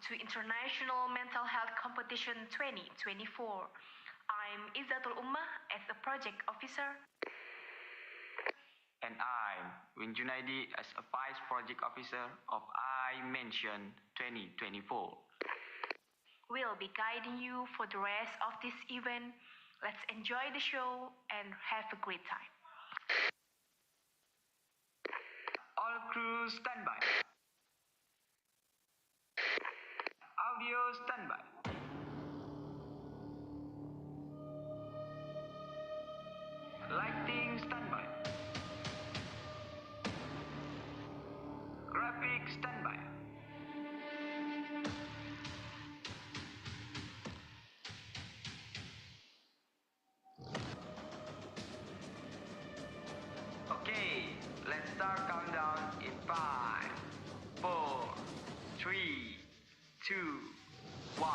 to International Mental Health Competition 2024. I'm Izzatul Ummah as a project officer. And I'm Wmhd as a vice project officer of Imention 2024. We'll be guiding you for the rest of this event. Let's enjoy the show and have a great time. All crew standby. Audio standby. Lighting standby. Graphic standby. Okay, let's start countdown in 5, 4, 3, 2, 1.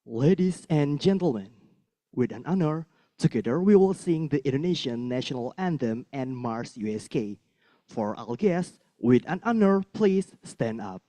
Ladies and gentlemen, with an honor, together we will sing the Indonesian national anthem and March USK. For our guests, with an honor, please stand up.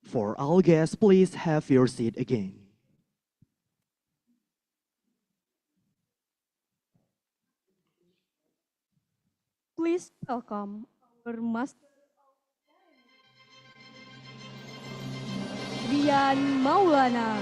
For all guests, please have your seat again. Please welcome our Master Rian Maulana.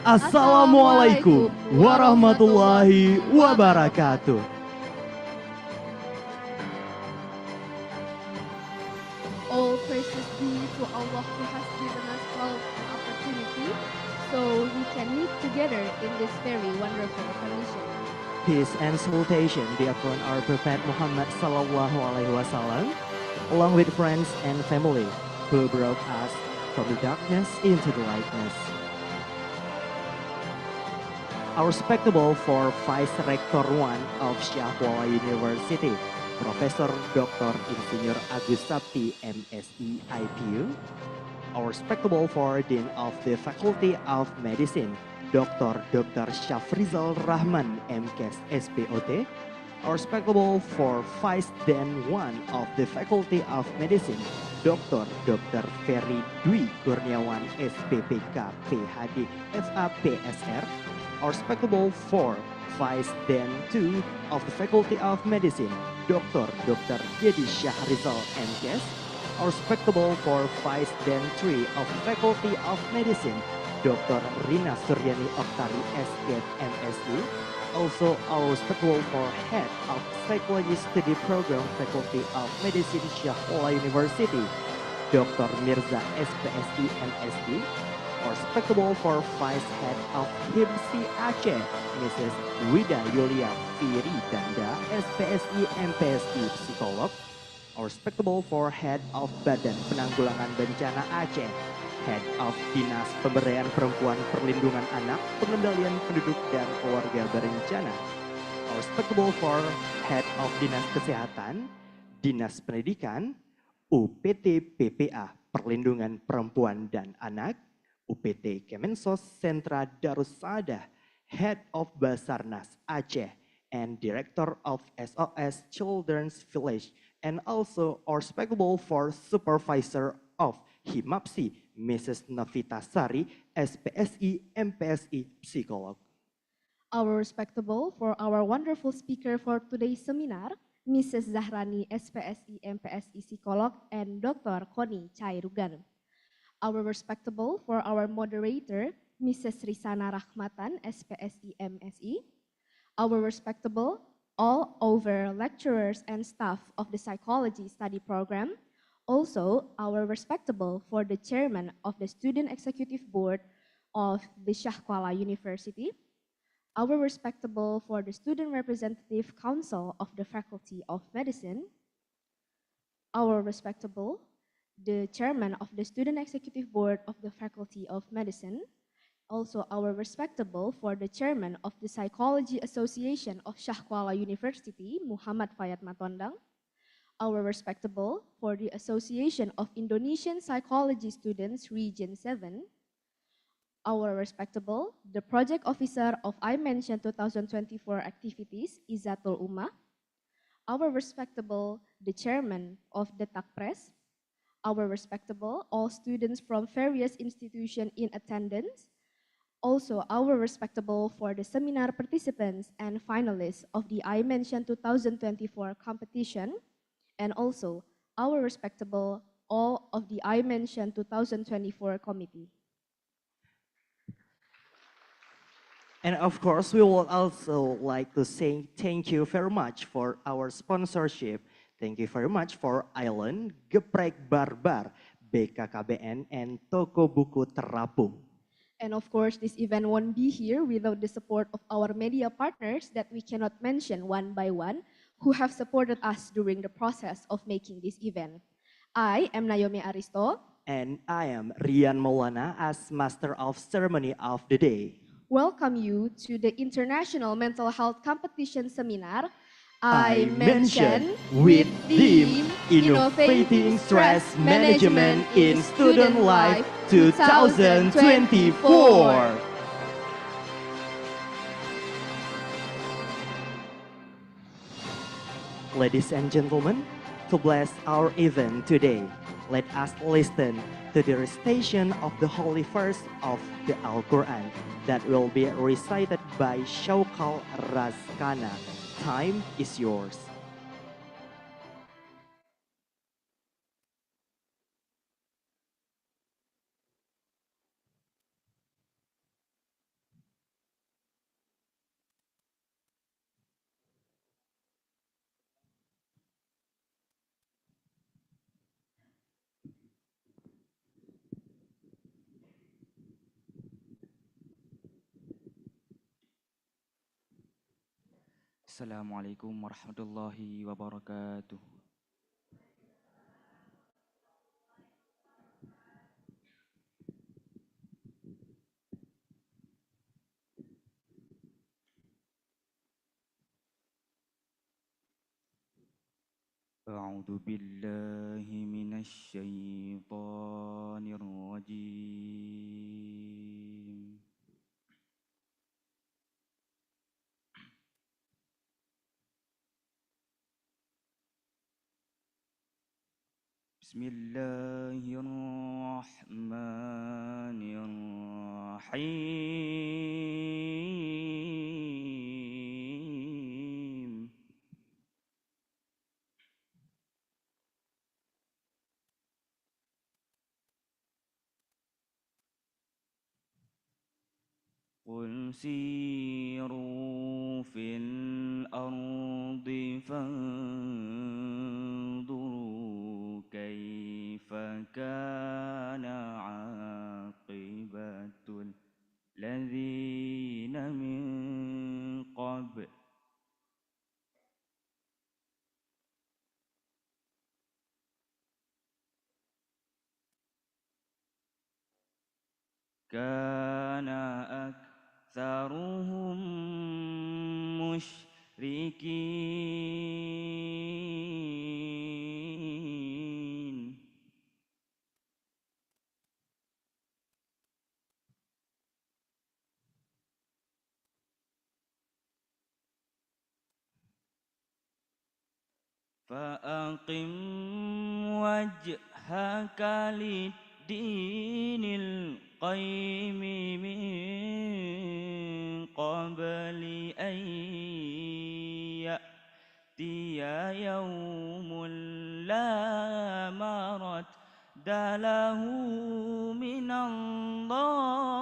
Assalamualaikum warahmatullahi wabarakatuh. All praises be to Allah who has given us wealth and opportunity so we can meet together in this very wonderful condition. Peace and salutation be upon our Prophet Muhammad sallallahu alaihi wasallam, along with friends and family who brought us from the darkness into the lightness. Our respectable for Vice Rector 1 of Syah Kuala University, Professor Dr. Insinyur Agus Sapti, MSc IPU. Our respectable for Dean of the Faculty of Medicine, Dr. Syafrizal Rahman, MKes SPOT. Our respectable for Vice Dean 1 of the Faculty of Medicine, Dr. Ferry Dwi Kurniawan, SPPK, PhD, FAPSR. Our respectable for Vice Dean 2 of the Faculty of Medicine, Dr. Dedi Syahrizal, MKes. Our respectable for Vice Dean 3 of the Faculty of Medicine, Dr. Rina Suryani Oktari, SKet, MSc. Also, our respectable for Head of Psychology Study Program, Faculty of Medicine, Syah Kuala University, Dr. Mirza, SPSI, MSc. Our respectable for Vice Head of HIMSI Aceh, Mrs. Wida Yulia Firi Danda, SPSI, MPSI, Psikolog. Our respectable for Head of Badan Penanggulangan Bencana Aceh, Head of Dinas Pemberdayaan Perempuan Perlindungan Anak, Pengendalian Penduduk dan Keluarga Berencana. Our respectable for Head of Dinas Kesehatan, Dinas Pendidikan, UPT PPA Perlindungan Perempuan dan Anak, UPT Kemensos Sentra Darussadah, Head of Basarnas Aceh, and Director of SOS Children's Village, and also our respectable for Supervisor of HIMAPSI, Mrs. Navita Sari, SPSI, MPSI, Psikolog. Our respectable for our wonderful speaker for today's seminar, Mrs. Zahrani, SPSI, MPSI, Psikolog, and Dr. Koni Cairugan. Our respectable for our moderator, Mrs. Risana Rahmatan, SPSI, MSI. Our respectable all over lecturers and staff of the Psychology Study Program. Also, our respectable for the chairman of the Student Executive Board of the Syah Kuala University. Our respectable for the Student Representative Council of the Faculty of Medicine. Our respectable the chairman of the Student Executive Board of the Faculty of Medicine. Also, our respectable for the chairman of the Psychology Association of Syah Kuala University, Muhammad Fayat Matondang. Our respectable for the Association of Indonesian Psychology Students, Region 7. Our respectable the project officer of Imention 2024 activities, Izzatul Ummah. Our respectable the chairman of the TAKPRES. Our respectable all students from various institutions in attendance. Also, our respectable for the seminar participants and finalists of the Imention 2024 competition, and also our respectable all of the Imention 2024 committee. And of course, we would also like to say thank you very much for our sponsorship. Thank you very much for Island, Geprek Barbar, BKKBN, and Toko Buku Terapung. And of course, this event won't be here without the support of our media partners that we cannot mention one by one, who have supported us during the process of making this event. I am Naomi Aristo. And I am Rian Maulana as Master of Ceremony of the Day. Welcome you to the International Mental Health Competition Seminar, Imention Imention, with theme theme Innovating Stress Management in Student Life 2024. Ladies and gentlemen, to bless our event today, let us listen to the recitation of the holy verse of the Al-Quran that will be recited by Shaukal Razkana. Time is yours. Assalamualaikum warahmatullahi wabarakatuh. A'udzu billahi minasy syaithanir rajim. Bismillahirrahmanirrahim. قل سيروا في الأرض فانظروا كيف كان عاقبة الذين من قبل كان أكثرهم مشركين فأقم وجهك للدين القيم من قبل أن يأتي يوم لا مرد له من الله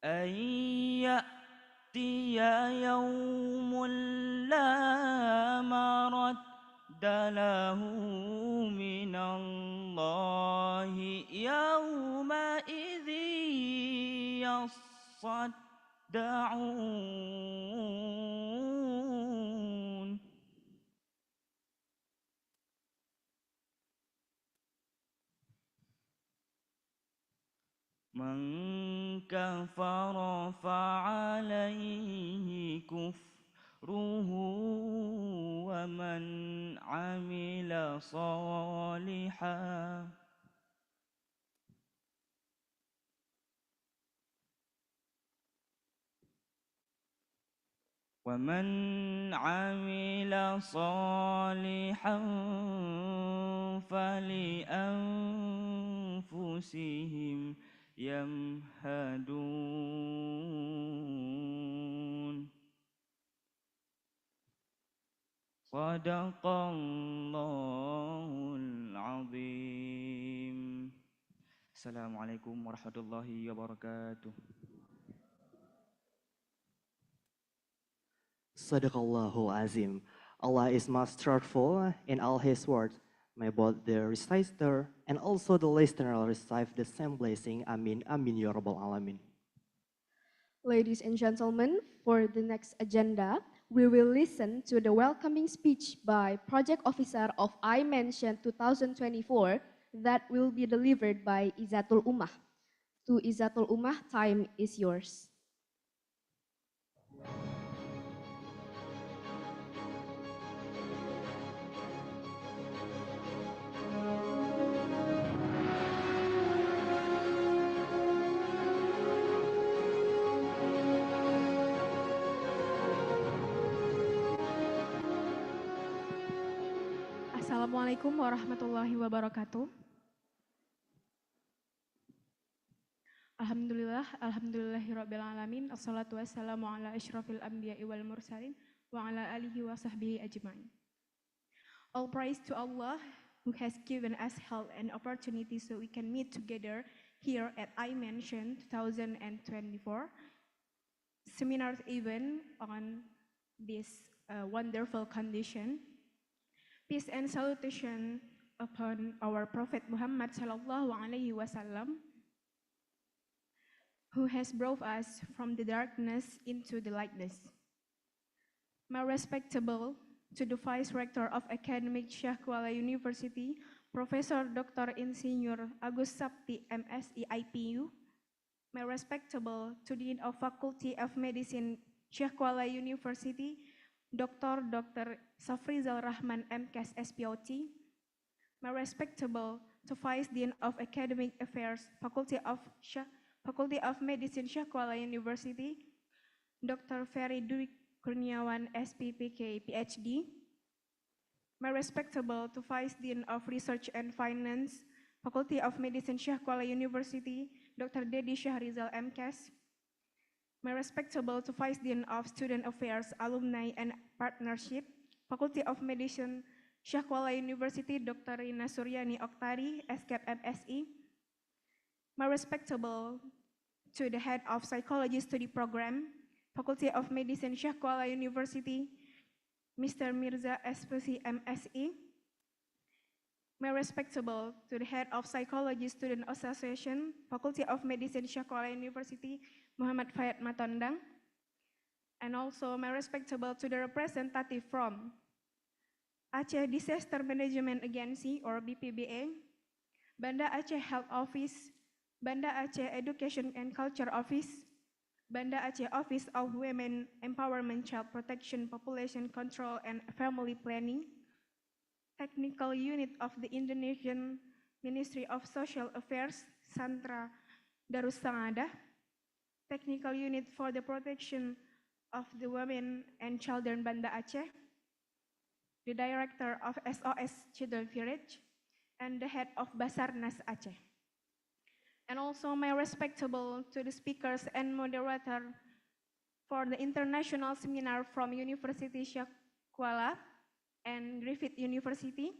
أن يأتي يوم لا مرد له من الله يومئذ يصدعون من كفر فعليه كفره ومن عمل صالحا فلأنفسهم يمهدون صدق الله العظيم. Assalamualaikum warahmatullahi wabarakatuh. Sadaqallahu Azim. Allah is most truthful in all His words. May both the reciter and also the listener receive the same blessing. Amin. Amin. Ya Rabbal Alamin. Ladies and gentlemen, for the next agenda, we will listen to the welcoming speech by Project Officer of Imention 2024 that will be delivered by Izzatul Ummah. To Izzatul Ummah, time is yours. Assalamualaikum warahmatullahi wabarakatuh. Alhamdulillahirabbil alamin. Assalatu wassalamu ala asyrafil anbiya'i wal mursalin wa ala alihi wa sahbihi ajmain. All praise to Allah who has given us health and opportunity so we can meet together here at Imention 2024 seminar event on this wonderful condition. Peace and salutation upon our Prophet Muhammad sallallahu alaihi wasallam, who has brought us from the darkness into the lightness. My respectable to the Vice Rector of Academic Syekh Kuala University, Professor Dr. Insinyur Agus Sapti, MSc IPU. My respectable to the Dean of Faculty of Medicine, Syekh Kuala University, Dr. Safrizal Rahman, MCAS SPOT. My respectable to Vice Dean of Academic Affairs, Faculty of Medicine, Syekh Kuala University, Dr. Ferry Dwi Kurniawan, SPPK, PhD. My respectable to Vice Dean of Research and Finance, Faculty of Medicine, Syekh Kuala University, Dr. Dedi Syahrizal, MCAS. My respectable to Vice Dean of Student Affairs, Alumni and Partnership, Faculty of Medicine, Syekh Kuala University, Dr. Rina Suryani Oktari, SCAP MSE. My respectable to the Head of Psychology Study Program, Faculty of Medicine, Syekh Kuala University, Mr. Mirza SPC MSE. My respectable to the Head of Psychology Student Association, Faculty of Medicine, Syekh Kuala University, Muhammad Fayad Matondang. And also my respectable to the representative from Aceh Disaster Management Agency or BPBA, Banda Aceh Health Office, Banda Aceh Education and Culture Office, Banda Aceh Office of Women Empowerment, Child Protection, Population Control and Family Planning, Technical Unit of the Indonesian Ministry of Social Affairs, Santra Darussangadah, Technical Unit for the Protection of the Women and Children Banda Aceh, the Director of SOS Children Village, and the Head of Basarnas Aceh. And also my respectable to the speakers and moderator for the international seminar from University Syekh Kuala and Griffith University.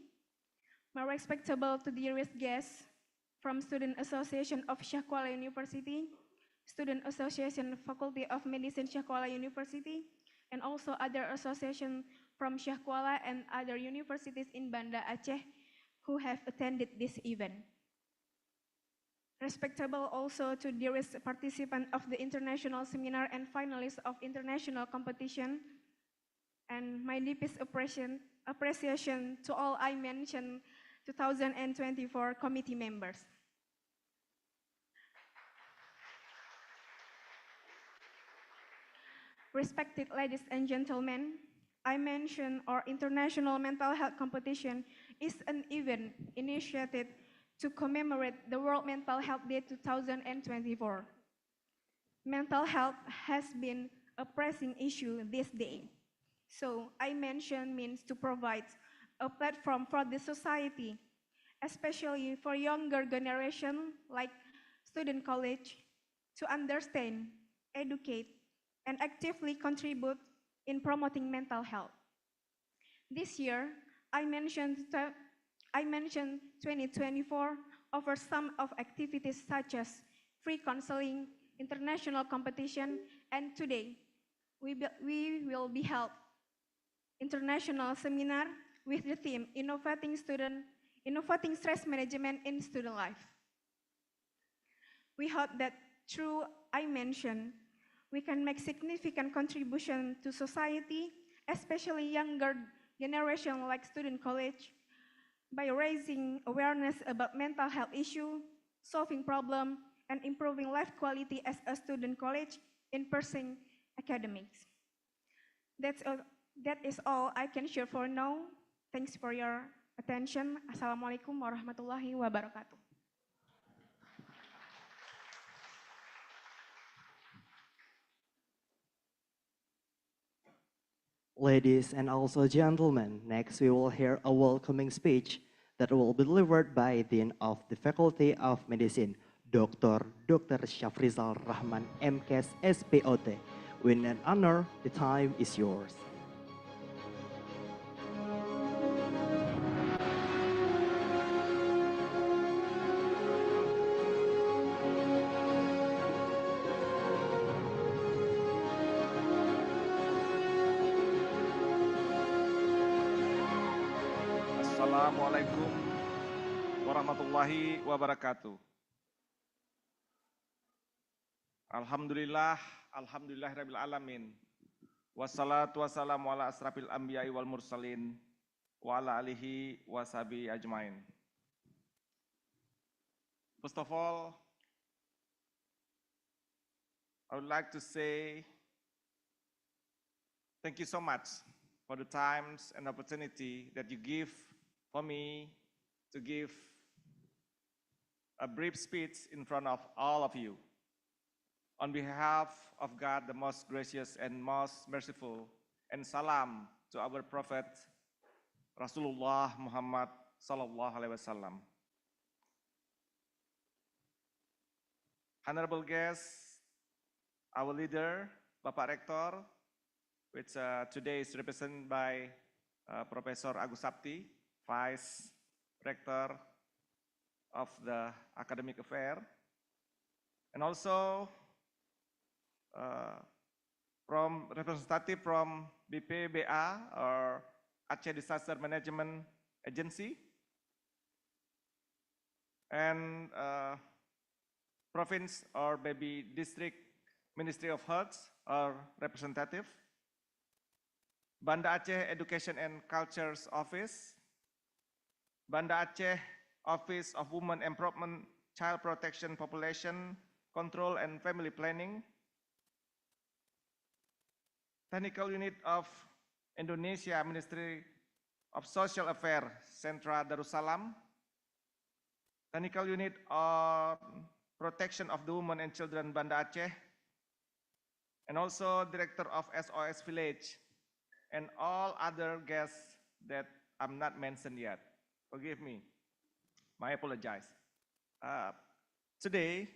My respectable to the dearest guests from Student Association of Syekh Kuala University, Student Association Faculty of Medicine Syekh Kuala University, and also other associations from Syekh Kuala and other universities in Banda Aceh who have attended this event. Respectable also to dearest participant of the international seminar and finalists of international competition, and my deepest appreciation to all Imention 2024 committee members. Respected ladies and gentlemen, Imention or International Mental Health Competition is an event initiated to commemorate the World Mental Health Day 2024. Mental health has been a pressing issue this day. So Imention means to provide a platform for the society, especially for younger generation like student college, to understand, educate, and actively contribute in promoting mental health. This year, Imention 2024 offers some of activities such as free counseling, international competition, and today we will be held international seminar with the theme Innovating Stress Management in Student Life. We hope that through Imention, we can make significant contribution to society, especially younger generation like student college, by raising awareness about mental health issue, solving problem, and improving life quality as a student college in pursuing academics. That is all I can share for now. Thanks for your attention. Assalamualaikum warahmatullahi wabarakatuh. Ladies and also gentlemen, next we will hear a welcoming speech that will be delivered by Dean of the Faculty of Medicine, Dr. Shafrizal Rahman, MKes SPOT. With an honor, the time is yours. Assalamualaikum warahmatullahi wabarakatuh. Alhamdulillahirabbil alamin. Wassalatu wassalamu ala asrafil anbiya'i wal mursalin wa ala alihi wa sahbihi ajmain. First of all, I would like to say thank you so much for the times and opportunity that you give for me to give a brief speech in front of all of you. On behalf of God, the most gracious and most merciful, and salam to our Prophet Rasulullah Muhammad sallallahu alaihi wasallam. Honorable guests, our leader, Bapak Rektor, which today is represented by Professor Agus Sapti, Vice Rector of the Academic Affair, and also from representative from BPBA or Aceh Disaster Management Agency, and province or maybe district Ministry of Health or representative, Banda Aceh Education and Cultures Office, Banda Aceh Office of Women Empowerment, Child Protection, Population Control and Family Planning, Technical Unit of Indonesia Ministry of Social Affairs, Sentra Darussalam, Technical Unit on Protection of the Women and Children, Banda Aceh, and also Director of SOS Village, and all other guests that I'm not mentioned yet. Forgive me, I apologize. Today,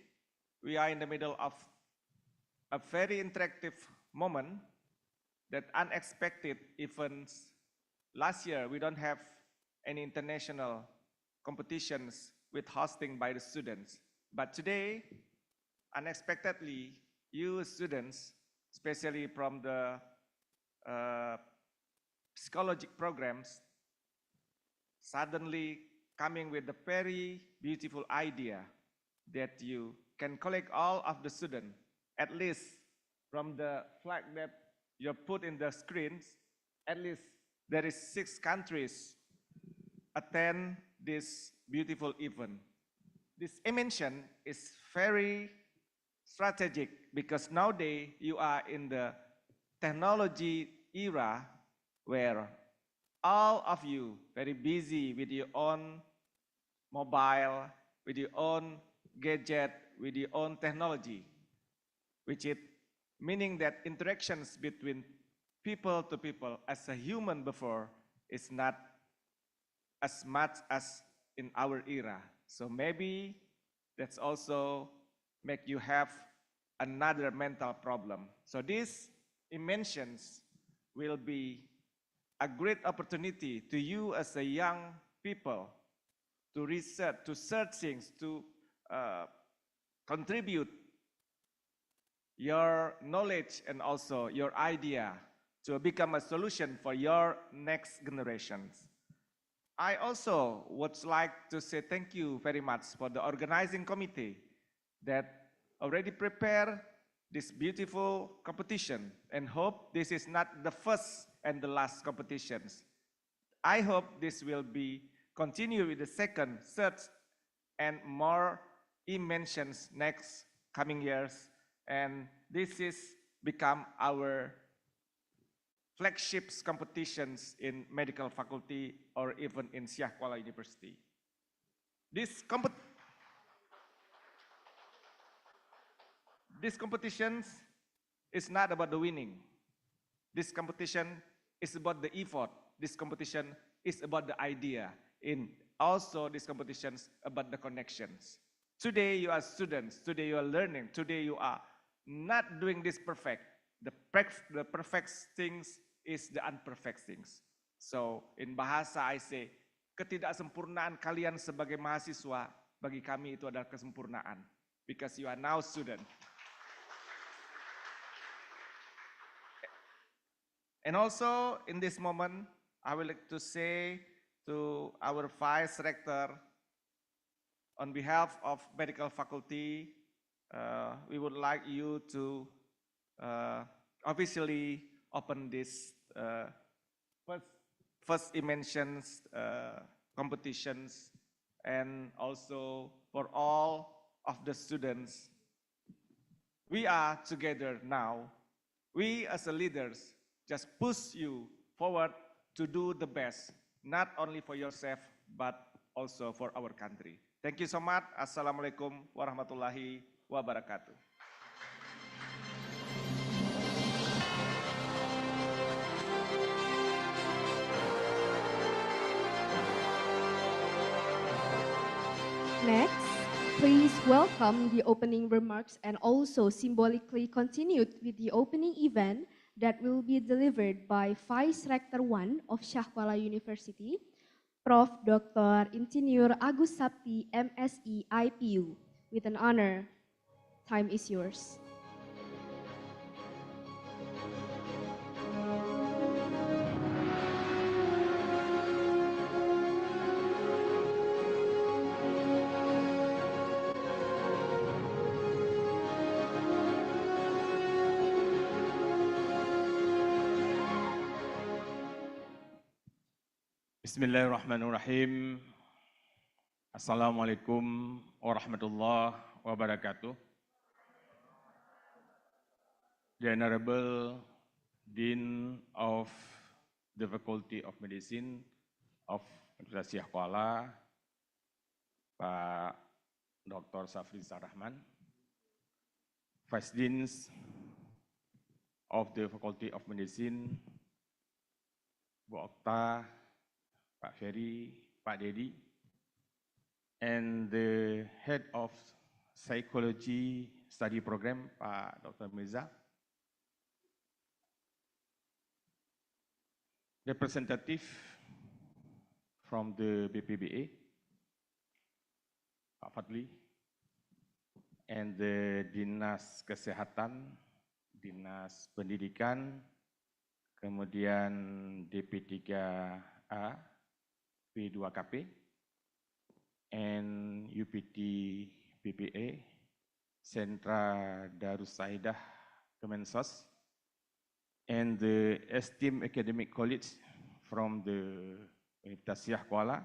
we are in the middle of a very interactive moment that unexpected events. Last year, we don't have any international competitions with hosting by the students. But today, unexpectedly, you students, especially from the psychological programs, suddenly coming with a very beautiful idea that you can collect all of the students, at least from the flag that you put in the screens, at least there is 6 countries attend this beautiful event. This Imention is very strategic because nowadays you are in the technology era where all of you very busy with your own mobile, with your own gadget, with your own technology, which is meaning that interactions between people to people as a human before is not as much as in our era. So maybe that's also make you have another mental problem. So these inventions will be a great opportunity to you as a young people to research, to search things, to contribute your knowledge and also your idea to become a solution for your next generations. I also would like to say thank you very much for the organizing committee that already prepared this beautiful competition and hope this is not the first and the last competitions. I hope this will be continue with the second, third, and more Imentions next coming years. And this is become our flagships competitions in medical faculty or even in Syah Kuala University. This competitions is not about the winning. This competition is about the effort. This competition is about the idea. In also this competitions about the connections. Today you are students. Today you are learning. Today you are not doing this perfect. The perfect things is the unperfect things. So in bahasa I say, ketidaksempurnaan kalian sebagai mahasiswa bagi kami itu adalah kesempurnaan. Because you are now student. And also in this moment, I would like to say to our Vice Rector, on behalf of Medical Faculty, we would like you to officially open this first Imentions competitions, and also for all of the students. We are together now. We as the leaders just push you forward to do the best, not only for yourself, but also for our country. Thank you so much. Assalamualaikum warahmatullahi wabarakatuh. Next, please welcome the opening remarks and also symbolically continued with the opening event that will be delivered by Vice Rector 1 of Syah Kuala University, Prof. Dr. Insinyur Agus Sapti, MSI, IPU, with an honor. Time is yours. Bismillahirrahmanirrahim. Assalamualaikum warahmatullahi wabarakatuh. The Honorable Dean of the Faculty of Medicine of Universitas Syah Kuala, Pak Dr. Safrizal Rahman, Vice Deans of the Faculty of Medicine, Bu Okta, Pak Ferry, Pak Dedi, and the Head of Psychology Study Program, Pak Dr. Mirza, representative from the BPBA, Pak Fadli, and the Dinas Kesehatan, Dinas Pendidikan, kemudian DP3A, P2KP, and UPT BPA, Sentra Darussaidah Kemensos, and the esteemed academic colleagues from the Universitas Syah Kuala,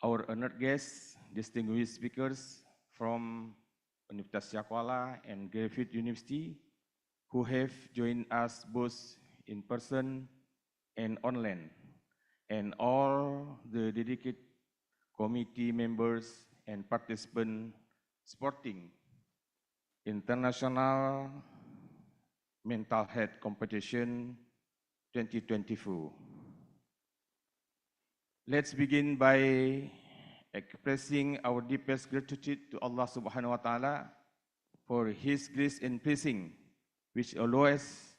our honored guests, distinguished speakers from Universitas Syah Kuala and Griffith University, who have joined us both in person and online, and all the dedicated committee members and participants supporting International Mental Health Competition 2024. Let's begin by expressing our deepest gratitude to Allah Subhanahu wa Ta'ala for His grace and blessing, which allow us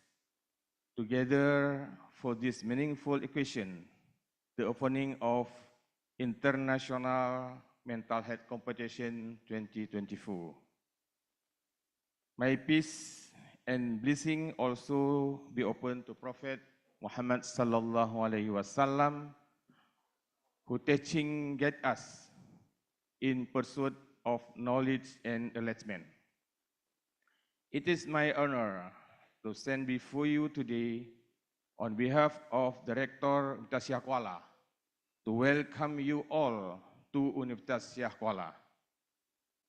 together for this meaningful occasion, the opening of International Mental Health Competition 2024. May peace and blessing also be open to Prophet Muhammad sallallahu alaihi wasallam, who teaching guide us in pursuit of knowledge and enlightenment. It is my honor to stand before you today on behalf of the Rector Universitas Syah Kuala to welcome you all to Universitas Syah Kuala.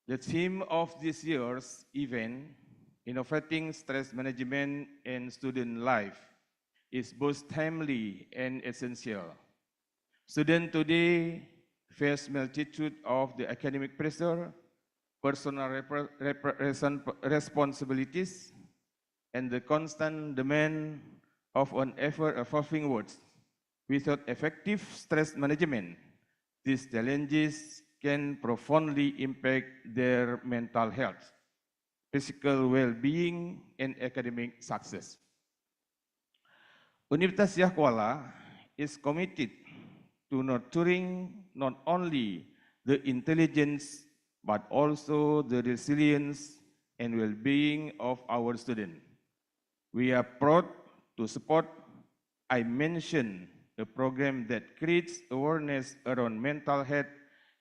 The theme of this year's event, Innovating Stress Management in Student Life, is both timely and essential. Students today face multitude of the academic pressure, personal responsibilities, and the constant demand of an ever-evolving world. Without effective stress management, these challenges can profoundly impact their mental health, physical well-being, and academic success. Universitas Syah Kuala is committed to nurturing not only the intelligence but also the resilience and well-being of our students. We are proud to support Imention, a program that creates awareness around mental health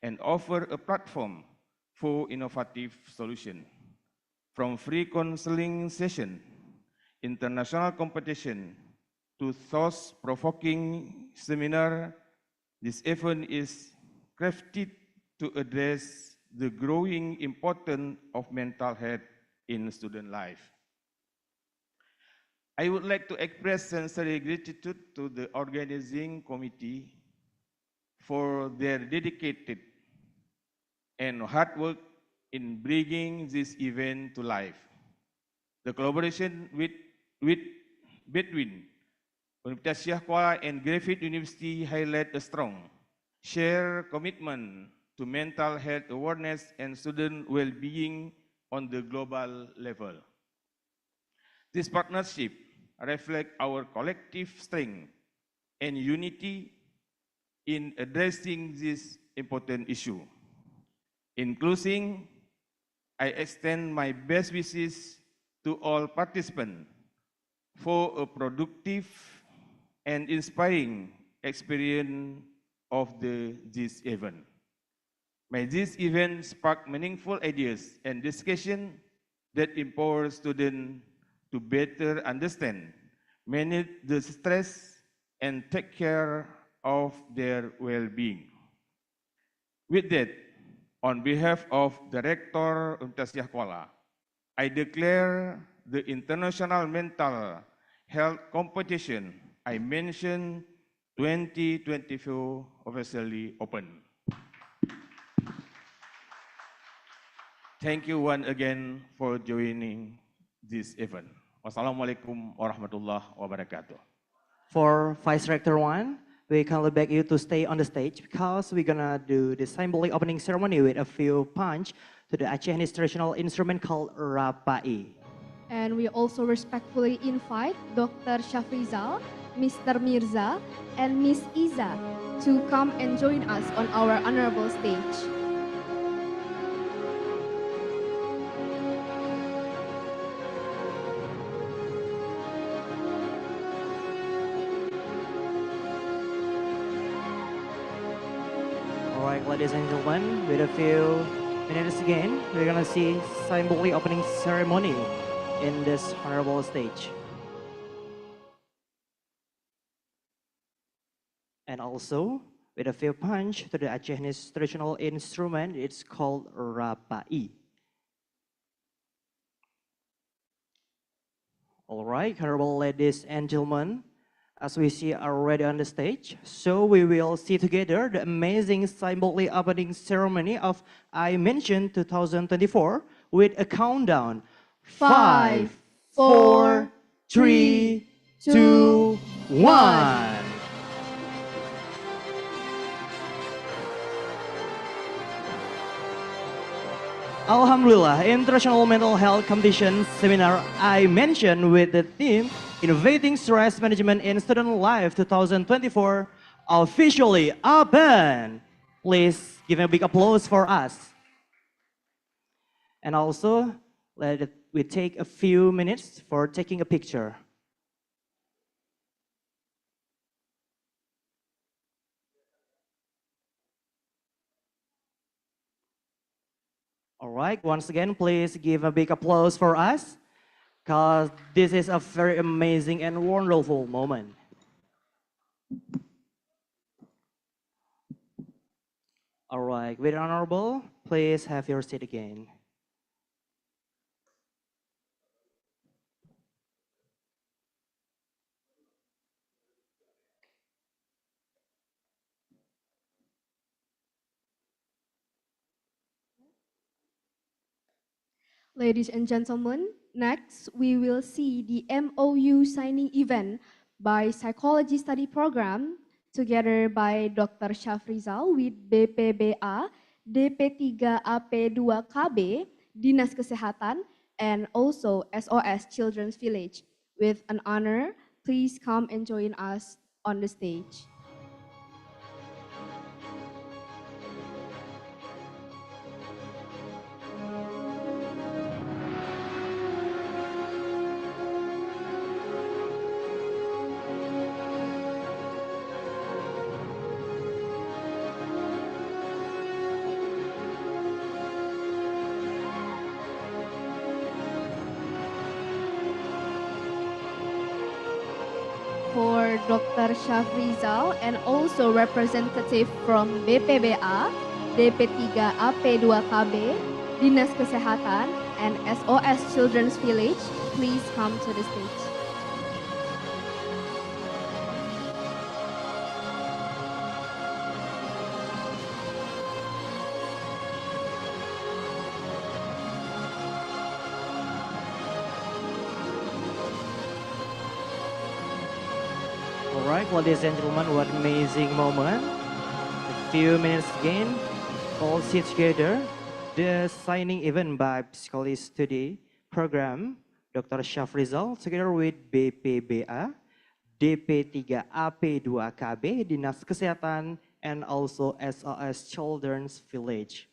and offer a platform for innovative solutions. From free counseling session, international competition, to thought-provoking seminar, this event is crafted to address the growing importance of mental health in student life. I would like to express sincere gratitude to the organizing committee for their dedicated and hard work in bringing this event to life. The collaboration between Universitas Syah Kuala and Griffith University highlight a strong, shared commitment to mental health awareness and student well-being on the global level. This partnership reflects our collective strength and unity in addressing this important issue. In closing, I extend my best wishes to all participants for a productive and inspiring experience of this event. May this event spark meaningful ideas and discussion that empower students to better understand, manage the stress, and take care of their well-being. With that, on behalf of the Rector Universitas Syah Kuala, I declare the International Mental Health Competition Imention 2024 officially open. Thank you once again for joining this event. Wassalamualaikum warahmatullahi wabarakatuh. For Vice Rector 1, we kindly beg you to stay on the stage because we're gonna do the symbolic opening ceremony with a few punch to the Acehnis traditional instrument called rapai. And we also respectfully invite Dr. Shafrizal, Mr. Mirza, and Miss Iza to come and join us on our honorable stage. All right, ladies and gentlemen, with a few minutes again, we're gonna see symbolic opening ceremony in this honorable stage. And also, with a few punch to the Acehnis traditional instrument, it's called rapai. All right, honorable ladies and gentlemen, as we see already on the stage, so we will see together the amazing symbolic opening ceremony of Imention 2024 with a countdown. 5, 4, 3, 2, 1. Alhamdulillah, International Mental Health Competition Seminar Imention with the theme Innovating Stress Management in Student Life 2024 officially open. Please give a big applause for us. And also, we take a few minutes for taking a picture. All right, once again, please give a big applause for us. because this is a very amazing and wonderful moment. All right, with honorable, please have your seat again. Ladies and gentlemen, next we will see the MOU signing event by Psychology Study Program together by Dr. Syafrizal with BPBA, DP3AP2KB, Dinas Kesehatan, and also SOS Children's Village. With an honor, please come and join us on the stage. For Dr. Syafrizal and also representative from BPBA, DP3AP2KB, Dinas Kesehatan, and SOS Children's Village, please come to the stage. All right, ladies and gentlemen, what amazing moment. A few minutes again, all sit together. The signing event by Psychology Study Program, Dr. Syafrizal together with BPBA, DP3AP2KB, Dinas Kesehatan, and also SOS Children's Village.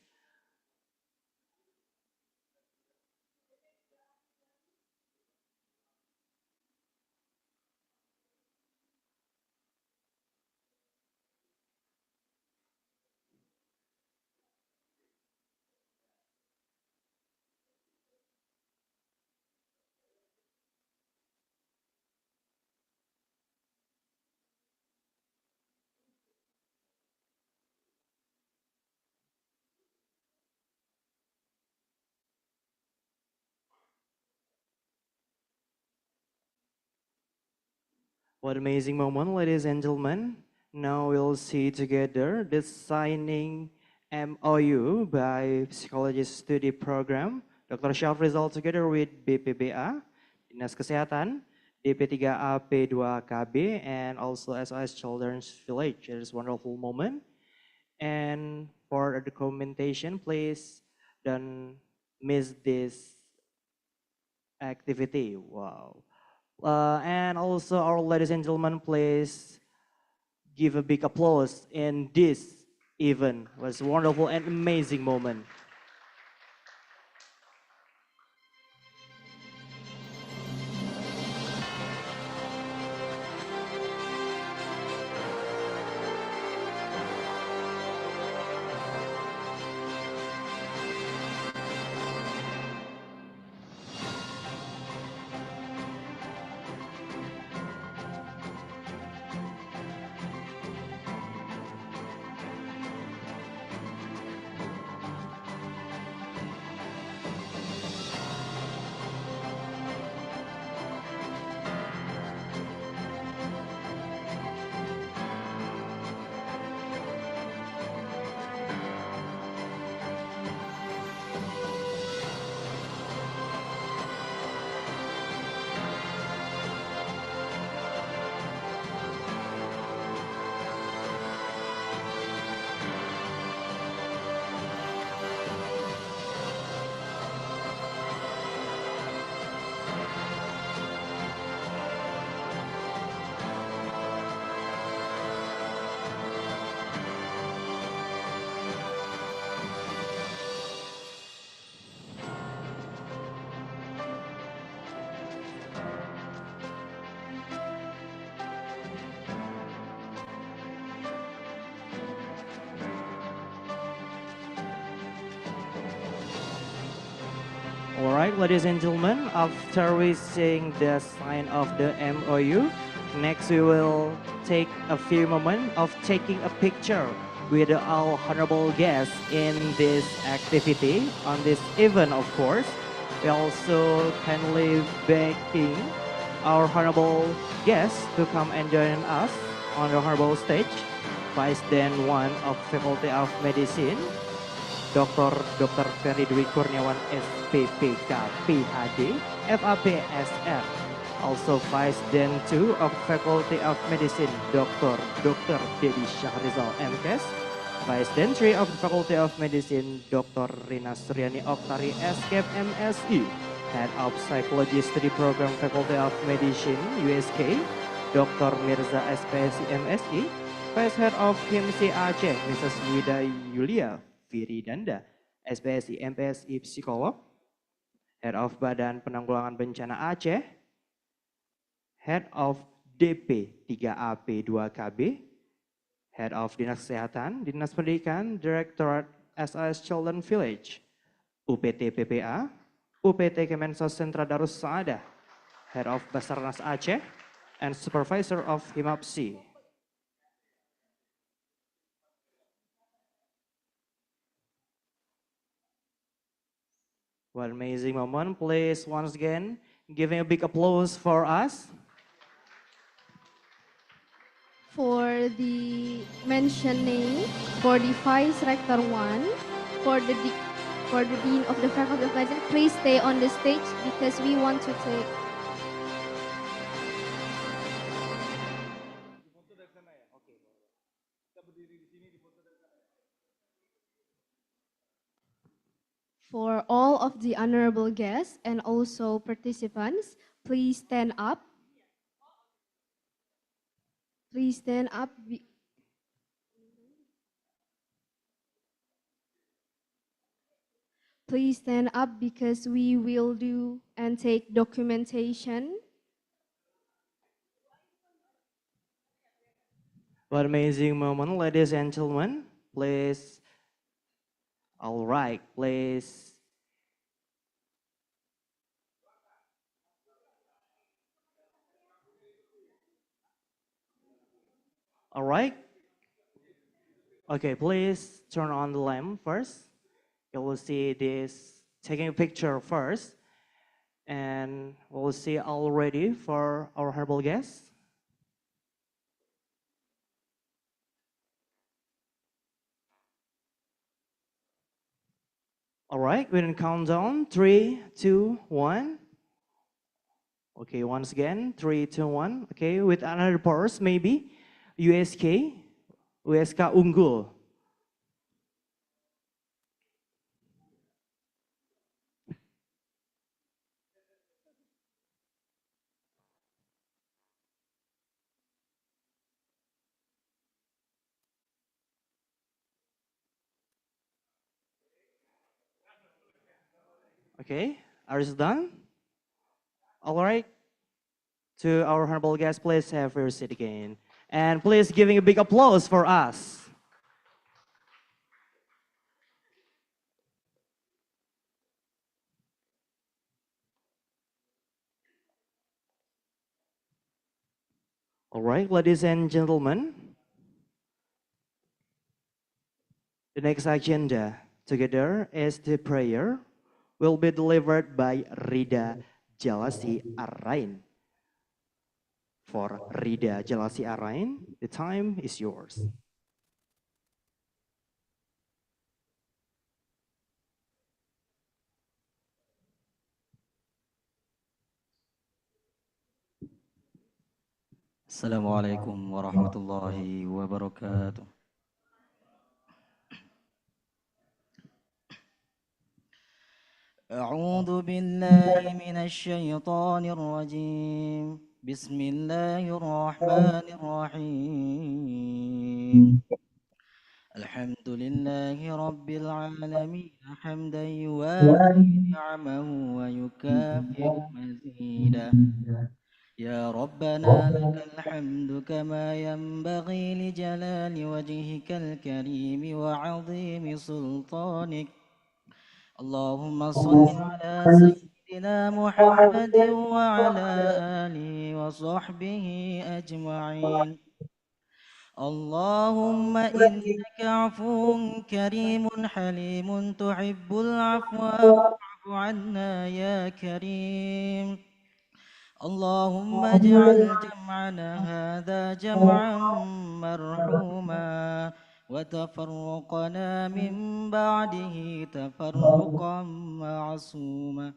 What amazing moment, ladies and gentlemen. Now we'll see together the signing MOU by Psychology Study Program, Dr. Syafrizal together with BPBA, Dinas Kesehatan, DP3AP2KB, and also SOS Children's Village. It is a wonderful moment. And for the documentation, please don't miss this activity. Wow. And also, our ladies and gentlemen, please give a big applause in this event. It was a wonderful and amazing moment. All right, ladies and gentlemen, after we sing the sign of the MOU, next we will take a few moments of taking a picture with our honorable guests in this activity, on this event, of course. We also kindly begging our honorable guests to come and join us on the honorable stage. Vice Dean 1 of Faculty of Medicine, Dr. Ferry Dwi Kurniawan SPPK PhD, FAPSR. Also Vice Dean 2 of Faculty of Medicine, Dr. Dedi Syahrizal MKes. Vice Dean 3 of the Faculty of Medicine, Dr. Rina Suryani Oktari SKF MSI. Head of Psychology Study Program, Faculty of Medicine, USK, Dr. Mirza SPSI MSI. Vice Head of HIMSI Aceh, Mrs. Wida Yulia Firidanda, SPSI MPSI Psikolog. Head of Badan Penanggulangan Bencana Aceh. Head of DP 3AP 2KB. Head of Dinas Kesehatan, Dinas Pendidikan, Directorate SAS Children Village. UPT PPA, UPT Kemensos Sentra Darus Saadah. Head of Basarnas Aceh, and Supervisor of HIMAPSI. What amazing moment, please once again, giving a big applause for us. For the mentioning, for the Vice Rector 1, for the Dean of the Faculty of Medicine, please stay on the stage because we want to take. For all of the honorable guests and also participants, please stand up. Please stand up. Please stand up because we will do and take documentation. What amazing moment, ladies and gentlemen. Please. All right, please. All right. Okay, please turn on the lamp first. You will see this taking a picture first. And we'll see all ready for our honorable guests. All right, we're in countdown. 3, 2, 1. Okay, once again, 3, 2, 1. Okay, with another pause, maybe. USK unggul. Okay, are you done? All right. To our honorable guests, please have your seat again. And please giving a big applause for us. All right, ladies and gentlemen. The next agenda together is the prayer will be delivered by Rida Jalasi Arain. For Rida Jalasi Arain, the time is yours. Assalamualaikum warahmatullahi wabarakatuh. أعوذ بالله من الشيطان الرجيم بسم الله الرحمن الرحيم الحمد لله رب العالمين حمدا يوافي نعمه ويكافئ مزيده يا ربنا لك الحمد كما ينبغي لجلال وجهك الكريم وعظيم سلطانك اللهم صل على سيدنا محمد وعلى آله وصحبه أجمعين. اللهم إنك عفو كريم حليم تحب العفو فاعف عنا يا كريم. اللهم اجعل جمعنا هذا جمعا مرحوما وتفرقنا من بعده تفرقا معصوما.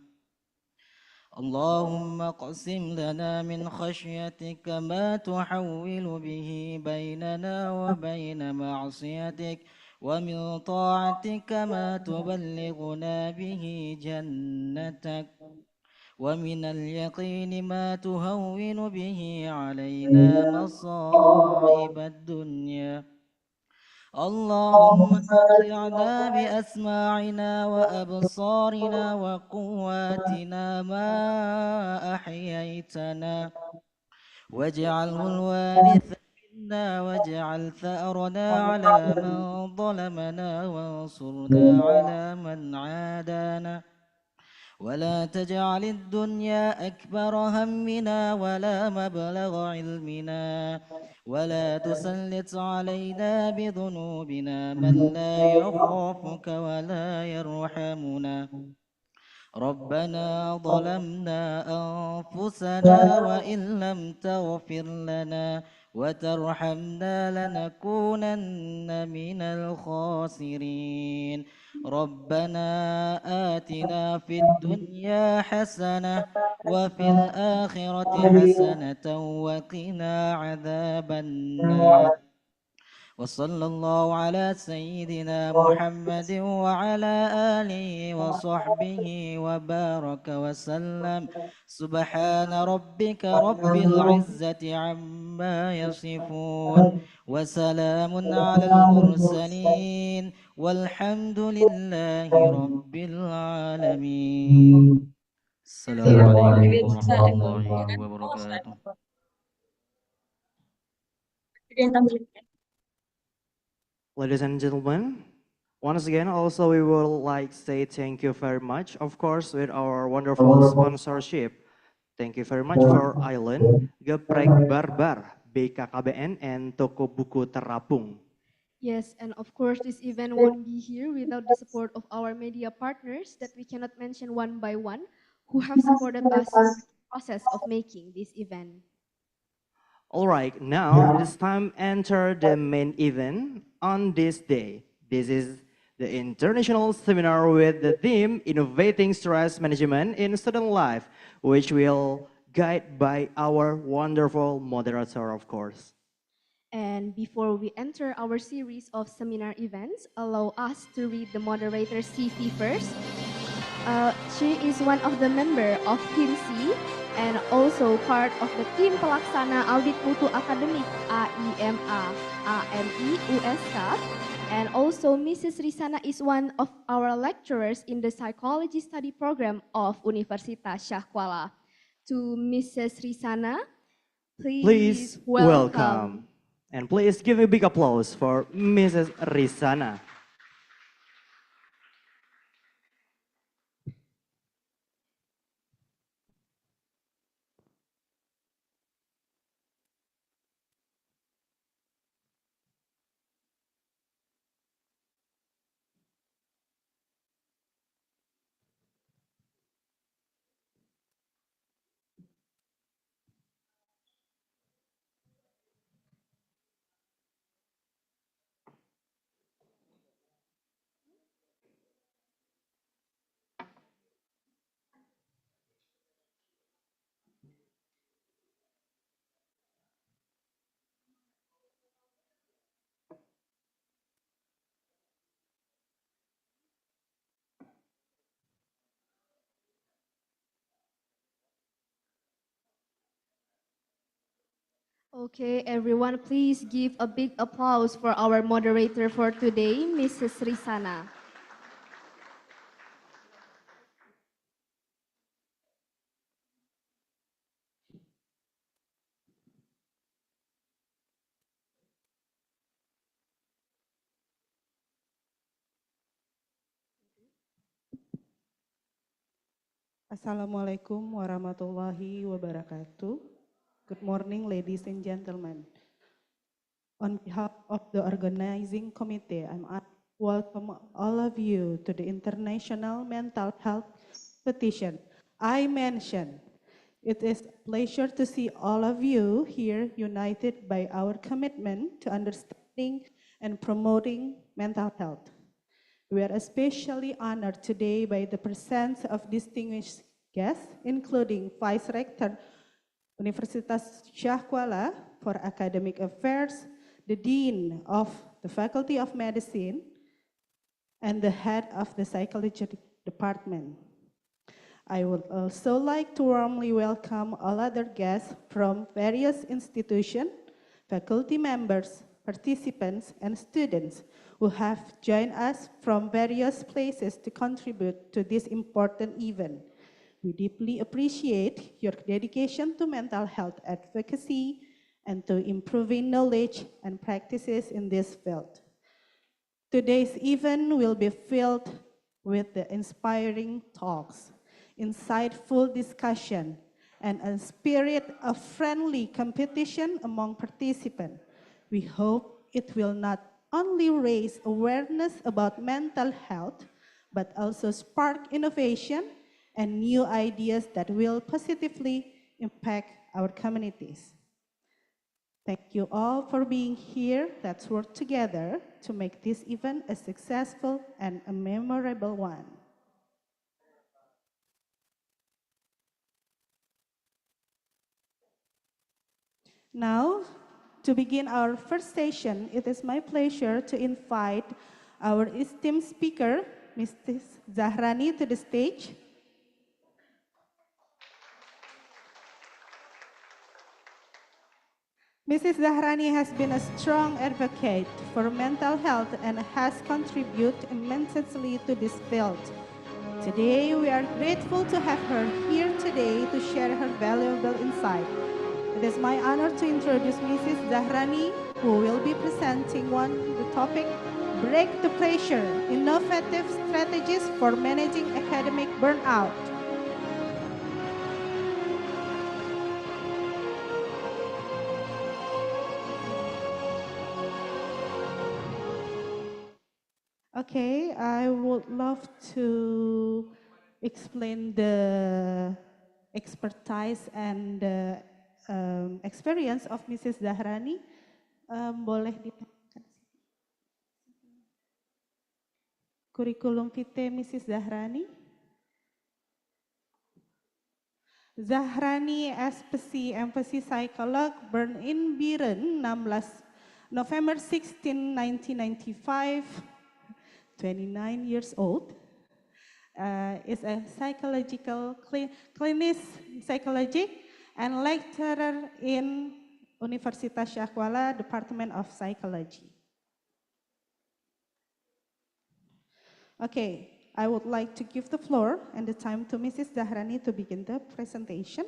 اللهم اقسم لنا من خشيتك ما تحول به بيننا وبين معصيتك، ومن طاعتك ما تبلغنا به جنتك، ومن اليقين ما تهون به علينا مصائب الدنيا. اللهم متعنا بأسماعنا وأبصارنا وقواتنا ما أحييتنا، واجعله الوارث منا، واجعل ثأرنا على من ظلمنا، وانصرنا على من عادانا، ولا تجعل الدنيا أكبر همنا ولا مبلغ علمنا، ولا تسلط علينا بذنوبنا من لا يخافك ولا يرحمنا. ربنا ظلمنا أنفسنا وإن لم تغفر لنا وترحمنا لنكونن من الخاسرين. ربنا آتنا في الدنيا حسنة وفي الآخرة حسنة وقنا عذاب النار. وصلى الله على سيدنا محمد وعلى آله وصحبه وبارك وسلم. سبحان ربك رب العزة عما يصفون، وسلام على المرسلين، والحمد لله رب العالمين. السلام عليكم ورحمة الله وبركاته. Ladies and gentlemen, once again, also we will like say thank you very much, of course, with our wonderful sponsorship. Thank you very much for Island, Geprek Barbar, BKKBN, and Toko Buku Terapung. Yes, and of course, this event won't be here without the support of our media partners that we cannot mention one by one, who have supported us through the process of making this event. All right, now it is time to enter the main event on this day. This is the international seminar with the theme Innovating Stress Management in Student Life, which will guide by our wonderful moderator, of course. And before we enter our series of seminar events, allow us to read the moderator's CV first. She is one of the member of Team C and also part of the Tim Pelaksana Audit Mutu Akademik AIMA AMI USK. And also Mrs. Risana is one of our lecturers in the Psychology Study Program of Universitas Syah Kuala. To Mrs. Risana, please welcome. And please give a big applause for Mrs. Risana. Okay, everyone, please give a big applause for our moderator for today, Mrs. Risana. Assalamualaikum warahmatullahi wabarakatuh. Good morning, ladies and gentlemen. On behalf of the organizing committee, welcome all of you to the International Mental Health Petition. Imention. It is a pleasure to see all of you here united by our commitment to understanding and promoting mental health. We are especially honored today by the presence of distinguished guests, including Vice Rector Universitas Syah Kuala for Academic Affairs, the Dean of the Faculty of Medicine, and the Head of the Psychology Department. I would also like to warmly welcome all other guests from various institutions, faculty members, participants, and students who have joined us from various places to contribute to this important event. We deeply appreciate your dedication to mental health advocacy and to improving knowledge and practices in this field. Today's event will be filled with the inspiring talks, insightful discussion, and a spirit of friendly competition among participants. We hope it will not only raise awareness about mental health, but also spark innovation and new ideas that will positively impact our communities. Thank you all for being here. Let's work together to make this event a successful and a memorable one. Now, to begin our first session, it is my pleasure to invite our esteemed speaker, Mrs. Zahrani, to the stage. Mrs. Zahrani has been a strong advocate for mental health and has contributed immensely to this field. Today, we are grateful to have her here today to share her valuable insight. It is my honor to introduce Mrs. Zahrani, who will be presenting the topic, Break the Pressure, Innovative Strategies for Managing Academic Burnout. Okay, I would love to explain the expertise and the experience of Mrs. Zahrani. Boleh ditekan kurikulum vitae Mrs. Zahrani. Zahrani SPC, MPC Psycholog, born in Biren, November 16, 1995. 29 years old, is a psychological clinical psychologist and lecturer in Universitas Syah Kuala, Department of Psychology. Okay, I would like to give the floor and the time to Mrs. Zahrani to begin the presentation.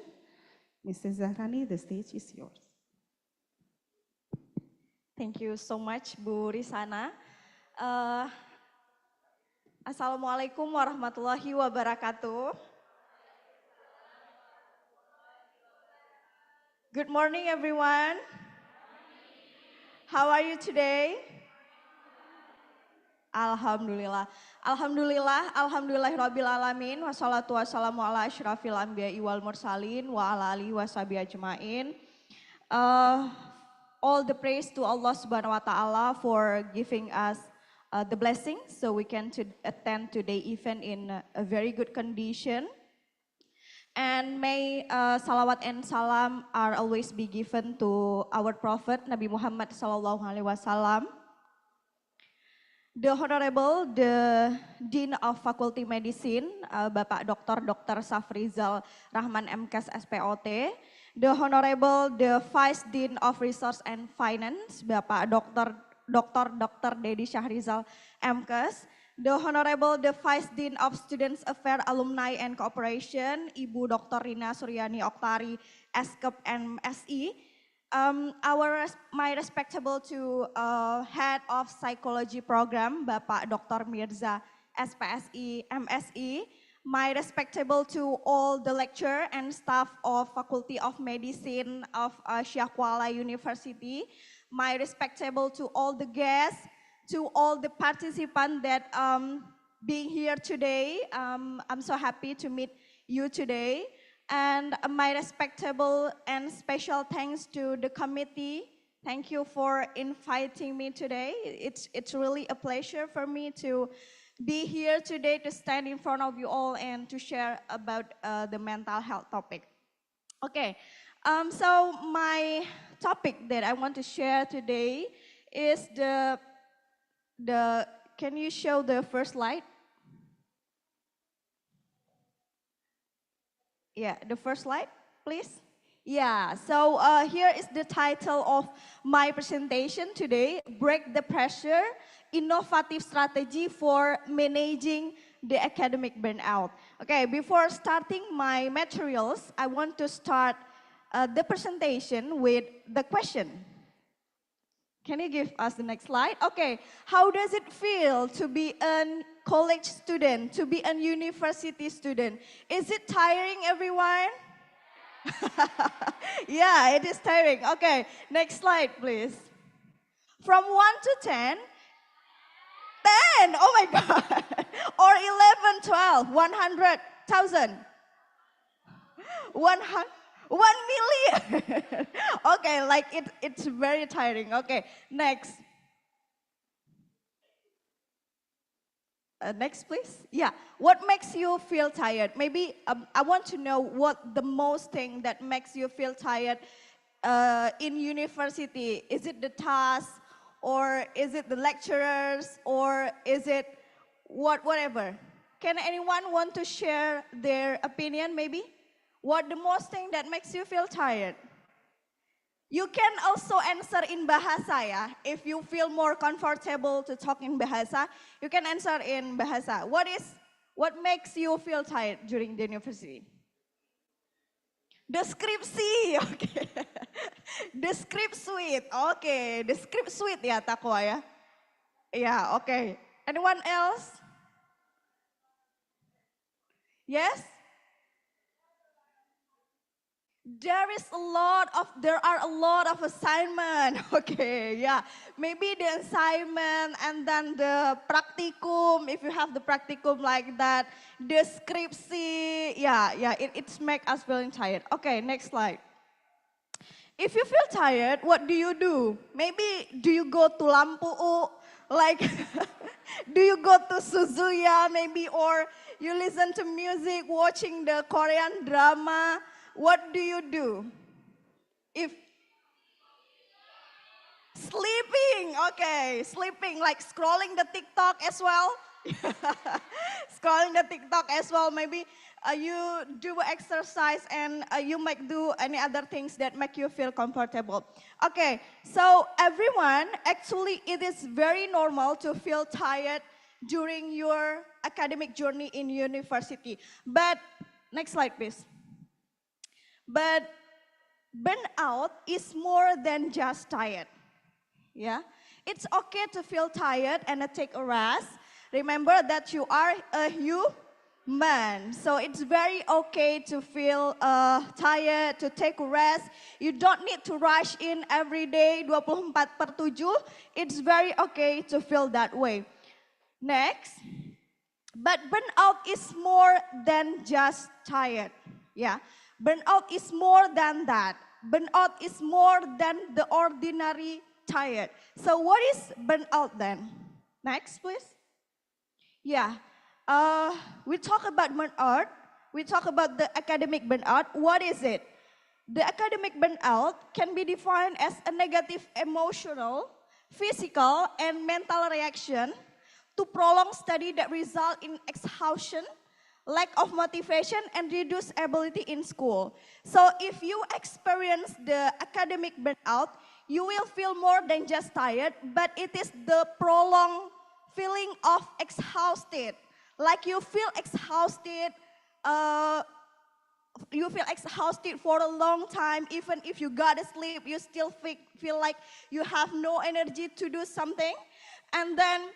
Mrs. Zahrani, the stage is yours. Thank you so much, Bu Risana. Assalamualaikum warahmatullahi wabarakatuh. Good morning, everyone. How are you today? Alhamdulillah. Alhamdulillahirabbil alamin. Wassalatu wassalamu ala asyrafil anbiya'i wal mursalin wa ala alihi washabihi ajmain. All the praise to Allah Subhanahu wa taala for giving us the blessing so we can attend today's event in a very good condition. And may salawat and salam are always be given to our Prophet Nabi Muhammad sallallahu alaihi wasallam. The Honorable, the Dean of Faculty Medicine, Bapak Dr. Safrizal Rahman MKes SPOT. The Honorable, the Vice Dean of Resource and Finance, Bapak Dr. Dedi Syahrizal MKes. The Honorable, the Vice Dean of Students Affairs, Alumni and Cooperation, Ibu Dr. Rina Suryani Oktari, SKEP MSI. My respectable to Head of Psychology Program, Bapak Dr. Mirza, SPSI, MSI. my respectable to all the lecturer and staff of Faculty of Medicine of Syekh Kuala University, my respectable to all the guests, to all the participants that being here today. I'm so happy to meet you today. And my respectable and special thanks to the committee. Thank you for inviting me today. It's really a pleasure for me to be here today to stand in front of you all and to share about the mental health topic. Okay, so my topic that I want to share today is can you show the first slide? Yeah, the first slide, please. Yeah, so here is the title of my presentation today, Break the Pressure, Innovative Strategy for Managing the Academic Burnout. Okay, before starting my materials, I want to start the presentation with the question. Can you give us the next slide? Okay, how does it feel to be a college student, to be a university student? Is it tiring, everyone? Yeah, it is tiring. Okay, next slide, please. From 1 to 10, 10, oh my God. Or 11, 12, 100, 1,000. 1 million. Okay, like it's very tiring. Okay, next. Next, please. Yeah, what makes you feel tired? Maybe I want to know what the most thing that makes you feel tired in university. Is it the task, or is it the lecturers, or is it whatever? Can anyone want to share their opinion maybe? What the most thing that makes you feel tired? You can also answer in bahasa ya. If you feel more comfortable to talk in bahasa, you can answer in bahasa. What makes you feel tired during the university? The skripsi, okay. The script suite, okay. The script suite ya Takwa ya. Yeah, okay. Anyone else? Yes? There are a lot of assignment. Okay, yeah. Maybe the assignment and then the practicum, if you have the practicum like that, the skripsi, yeah, it's make us feeling tired. Okay, next slide. If you feel tired, what do you do? Maybe do you go to Lampu, like, do you go to Suzuya maybe, or you listen to music, watching the Korean drama? What do you do? If sleeping, okay, sleeping, like scrolling the TikTok as well. Scrolling the TikTok as well, maybe you do exercise and you might do any other things that make you feel comfortable. Okay, so everyone, actually it is very normal to feel tired during your academic journey in university. But, next slide please. But burnout is more than just tired. Yeah, it's okay to feel tired and take a rest. Remember that you are a human, so it's very okay to feel tired, to take a rest. You don't need to rush in every day 24/7. It's very okay to feel that way. Next, but burnout is more than just tired. Yeah. Burnout is more than that. Burnout is more than the ordinary tired. So what is burnout then? Next, please. Yeah, we talk about burnout. We talk about the academic burnout. What is it? The academic burnout can be defined as a negative emotional, physical, and mental reaction to prolonged study that result in exhaustion, lack of motivation, and reduced ability in school. So if you experience the academic burnout, you will feel more than just tired, but it is the prolonged feeling of exhausted. Like you feel exhausted, for a long time. Even if you got to sleep, you still feel like you have no energy to do something. And then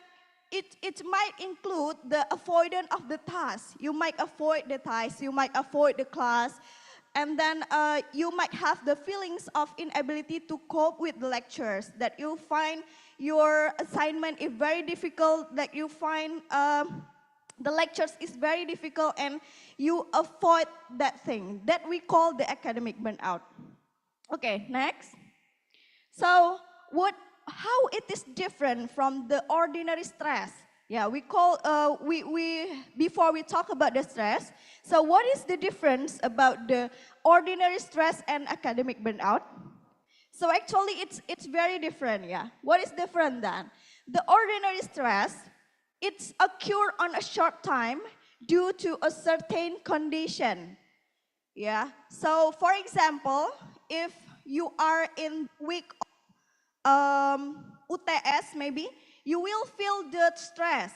it might include the avoidance of the task. You might avoid the task, you might avoid the class, and then you might have the feelings of inability to cope with the lectures, that you find your assignment is very difficult, that you find the lectures is very difficult and you avoid that thing. That we call the academic burnout. Okay, next. So how it is different from the ordinary stress? Yeah, before we talk about the stress, so what is the difference about the ordinary stress and academic burnout? So actually it's very different, yeah. What is different then? The ordinary stress, it's occur on a short time due to a certain condition. Yeah. So for example, if you are in week UTS maybe, you will feel the stress.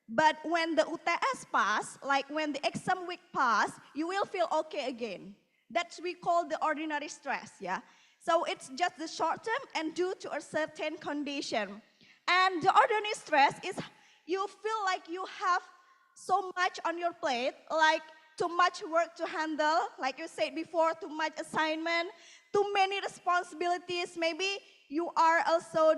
But when the UTS pass, like when the exam week pass, you will feel okay again. That's we call the ordinary stress, yeah. So it's just the short term and due to a certain condition. And the ordinary stress is you feel like you have so much on your plate, like too much work to handle, like you said before, too much assignment, too many responsibilities. Maybe you are also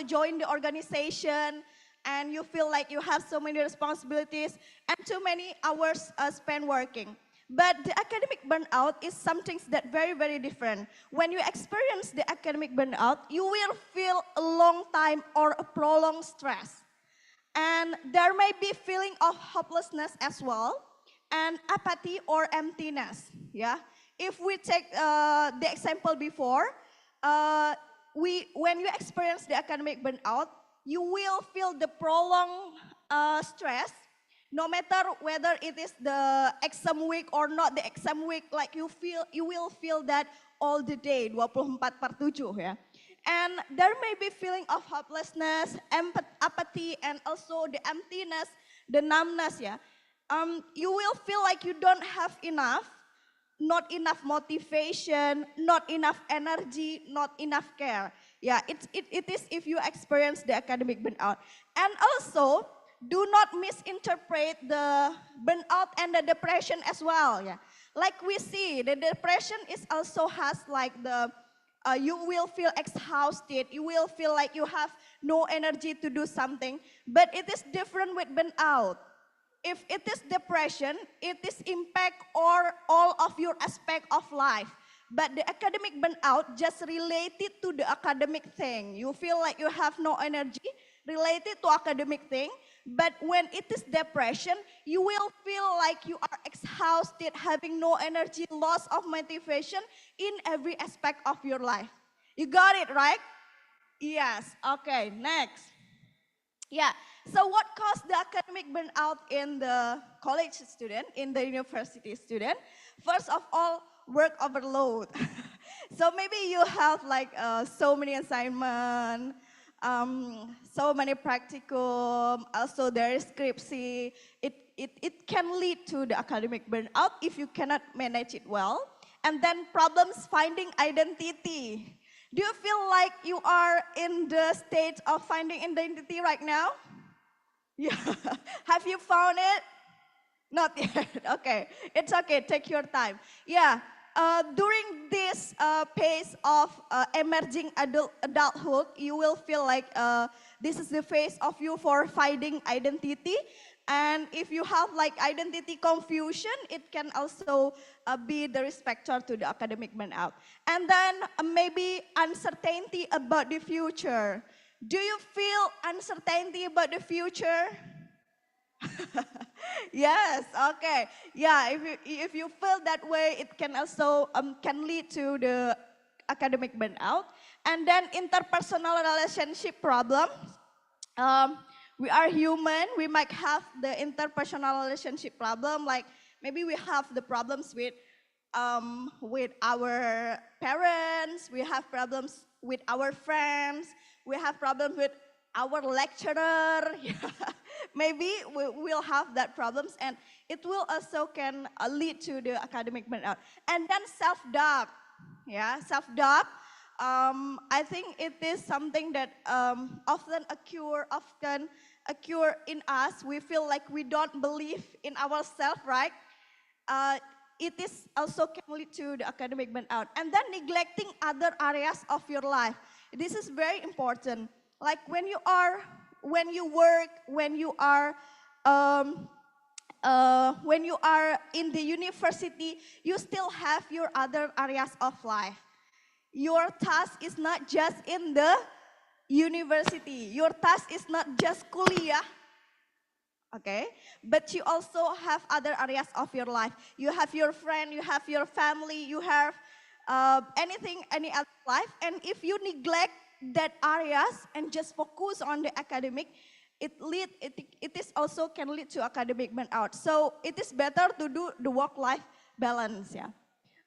join the organization and you feel like you have so many responsibilities and too many hours spent working. But the academic burnout is something that very, very different. When you experience the academic burnout, you will feel a long time or a prolonged stress. And there may be feeling of hopelessness as well, and apathy or emptiness, yeah. If we take the example before, when you experience the academic burnout, you will feel the prolonged stress, no matter whether it is the exam week or not the exam week, like you will feel that all the day, 24/7 ya. And there may be feeling of hopelessness, apathy, and also the emptiness, the numbness ya. You will feel like you don't have enough, not enough motivation, not enough energy, not enough care. Yeah, it is if you experience the academic burnout. And also, do not misinterpret the burnout and the depression as well. Yeah, like we see, the depression is also has like you will feel exhausted, you will feel like you have no energy to do something, but it is different with burnout. If it is depression, it is impact all of your aspect of life. But the academic burnout just related to the academic thing. You feel like you have no energy related to academic thing. But when it is depression, you will feel like you are exhausted, having no energy, loss of motivation in every aspect of your life. You got it, right? Yes. Okay, next. Yeah, so what caused the academic burnout in the college student, in the university student? First of all, work overload. So maybe you have like so many assignments, so many practicum, also there is scriptsy. It can lead to the academic burnout if you cannot manage it well. And then problems finding identity. Do you feel like you are in the stage of finding identity right now? Yeah. Have you found it? Not yet. Okay. It's okay. Take your time. Yeah. During this phase of emerging adulthood, you will feel like this is the phase of you for finding identity. And if you have like identity confusion, it can also be the risk factor to the academic burnout. And then maybe uncertainty about the future. Do you feel uncertainty about the future? Yes, okay. Yeah, if you feel that way, it can also can lead to the academic burnout. And then interpersonal relationship problems. We are human, we might have the interpersonal relationship problem, like maybe we have the problems with our parents, we have problems with our friends, we have problems with our lecturer. Maybe we will have that problems, and it will also can lead to the academic burnout. And then self-doubt, yeah, self-doubt. I think it is something that often occur in us. We feel like we don't believe in ourselves, right? It is also can lead to the academic burnout. And then neglecting other areas of your life. This is very important. Like when you work, when you are in the university, you still have your other areas of life. Your task is not just in the university. Your task is not just kuliah, okay? But you also have other areas of your life. You have your friend, you have your family, you have any other life. And if you neglect that areas and just focus on the academic, it is also can lead to academic burnout. So it is better to do the work-life balance, yeah.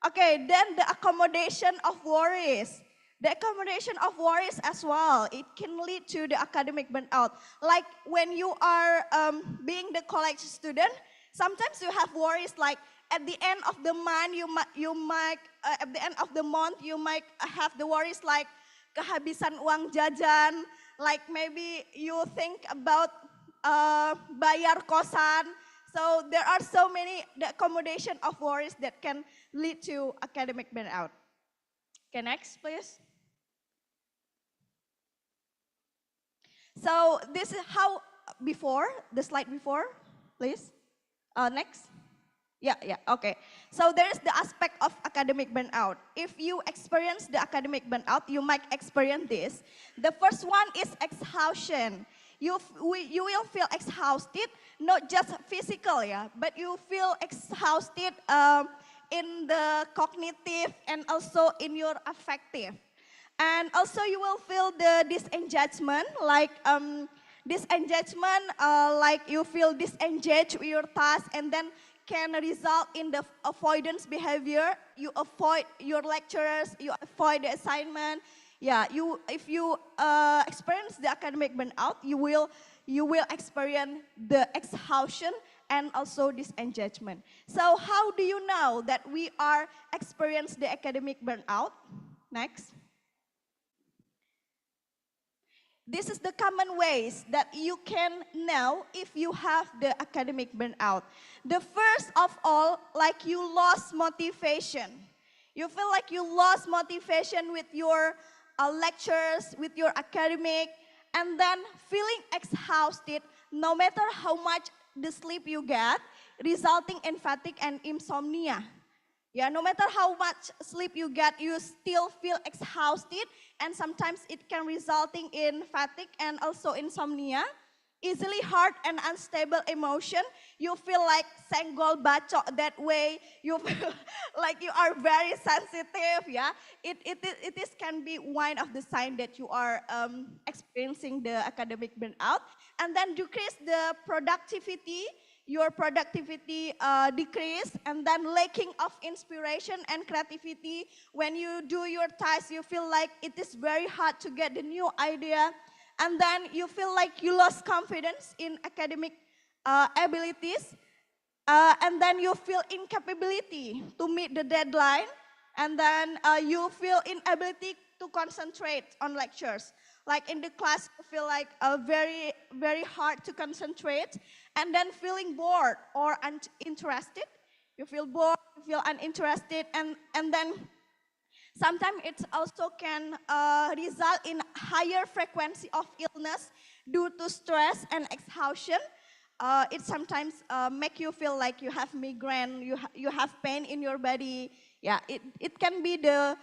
Okay, then the accommodation of worries. The accommodation of worries as well, it can lead to the academic burnout. Like when you are being the college student, sometimes you have worries like at the end of the month, at the end of the month, you might have the worries like kehabisan uang jajan, like maybe you think about bayar kosan. So there are so many the accommodation of worries that can lead to academic burnout. Okay, next please. So this is how before, the slide before, please. Next. Yeah, okay. So there is the aspect of academic burnout. If you experience the academic burnout, you might experience this. The first one is exhaustion. You will feel exhausted, not just physical, yeah, but you feel exhausted in the cognitive and also in your affective. And also you will feel the disengagement, like like you feel disengaged with your task and then can result in the avoidance behavior. You avoid your lecturers, you avoid the assignment. Yeah, if you experience the academic burnout, you will experience the exhaustion and also disengagement. So how do you know that we are experiencing the academic burnout? Next. This is the common ways that you can know if you have the academic burnout. The first of all, like you lost motivation. You feel like you lost motivation with your lectures, with your academic, and then feeling exhausted no matter how much the sleep you get, resulting in fatigue and insomnia. Yeah, no matter how much sleep you get, you still feel exhausted, and sometimes it can resulting in fatigue and also insomnia. Easily hurt and unstable emotion. You feel like senggol bacok that way. You feel like you are very sensitive. Yeah, it can be one of the signs that you are experiencing the academic burnout. And then decrease the productivity. Your productivity decrease, and then lacking of inspiration and creativity. When you do your task, you feel like it is very hard to get the new idea. And then you feel like you lost confidence in academic abilities. And then you feel incapability to meet the deadline. And then you feel inability to concentrate on lectures. Like in the class, you feel like very, very hard to concentrate. And then feeling bored or uninterested. You feel bored, you feel uninterested, and then sometimes it also can result in higher frequency of illness due to stress and exhaustion. It sometimes make you feel like you have migraine, you have pain in your body. Yeah, it can be the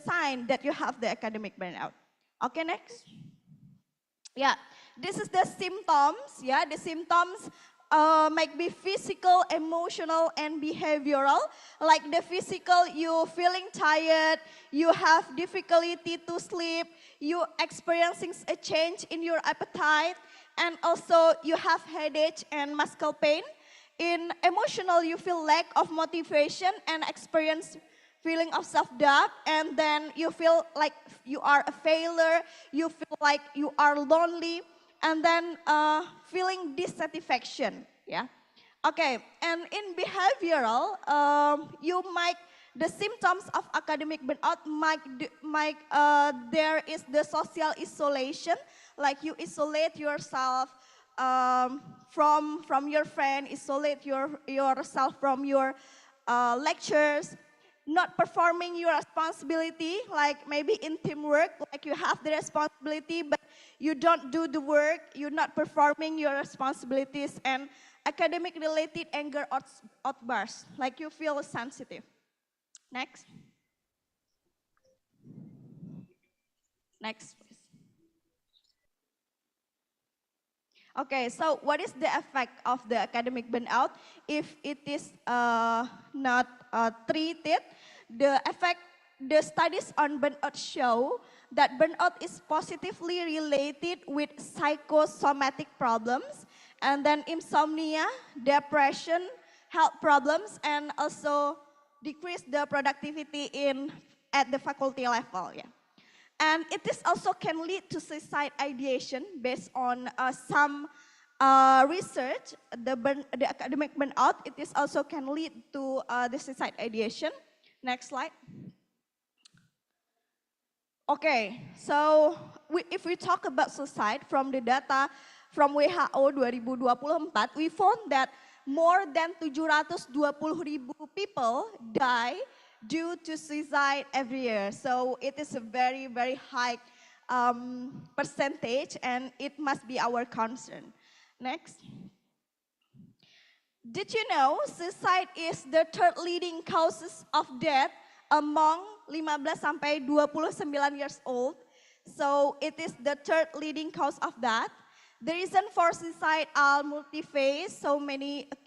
sign that you have the academic burnout. Okay, next. Yeah, this is the symptoms. Yeah, the symptoms might be physical, emotional, and behavioral. Like the physical, you feeling tired, you have difficulty to sleep, you experiencing a change in your appetite, and also you have headache and muscle pain. In emotional, you feel lack of motivation and experience feeling of self-doubt, and then you feel like you are a failure, you feel like you are lonely, and then feeling dissatisfaction, yeah. Okay, and in behavioral, you might the symptoms of academic burnout there is the social isolation, like you isolate yourself from your friend, isolate yourself from your lectures, not performing your responsibility, like maybe in teamwork, like you have the responsibility, but you don't do the work, you're not performing your responsibilities, and academic related anger outbursts, like you feel sensitive. Next. Next, please. Okay, so what is the effect of the academic burnout if it is not treated? The studies on burnout show that burnout is positively related with psychosomatic problems, and then insomnia, depression, health problems, and also decrease the productivity at the faculty level. Yeah. And it is also can lead to suicide ideation based on some research. The academic burnout, it is also can lead to the suicide ideation. Next slide. Okay, so if we talk about suicide from the data from WHO 2024, we found that more than 720,000 people die due to suicide every year. So it is a very, very high percentage, and it must be our concern. Next. Did you know suicide is the third leading causes of death among 15 sampai 29 years old? So it is the third leading cause of that. The reason for suicide are multi-phase,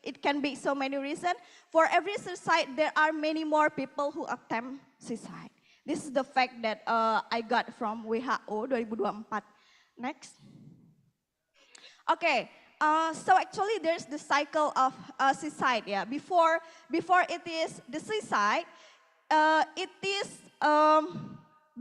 it can be so many reasons. For every suicide, there are many more people who attempt suicide. This is the fact that I got from WHO 2024. Next. Okay, so actually there's the cycle of suicide. Yeah, before it is the suicide, it is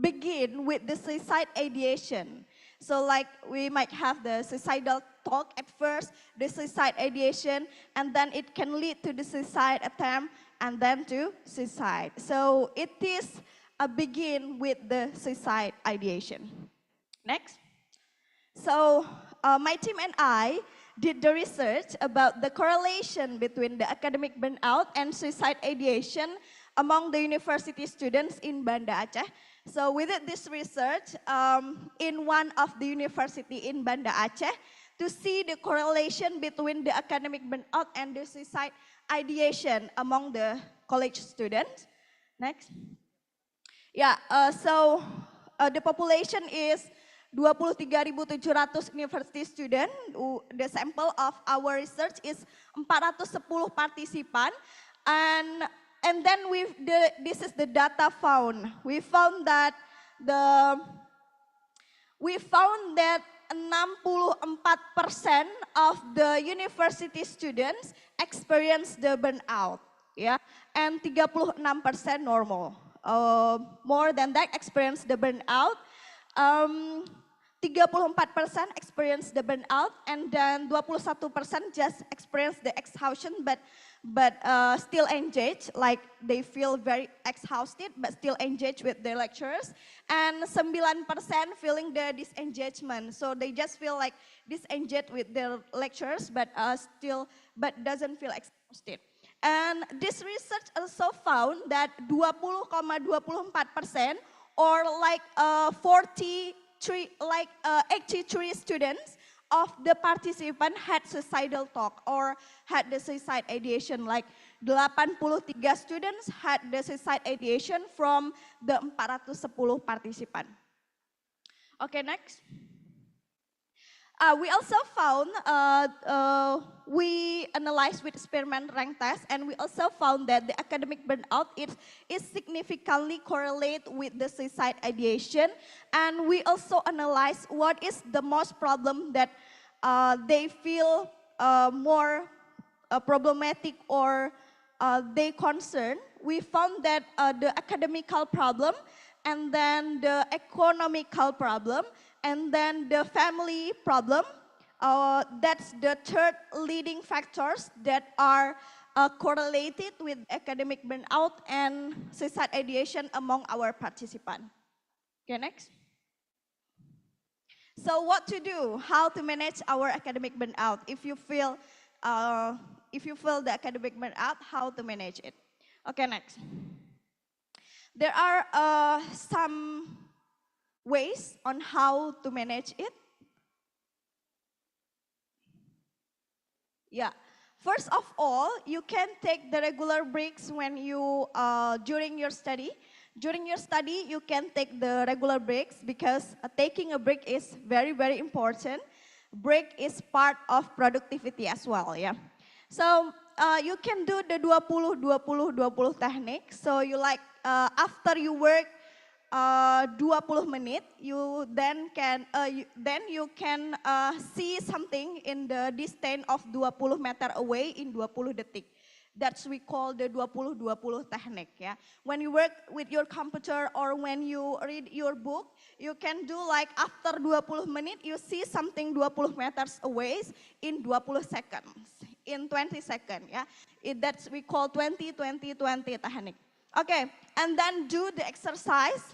begin with the suicide ideation. So like we might have the suicidal talk at first, the suicide ideation, and then it can lead to the suicide attempt, and then to suicide. So it is a begin with the suicide ideation. Next. So my team and I did the research about the correlation between the academic burnout and suicide ideation among the university students in Banda Aceh. So we did this research in one of the university in Banda Aceh to see the correlation between the academic burnout and the suicide ideation among the college students. Next. Yeah, so the population is 23.700 university students. The sample of our research is 410 participants, and then this is the data found. We found that 64% of the university students experience the burnout, yeah, and 36% normal. More than that experience the burnout. 34% experience the burnout, and then 21% just experience the exhaustion, but still engaged, like they feel very exhausted, but still engaged with their lectures, and 9% feeling the disengagement. So they just feel like disengaged with their lectures, but doesn't feel exhausted. And this research also found that 20,24% or like 83 students of the participant had suicidal talk or had the suicide ideation. Like 83 students had the suicide ideation from the 410 participant. Okay, next. We also found, we analyzed with Spearman rank test, and we also found that the academic burnout is significantly correlated with the suicide ideation. And we also analyzed what is the most problem that they feel more problematic or they concern. We found that the academical problem, and then the economical problem, and then the family problem. That's the third leading factors that are correlated with academic burnout and suicide ideation among our participants. Okay, next. So what to do? How to manage our academic burnout? If you feel the academic burnout, how to manage it? Okay, next. There are some ways on how to manage it. Yeah. First of all, you can take the regular breaks when you during your study. During your study, you can take the regular breaks because taking a break is very, very important. Break is part of productivity as well, yeah. So you can do the 20-20-20 technique. So you after you work 20 menit, you then can see something in the distance of 20 meter away in 20 detik. That's we call the 20-20 technique. Yeah. When you work with your computer or when you read your book, you can do like after 20 menit, you see something 20 meters away in 20 seconds, in 20 seconds. Yeah. That's we call 20-20-20 technique. Okay, and then do the exercise.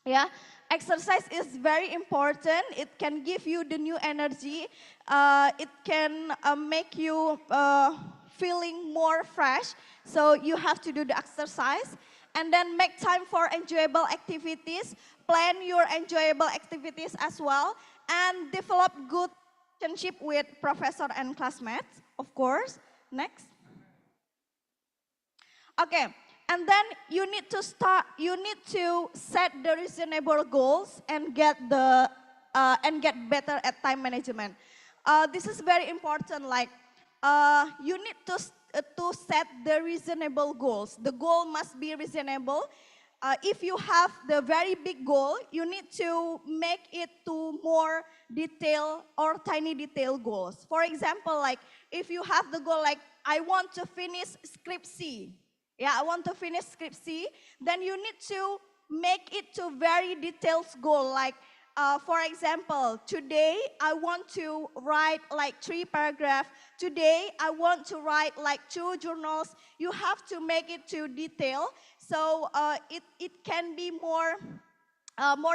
Yeah, exercise is very important. It can give you the new energy. It can make you feeling more fresh. So you have to do the exercise. And then make time for enjoyable activities. Plan your enjoyable activities as well. And develop good relationship with professor and classmates, of course. Next. Okay. And then you need to set the reasonable goals and get better at time management. This is very important. Like you need to set the reasonable goals. The goal must be reasonable. If you have the very big goal, you need to make it to more detailed or tiny detail goals. For example, like if you have the goal like I want to finish script C. Yeah, I want to finish script C. Then you need to make it to very detailed goal. Like, for example, today I want to write like 3 paragraphs. Today I want to write like 2 journals. You have to make it to detail. So it can be more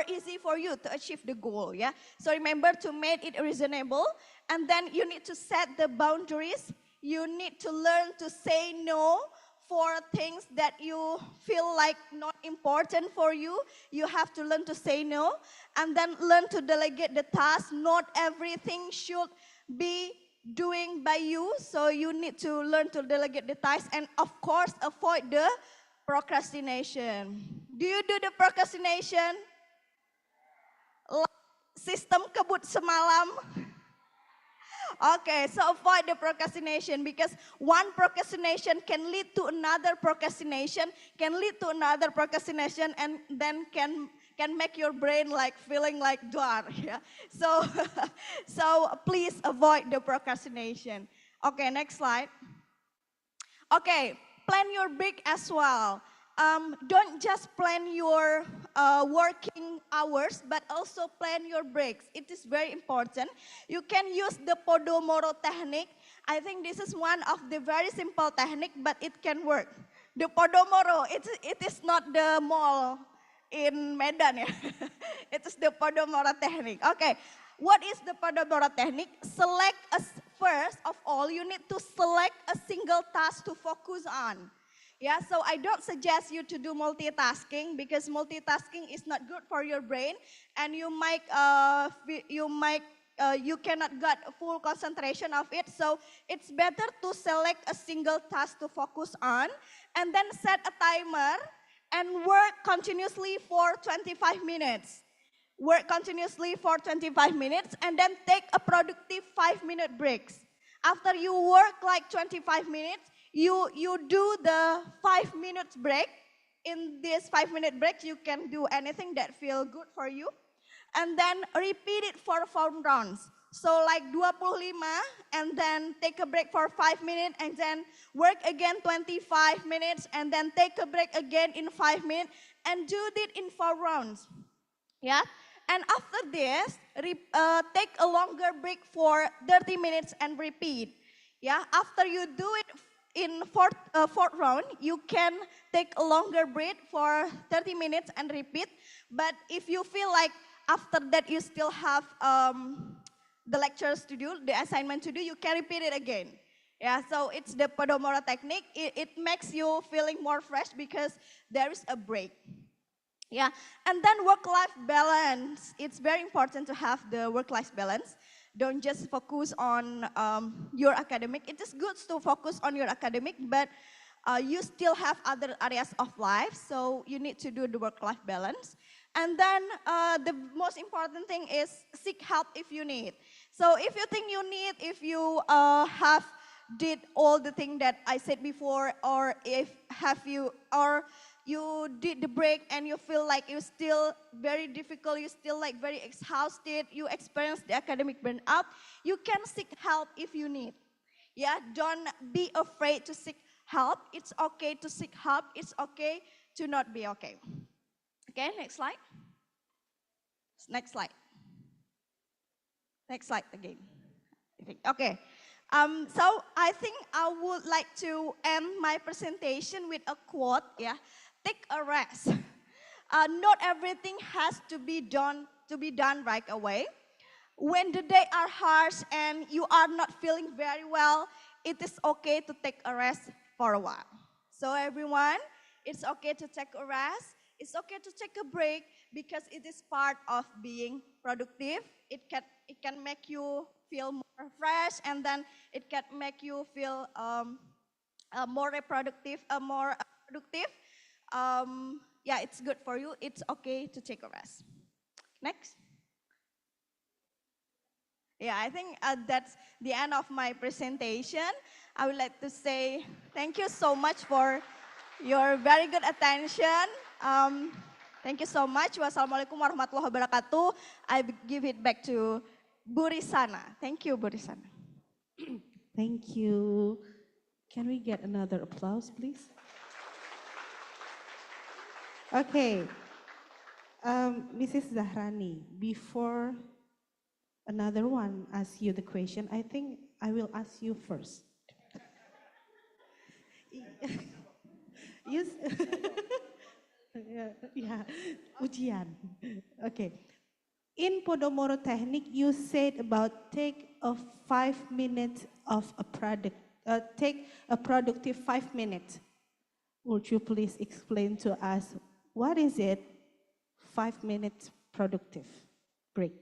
easy for you to achieve the goal. Yeah. So remember to make it reasonable. And then you need to set the boundaries. You need to learn to say no for things that you feel like not important for you. You have to learn to say no. And then learn to delegate the task. Not everything should be doing by you. So you need to learn to delegate the task. And of course, avoid the procrastination. Do you do the procrastination? Sistem kebut semalam. Okay, so avoid the procrastination because one procrastination can lead to another procrastination, and then can make your brain like feeling like dark. Yeah. So, so please avoid the procrastination. Okay, next slide. Okay, plan your break as well. Don't just plan your working hours, but also plan your breaks. It is very important. You can use the Pomodoro technique. I think this is one of the very simple technique, but it can work. The Pomodoro, it is not the mall in Medan. Yeah? It is the Pomodoro technique. Okay, what is the Pomodoro technique? First of all, you need to select a single task to focus on. Yeah, so I don't suggest you to do multitasking because multitasking is not good for your brain, and you cannot get full concentration of it. So it's better to select a single task to focus on, and then set a timer and work continuously for 25 minutes. Work continuously for 25 minutes, and then take a productive 5-minute breaks. After you work like 25 minutes. You do the 5 minutes break. In this 5-minute break, you can do anything that feels good for you. And then repeat it for 4 rounds. So like 25 and then take a break for 5 minutes and then work again 25 minutes and then take a break again in 5 minutes and do it in 4 rounds. Yeah. And after this, take a longer break for 30 minutes and repeat. Yeah. After you do it in fourth round, you can take a longer break for 30 minutes and repeat. But if you feel like after that you still have the lectures to do, the assignment to do, you can repeat it again. Yeah, so it's the Pomodoro technique. It makes you feeling more fresh because there is a break. Yeah, and then work-life balance. It's very important to have the work-life balance. Don't just focus on your academic. It is good to focus on your academic, but you still have other areas of life, so you need to do the work-life balance. And then the most important thing is seek help if you need. So if you think you need, if you have did all the things that I said before, or if you did the break and you feel like it's still very difficult, you still like very exhausted, you experience the academic burnout, you can seek help if you need. Yeah, don't be afraid to seek help. It's okay to seek help. It's okay to not be okay. Okay, next slide. Next slide. Next slide again. Okay. So I think I would like to end my presentation with a quote. Yeah, take a rest. Not everything has to be done right away. When the days are harsh and you are not feeling very well, it is okay to take a rest for a while. So everyone, it's okay to take a rest. It's okay to take a break because it is part of being productive. It can make you feel more fresh, and then it can make you feel more productive. Yeah, it's good for you. It's okay to take a rest. Next. Yeah, I think that's the end of my presentation. I would like to say thank you so much for your very good attention. Thank you so much. Wassalamualaikum warahmatullahi wabarakatuh. I give it back to Bu Risana. Thank you, Bu Risana. Thank you. Can we get another applause, please? Okay. Mrs. Zahrani, before another one asks you the question, I think I will ask you first. Yes. Yeah, ujian. Okay. In Pomodoro technique, you said about take a 5 minutes of a product, take a productive 5 minutes. Would you please explain to us what is it 5 minutes productive break?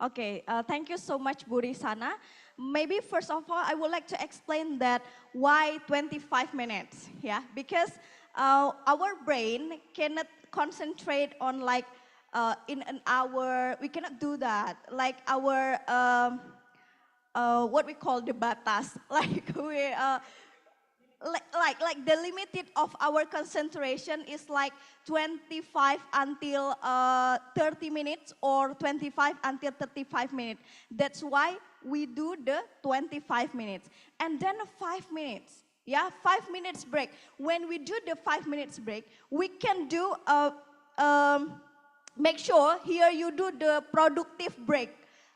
Okay, thank you so much, Bu Risana. Maybe first of all, I would like to explain that why 25 minutes, yeah? Because our brain cannot concentrate on like in an hour, we cannot do that. Like our, what we call the batas, like we, like the limited of our concentration is like 25 until 30 minutes or 25 until 35 minutes. That's why we do the 25 minutes. And then 5 minutes. Yeah, 5 minutes break. When we do the 5 minutes break, we can do, make sure here you do the productive break.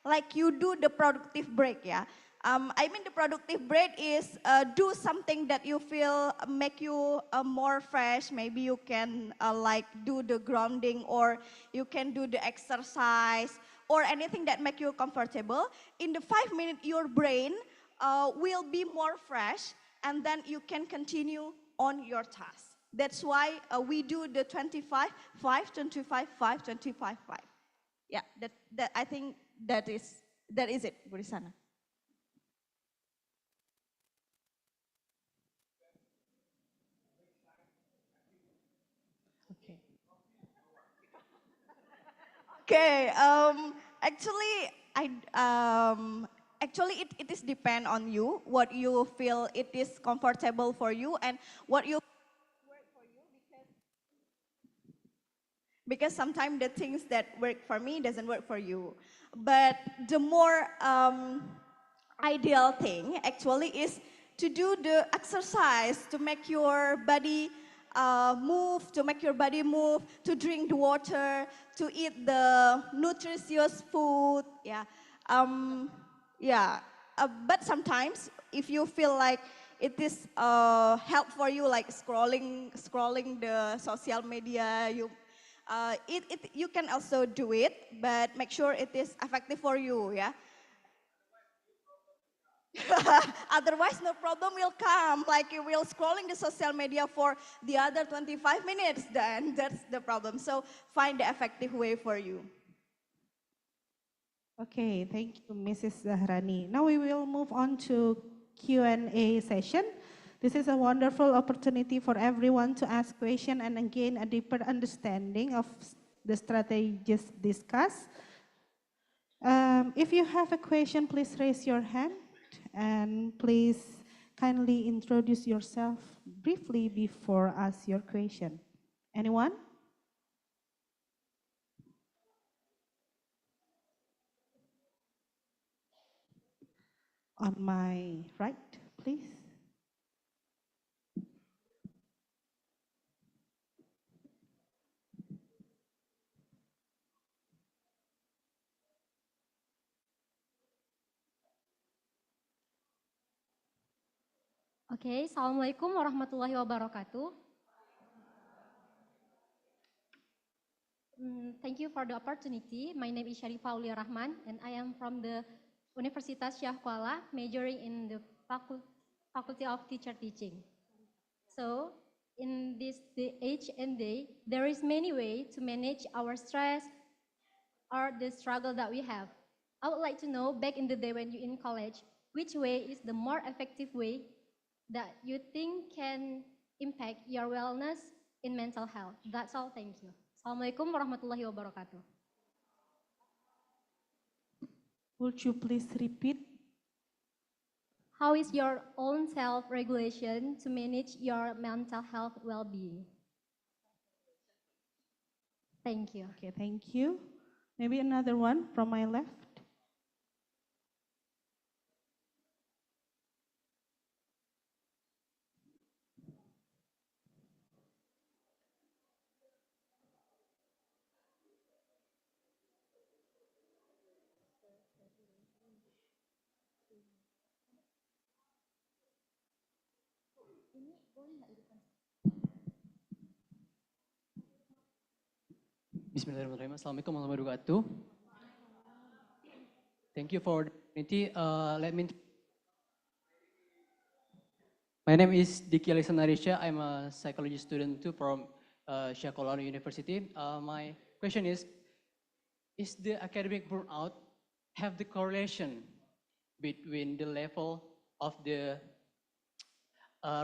Like you do the productive break, yeah. I mean the productive break is do something that you feel make you more fresh. Maybe you can like do the grounding, or you can do the exercise, or anything that make you comfortable. In the 5 minutes, your brain will be more fresh, and then you can continue on your task. That's why we do the 25, 5, 25, 5, 25, 5. Yeah, that I think that is it, Bu Risana. Okay, actually, it is depend on you, what you feel it is comfortable for you, and what you work for you, because sometimes the things that work for me doesn't work for you. But the more ideal thing actually is to do the exercise, to make your body move, to drink the water, to eat the nutritious food. Yeah, yeah. But sometimes if you feel like it is help for you, like scrolling the social media, you can also do it, but make sure it is effective for you, yeah. Otherwise, no problem will come. Like you will scrolling the social media for the other 25 minutes, then that's the problem. So find the effective way for you. Okay, thank you, Mrs. Zahrani. Now we will move on to Q&A session. This is a wonderful opportunity for everyone to ask questions and gain a deeper understanding of the strategies discussed. If you have a question, please raise your hand and please kindly introduce yourself briefly before ask your question. Anyone? On my right, please. Okay, Assalamualaikum warahmatullahi wabarakatuh. Thank you for the opportunity. My name is Sharifah Aulia Rahman, and I am from the Universitas Syah Kuala, majoring in the Faculty of Teacher Teaching. So, in this age and day, there is many ways to manage our stress or the struggle that we have. I would like to know, back in the day when you're in college, which way is the more effective way that you think can impact your wellness in mental health? That's all, thank you. Assalamualaikum warahmatullahi wabarakatuh. Would you please repeat? How is your own self-regulation to manage your mental health well-being? Thank you. Okay, thank you. Maybe another one from my left. Bismillahirrahmanirrahim. Assalamualaikum warahmatullahi wabarakatuh. Thank you for the opportunity. My name is Diki Alisan Arisha. I'm a psychology student too from Syah Kuala University. My question is the academic burnout have the correlation between the level of the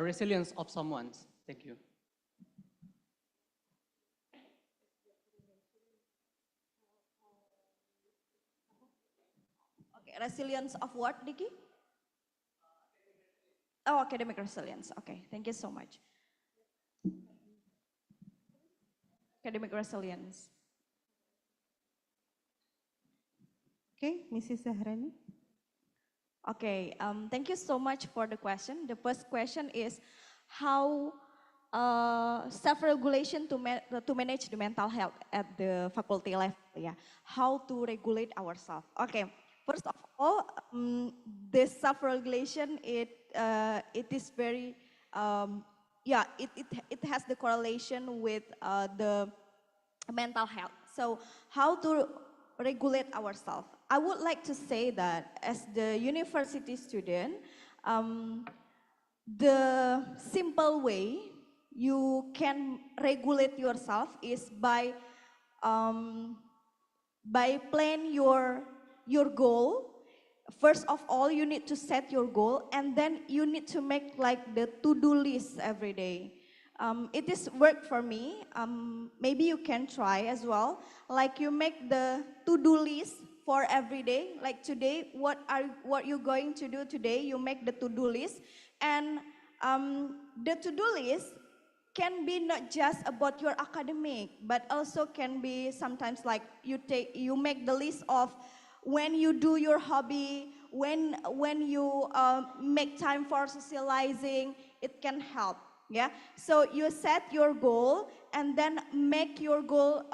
resilience of someone? Thank you. Resilience of what, Diki? Oh, academic resilience. Okay, thank you so much. Academic resilience. Okay, Mrs. Zahrani. Okay, thank you so much for the question. The first question is how self-regulation to manage the mental health at the faculty level. Yeah, how to regulate ourselves. Okay. First of all, this self-regulation, it is very, it has the correlation with the mental health. So how to regulate ourselves? I would like to say that as the university student, the simple way you can regulate yourself is by plan your goal. First of all, you need to set your goal, and then you need to make like the to-do list every day. It is work for me. Maybe you can try as well. Like you make the to-do list for every day. Like today, what you're going to do today? You make the to-do list, and the to-do list can be not just about your academic, but also can be sometimes like you make the list of when you do your hobby, when you make time for socializing, it can help. Yeah. So you set your goal and then make your goal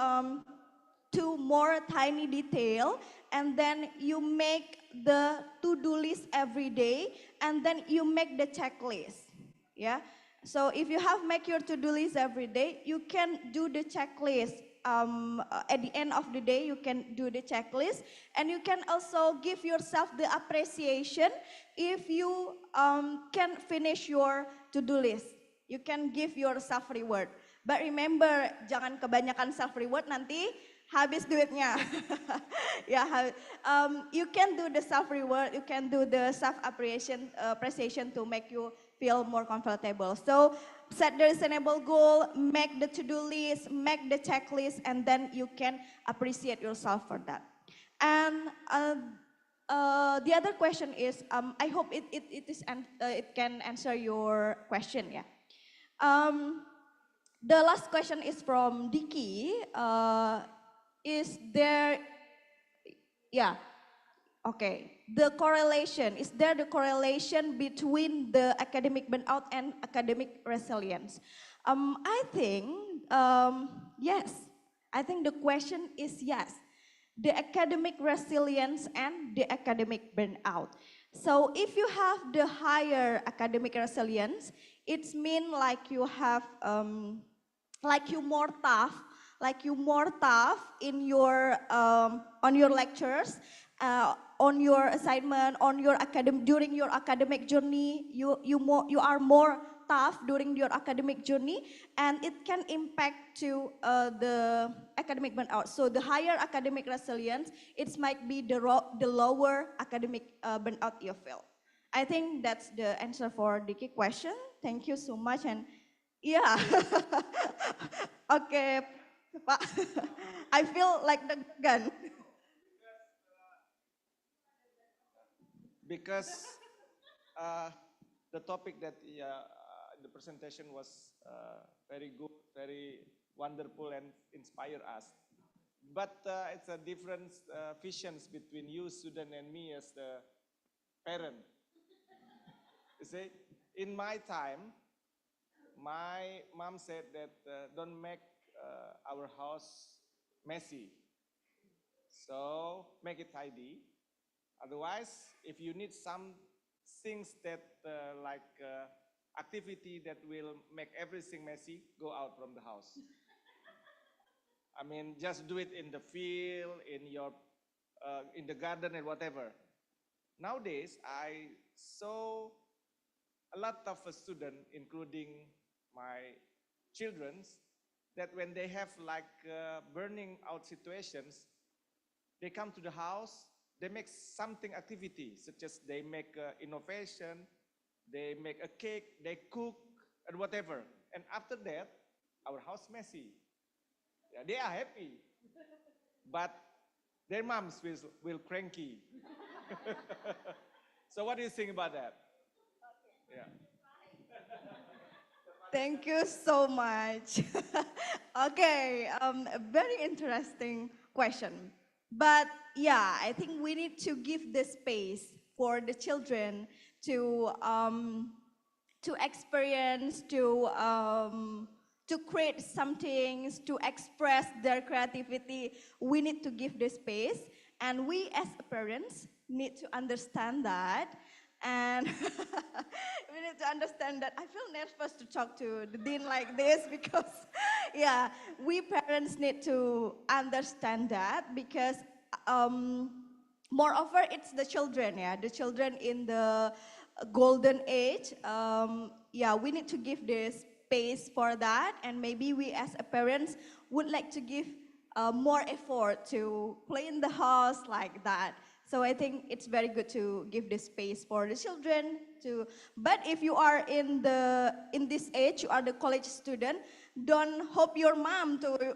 to more tiny detail, and then you make the to-do list every day, and then you make the checklist. Yeah. So if you have make your to-do list every day, you can do the checklist. At the end of the day, you can do the checklist, and you can also give yourself the appreciation if you can finish your to-do list. You can give yourself reward. But remember, jangan kebanyakan self reward, nanti habis duitnya. Yeah, you can do the self reward, you can do the self appreciation to make you feel more comfortable. So set the reasonable goal, make the to-do list, make the checklist, and then you can appreciate yourself for that. And the other question is, I hope it can answer your question. Yeah. The last question is from Diki. Is there, yeah, okay. Is there the correlation between the academic burnout and academic resilience? I think, yes. I think the question is yes. The academic resilience and the academic burnout. So if you have the higher academic resilience, it's mean like you have, like you more tough in your on your lectures, on your assignment, on your during your academic journey. You are more tough during your academic journey, and it can impact to the academic burnout. So the higher academic resilience, it might be the lower academic burnout you feel. I think that's the answer for Diki question. Thank you so much. And yeah, okay, Pak. I feel like the gun. Because the topic that the presentation was very good, very wonderful, and inspire us. But it's a different visions between you, student, and me as the parent. You see, in my time, my mom said that don't make our house messy. So make it tidy. Otherwise, if you need some things that like activity that will make everything messy, go out from the house. I mean, just do it in the field, in the garden, and whatever. Nowadays, I saw a lot of students, including my children, that when they have like burning out situations, they come to the house, they make something activity, such as they make innovation, they make a cake, they cook, and whatever. And after that, our house messy. Yeah, they are happy, but their moms will cranky. So what do you think about that? Yeah. Thank you so much. Okay, a very interesting question. But yeah, I think we need to give the space for the children to experience, to create some things, to express their creativity. We need to give the space, and we as parents need to understand that. And we need to understand that. I feel nervous to talk to the dean like this because, yeah, we parents need to understand that because, moreover, it's the children, yeah, the children in the golden age. Yeah, we need to give this space for that, and maybe we as a parents would like to give more effort to clean the house like that. So I think it's very good to give the space for the children to. But if you are in this age, you are the college student, don't hope your mom to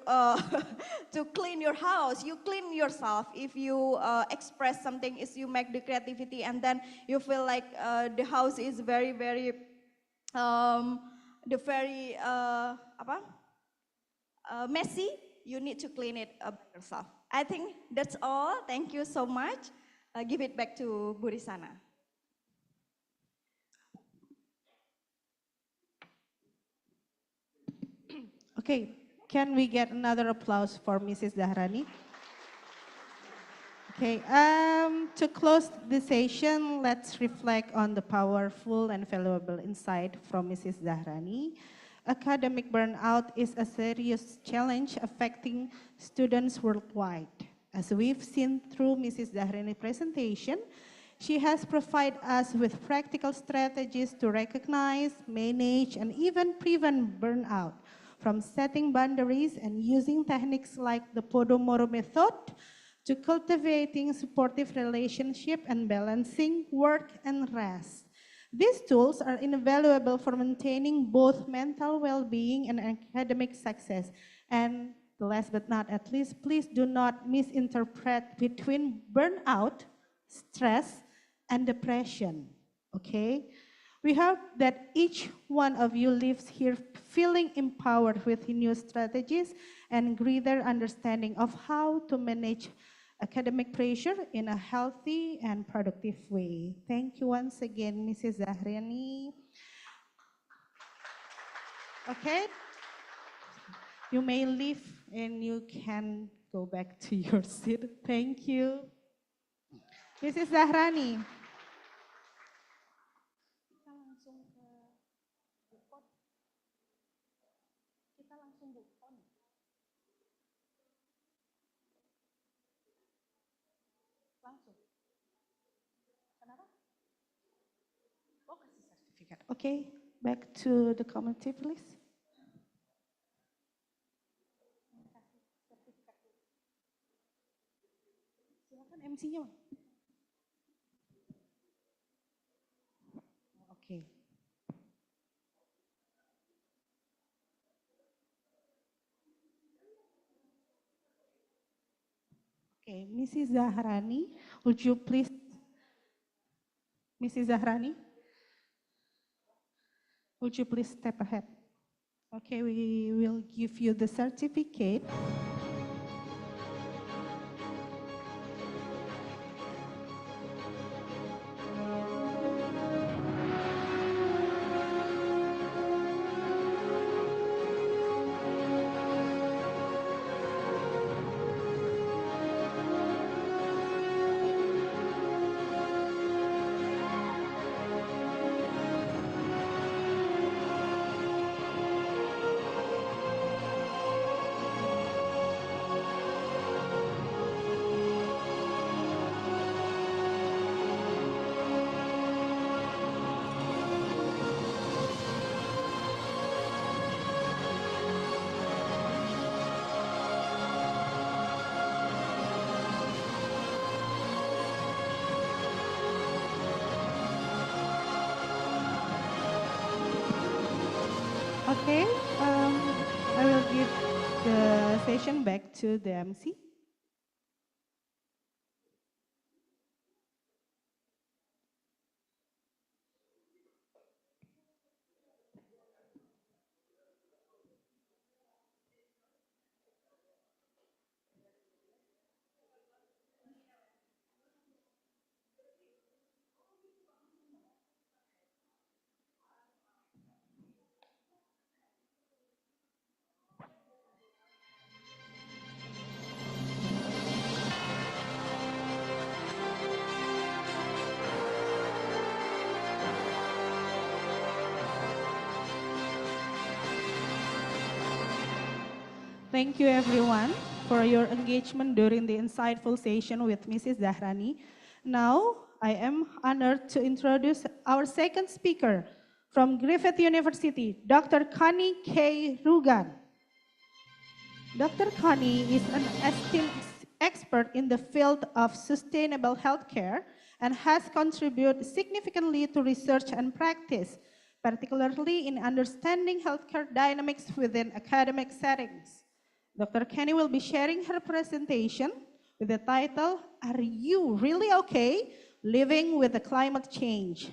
to clean your house. You clean yourself. If you express something, is you make the creativity, and then you feel like the house is very messy. You need to clean it up yourself. I think that's all. Thank you so much. Give it back to Bu Risana. Okay, can we get another applause for Mrs. Zahrani? Okay, to close the session, let's reflect on the powerful and valuable insight from Mrs. Zahrani. Academic burnout is a serious challenge affecting students worldwide. As we've seen through Mrs. Zahrani's presentation, she has provided us with practical strategies to recognize, manage, and even prevent burnout, from setting boundaries and using techniques like the Pomodoro method to cultivating supportive relationship and balancing work and rest. These tools are invaluable for maintaining both mental well-being and academic success. And last but not at least, please do not misinterpret between burnout, stress, and depression, okay? We hope that each one of you leaves here feeling empowered with new strategies and greater understanding of how to manage academic pressure in a healthy and productive way. Thank you once again, Mrs. Zahrani. Okay, you may leave and you can go back to your seat. Thank you. Mrs. Zahrani. Okay, back to the committee, please. Silakan MC-nya. Oke. Okay, Mrs. Zahrani, would you please, Mrs. Zahrani, would you please step ahead? Okay, we will give you the certificate. Okay, I will give the session back to the MC. Thank you everyone for your engagement during the insightful session with Mrs. Zahrani. Now, I am honored to introduce our second speaker from Griffith University, Dr. Connie K. Rugan. Dr. Connie is an esteemed expert in the field of sustainable healthcare and has contributed significantly to research and practice, particularly in understanding healthcare dynamics within academic settings. Dr. Kenny will be sharing her presentation with the title, Are You Really Okay Living with the Climate Change?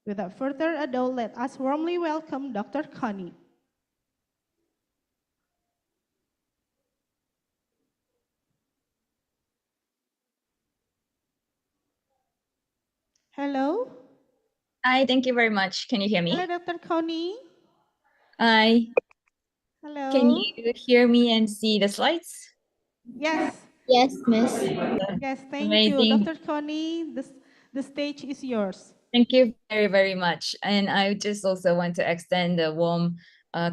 Without further ado, let us warmly welcome Dr. Connie. Hello. Hi, thank you very much. Can you hear me? Hello, Dr. Connie. Hi. Hello. Can you hear me and see the slides? Yes, Yes, Miss. Yes, thank you. Amazing. Dr. Connie, the stage is yours. Thank you very, very much. And I just also want to extend a warm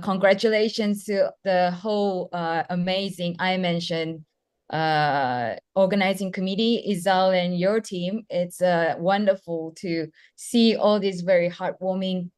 congratulations to the whole amazing Imention organizing committee, Izal and your team. It's wonderful to see all these very heartwarming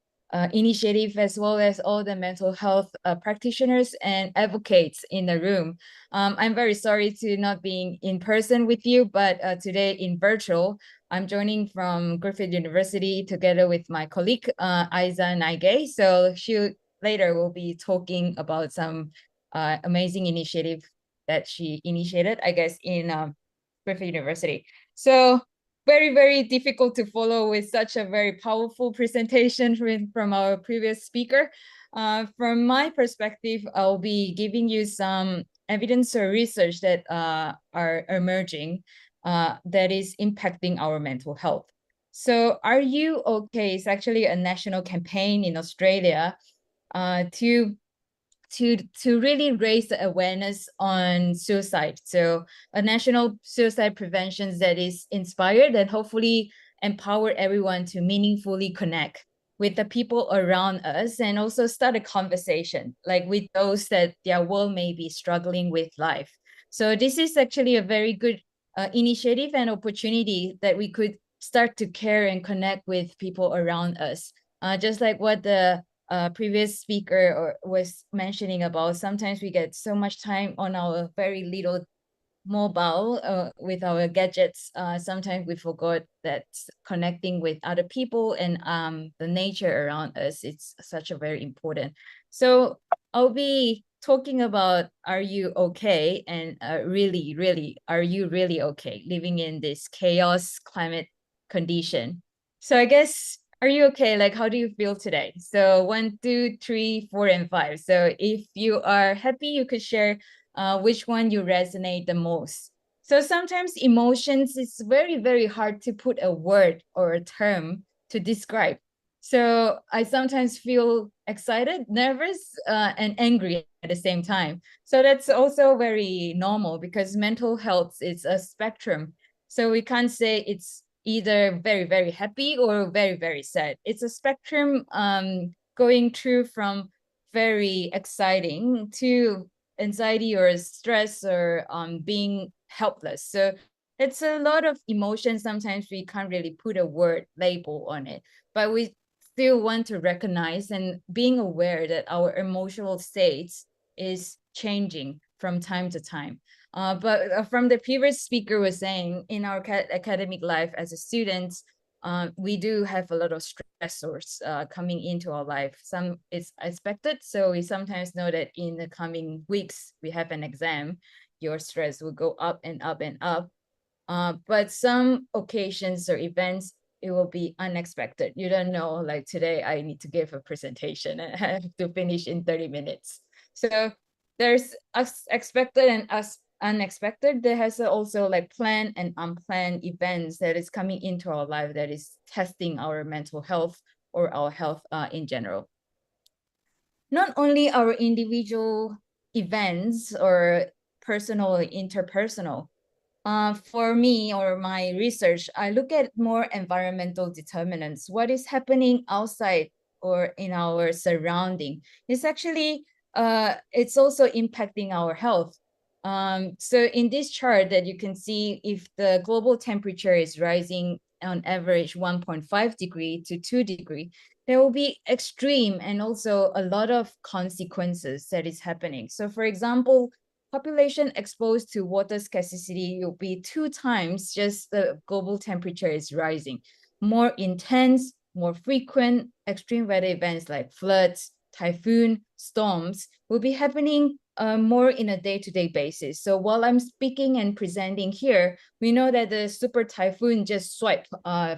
initiative, as well as all the mental health practitioners and advocates in the room. I'm very sorry to not being in person with you, but today in virtual. I'm joining from Griffith University together with my colleague, Aiza Naige. So she later will be talking about some amazing initiative that she initiated, I guess, in Griffith University. So very, very difficult to follow with such a very powerful presentation from our previous speaker. From my perspective, I'll be giving you some evidence or research that are emerging that is impacting our mental health. So Are You Okay? It's actually a national campaign in Australia to really raise the awareness on suicide. So a national suicide prevention that is inspired and hopefully empower everyone to meaningfully connect with the people around us, and also start a conversation like with those that their world may be struggling with life. So this is actually a very good initiative and opportunity that we could start to care and connect with people around us. Just like what the previous speaker was mentioning about, sometimes we get so much time on our very little mobile with our gadgets. Sometimes we forgot that connecting with other people and the nature around us, it's such a very important. So I'll be talking about Are You Okay? And really, really, are you really okay living in this chaos climate condition? So I guess, are you okay? Like, how do you feel today? So 1, 2, 3, 4, and 5. So if you are happy, you could share which one you resonate the most. So sometimes emotions is very, very hard to put a word or a term to describe. So I sometimes feel excited, nervous, and angry at the same time. So that's also very normal because mental health is a spectrum. So we can't say it's either very, very happy or very, very sad. It's a spectrum going through from very exciting to anxiety or stress or being helpless. So it's a lot of emotions. Sometimes we can't really put a word label on it, but we still want to recognize and being aware that our emotional states is changing from time to time. But from the previous speaker was saying, in our academic life as a student, we do have a lot of stressors coming into our life. Some is expected, so we sometimes know that in the coming weeks we have an exam, your stress will go up and up and up. But some occasions or events, it will be unexpected. You don't know, like today I need to give a presentation and I have to finish in 30 minutes. So there's expected and unexpected. There has also like planned and unplanned events that is coming into our life that is testing our mental health or our health in general. Not only our individual events or personal or interpersonal. For me or my research, I look at more environmental determinants. What is happening outside or in our surrounding? It's actually, it's also impacting our health. So in this chart that you can see, if the global temperature is rising on average 1.5 degree to 2 degree, there will be extreme and also a lot of consequences that is happening. So for example, population exposed to water scarcity will be 2 times just the global temperature is rising. More intense, more frequent extreme weather events like floods, typhoon, storms will be happening more in a day-to-day basis. So while I'm speaking and presenting here, we know that the super typhoon just swiped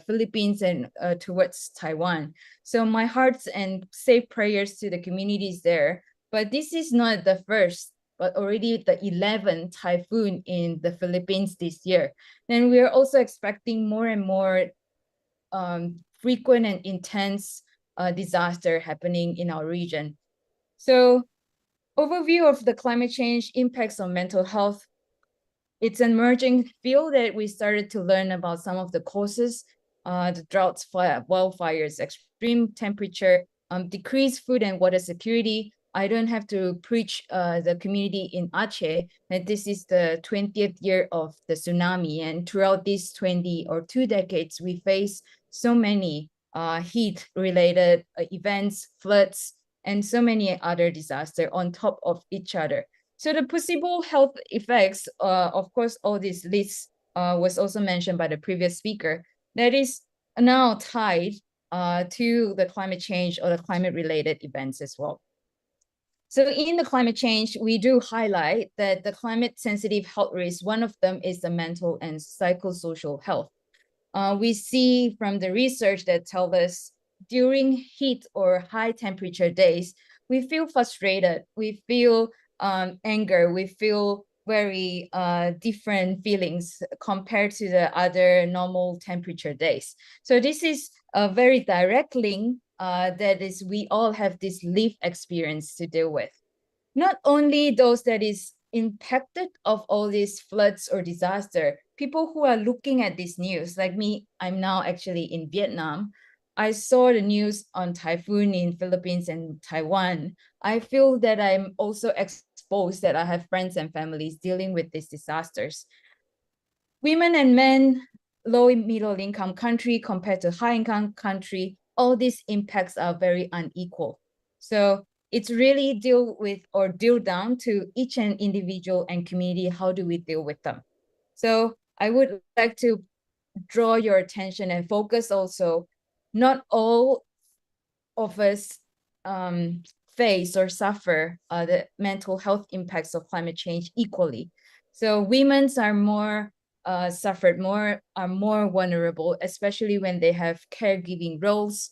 Philippines and towards Taiwan. So my hearts and safe prayers to the communities there. But this is not the first, but already the 11th typhoon in the Philippines this year. Then we are also expecting more and more frequent and intense disaster happening in our region. So overview of the climate change impacts on mental health. it's an emerging field that we started to learn about some of the causes, the droughts, wildfires, extreme temperature, decreased food and water security. I don't have to preach the community in Aceh that this is the 20th year of the tsunami. And throughout these 20 or 2 decades, we face so many heat-related events, floods, and so many other disasters on top of each other. So the possible health effects, of course, all these lists was also mentioned by the previous speaker, that is now tied to the climate change or the climate-related events as well. So in the climate change, we do highlight that the climate-sensitive health risks, one of them is the mental and psychosocial health. We see from the research that tells us during heat or high temperature days, we feel frustrated, we feel anger, we feel very different feelings compared to the other normal temperature days. So this is a very direct link that is we all have this lived experience to deal with. Not only those that is impacted of all these floods or disaster, people who are looking at this news, like me, I'm now actually in Vietnam. I saw the news on typhoon in Philippines and Taiwan. I feel that I'm also exposed, that I have friends and families dealing with these disasters. Women and men, low and middle income country compared to high income country, all these impacts are very unequal. So it's really deal down to each and individual and community, how do we deal with them? So I would like to draw your attention and focus also, not all of us face or suffer the mental health impacts of climate change equally. So women are more are more vulnerable, especially when they have caregiving roles.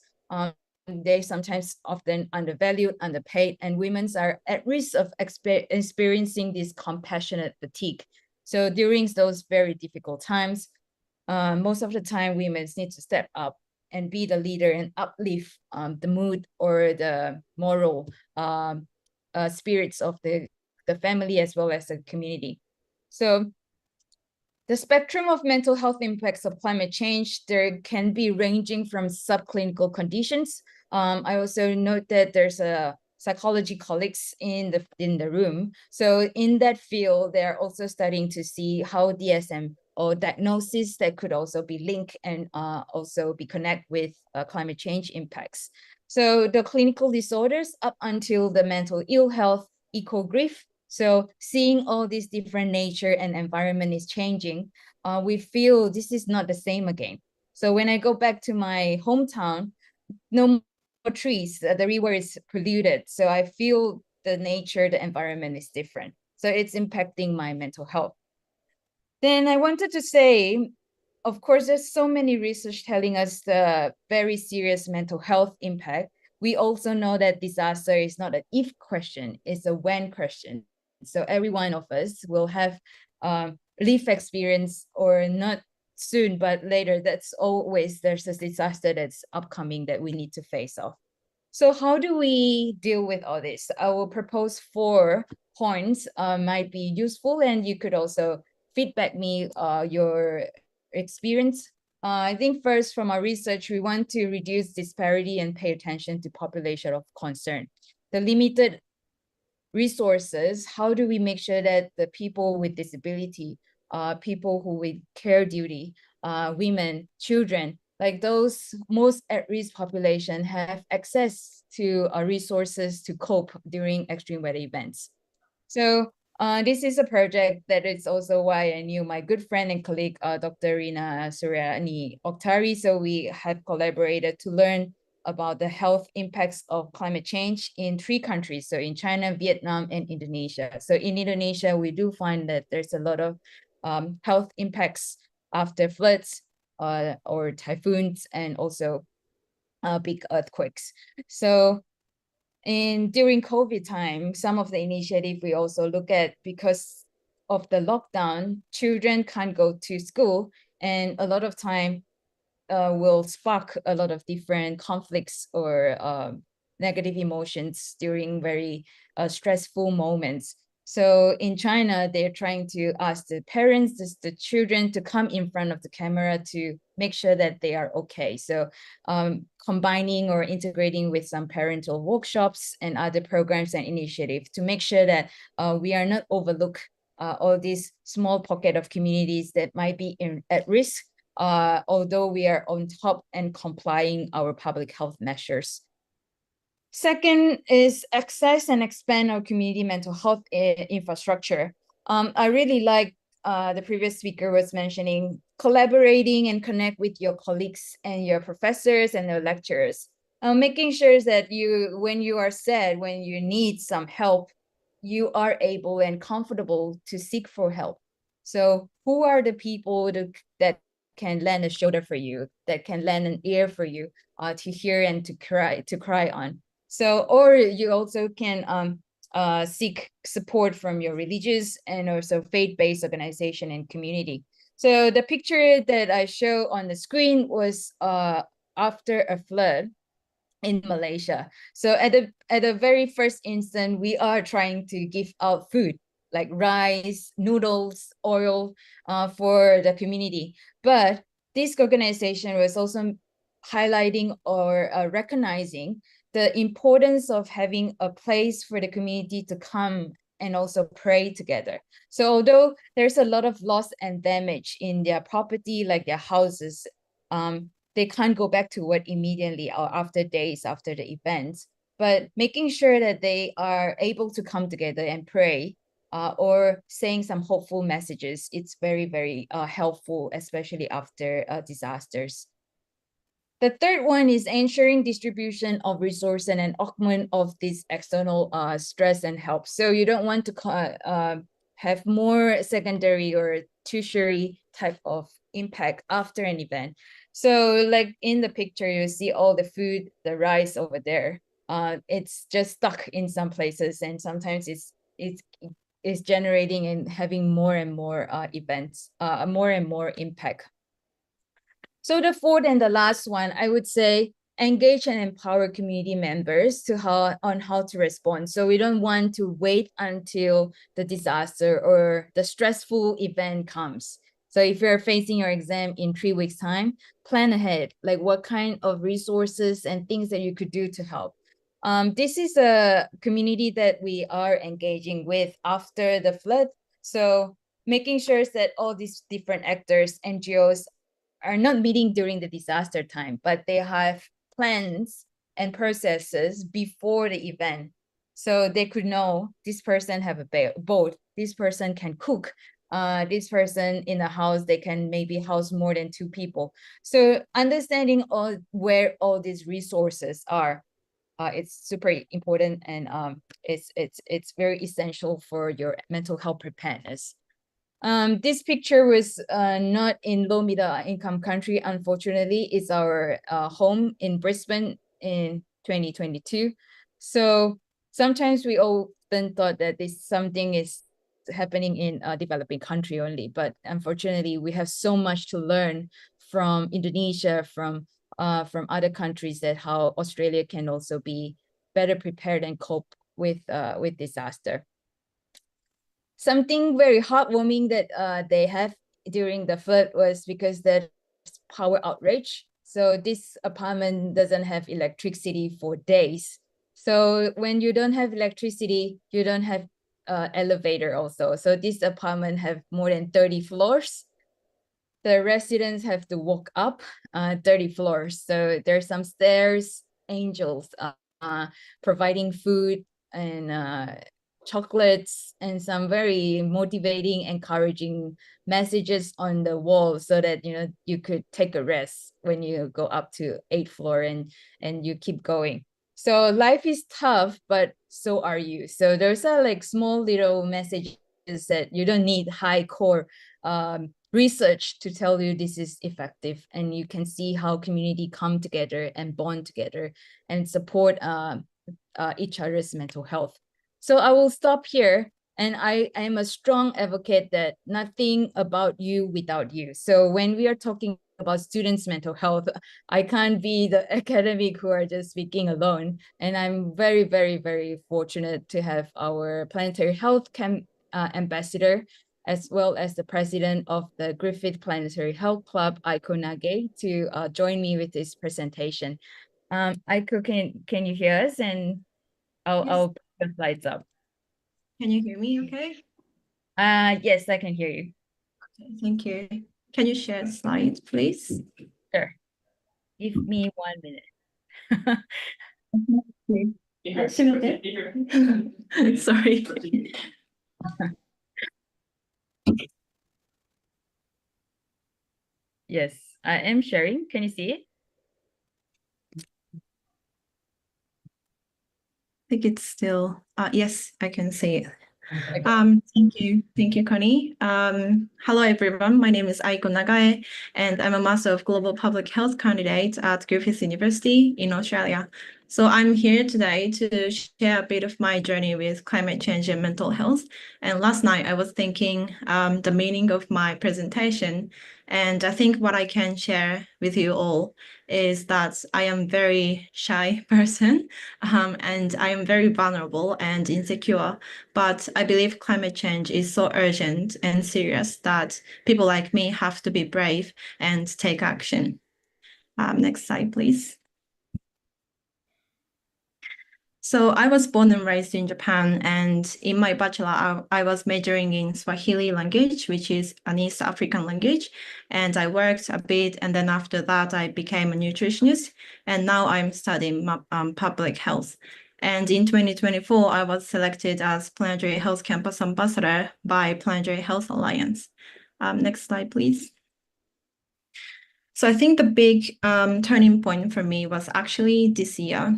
They sometimes often undervalued, underpaid, and women are at risk of experiencing this compassionate fatigue. So during those very difficult times, most of the time women need to step up and be the leader and uplift the mood or the moral spirits of the family as well as the community. So the spectrum of mental health impacts of climate change, there can be ranging from subclinical conditions. I also note that there's a psychology colleagues in the room. So in that field, they're also starting to see how DSM or diagnosis that could also be linked and also be connected with climate change impacts. So the clinical disorders up until the mental ill health, eco-grief. So seeing all these different nature and environment is changing, we feel this is not the same again. So when I go back to my hometown, no more trees, the river is polluted. So I feel the nature, the environment is different. So it's impacting my mental health. Then I wanted to say, of course, there's so many research telling us the very serious mental health impact. We also know that disaster is not an if question, it's a when question. So every one of us will have life experience, or not soon, but later, that's always, there's a disaster that's upcoming that we need to face off. So how do we deal with all this? I will propose 4 points might be useful, and you could also feedback me your experience. I think first, from our research, we want to reduce disparity and pay attention to population of concern. The limited resources, how do we make sure that the people with disability, people who with care duty, women, children, like those most at-risk population have access to resources to cope during extreme weather events. So this is a project that is also why I knew my good friend and colleague, Dr. Rina Suryani Okhtari. So we have collaborated to learn about the health impacts of climate change in 3 countries. So in China, Vietnam, and Indonesia. So in Indonesia, we do find that there's a lot of health impacts after floods or typhoons, and also big earthquakes. So during COVID time, some of the initiative we also look at, because of the lockdown, children can't go to school, and a lot of time will spark a lot of different conflicts or negative emotions during very stressful moments. So in China, they're trying to ask the parents, the children to come in front of the camera to make sure that they are okay. So combining or integrating with some parental workshops and other programs and initiatives to make sure that we are not overlook all these small pocket of communities that might be at risk, although we are on top and complying our public health measures. Second is access and expand our community mental health infrastructure. I really like the previous speaker was mentioning collaborating and connect with your colleagues and your professors and your lecturers. Making sure that when you are sad, when you need some help, you are able and comfortable to seek for help. So who are the people that can lend a shoulder for you, that can lend an ear for you to hear and to cry on? So, or you also can seek support from your religious and also faith-based organization and community. So the picture that I show on the screen was after a flood in Malaysia. So at the very first instant, we are trying to give out food like rice, noodles, oil for the community. But this organization was also highlighting or recognizing the importance of having a place for the community to come and also pray together. So although there's a lot of loss and damage in their property, like their houses, they can't go back to work immediately or after days after the events, but making sure that they are able to come together and pray or saying some hopeful messages, it's very, very helpful, especially after disasters. The third one is ensuring distribution of resources and an augment of this external stress and help. So you don't want to have more secondary or tertiary type of impact after an event. So like in the picture, you see all the food, the rice over there. It's just stuck in some places, and sometimes it's generating and having more and more events, more and more impact. So the fourth and the last one, I would say engage and empower community members on how to respond. So we don't want to wait until the disaster or the stressful event comes. So if you're facing your exam in 3 weeks' time, plan ahead, like what kind of resources and things that you could do to help. This is a community that we are engaging with after the flood. So making sure that all these different actors, NGOs, are not meeting during the disaster time, but they have plans and processes before the event. So they could know this person have a boat, this person can cook, this person in a house, they can maybe house more than 2 people. So understanding where all these resources are, it's super important, and it's very essential for your mental health preparedness. This picture was not in low middle income country. Unfortunately, it's our home in Brisbane in 2022. So sometimes we often thought that something is happening in a developing country only, but unfortunately, we have so much to learn from Indonesia, from other countries, that how Australia can also be better prepared and cope with disaster. Something very heartwarming that they have during the flood was because there's power outrage. So this apartment doesn't have electricity for days. So when you don't have electricity, you don't have elevator also. So this apartment have more than 30 floors. The residents have to walk up 30 floors. So there's some stairs, angels providing food and chocolates and some very motivating, encouraging messages on the wall, so that you could take a rest when you go up to 8th floor and you keep going. So life is tough, but so are you. So there's like small little messages that you don't need high core research to tell you this is effective, and you can see how community come together and bond together and support each other's mental health. So I will stop here, and I am a strong advocate that nothing about you without you. So when we are talking about students' mental health. I can't be the academic who are just speaking alone. And I'm very, very, very fortunate to have our planetary health ambassador, as well as the president of the Griffith Planetary Health Club, Aiko Nage, to join me with this presentation. Aiko, can you hear us? And I'll put the slides up. Can you hear me okay? Yes, I can hear you. Okay, thank you. Can you share the slides, please? Sure. Give me 1 minute. Sorry. Yes, I am sharing. Can you see it? I think it's still, yes, I can see it. Okay. Thank you, Connie. Hello, everyone. My name is Aiko Nagae, and I'm a Master of Global Public Health candidate at Griffith University in Australia. So I'm here today to share a bit of my journey with climate change and mental health. And last night I was thinking the meaning of my presentation, and I think what I can share with you all is that I am a very shy person, and I am very vulnerable and insecure. But I believe climate change is so urgent and serious that people like me have to be brave and take action. Next slide, please. So I was born and raised in Japan, and in my bachelor, I was majoring in Swahili language, which is an East African language. And I worked a bit, and then after that, I became a nutritionist. And now I'm studying public health. And in 2024, I was selected as Planetary Health Campus Ambassador by Planetary Health Alliance. Next slide, please. So I think the big turning point for me was actually this year.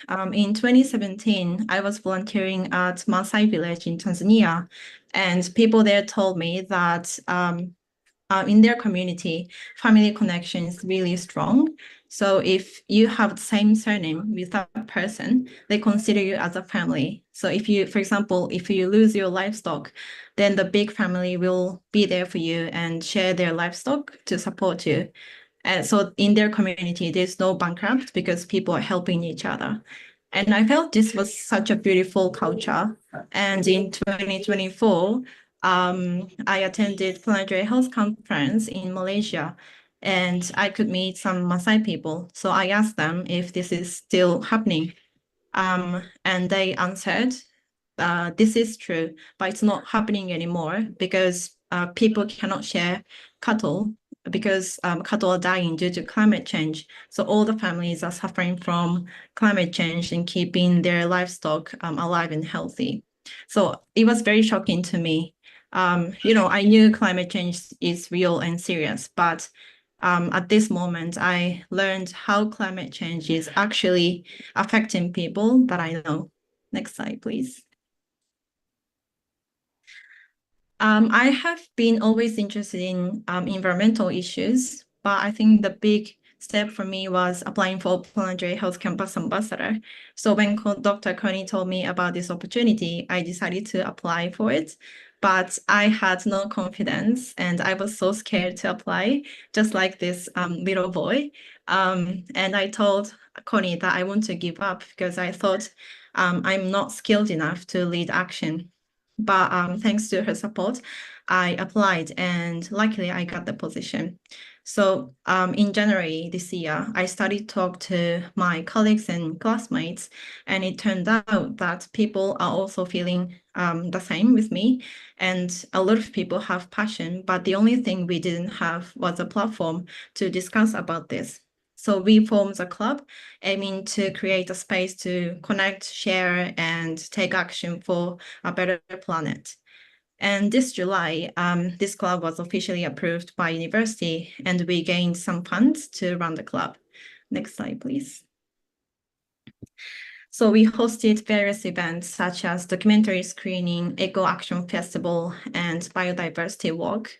In 2017, I was volunteering at Maasai village in Tanzania, and people there told me that in their community, family connection is really strong. So if you have the same surname with that person, they consider you as a family. So if you, for example, if you lose your livestock, then the big family will be there for you and share their livestock to support you. And so in their community, there's no bankrupt because people are helping each other. And I felt this was such a beautiful culture. And in 2024, I attended Planetary Health Conference in Malaysia, and I could meet some Maasai people. So I asked them if this is still happening. And they answered, this is true, but it's not happening anymore because people cannot share cattle because cattle are dying due to climate change. So all the families are suffering from climate change and keeping their livestock alive and healthy. So it was very shocking to me. I knew climate change is real and serious, but at this moment, I learned how climate change is actually affecting people that I know. Next slide, please. I have been always interested in environmental issues, but I think the big step for me was applying for Planetary Health Campus Ambassador. So when Dr. Connie told me about this opportunity, I decided to apply for it, but I had no confidence and I was so scared to apply, just like this little boy. And I told Connie that I want to give up because I thought I'm not skilled enough to lead action. But thanks to her support, I applied and luckily I got the position. So in January this year, I started to talk to my colleagues and classmates, and it turned out that people are also feeling the same with me. And a lot of people have passion, but the only thing we didn't have was a platform to discuss about this. So we formed a club aiming to create a space to connect, share, and take action for a better planet. And this July, this club was officially approved by university, and we gained some funds to run the club. Next slide, please. So we hosted various events such as documentary screening, Eco Action Festival, and biodiversity walk.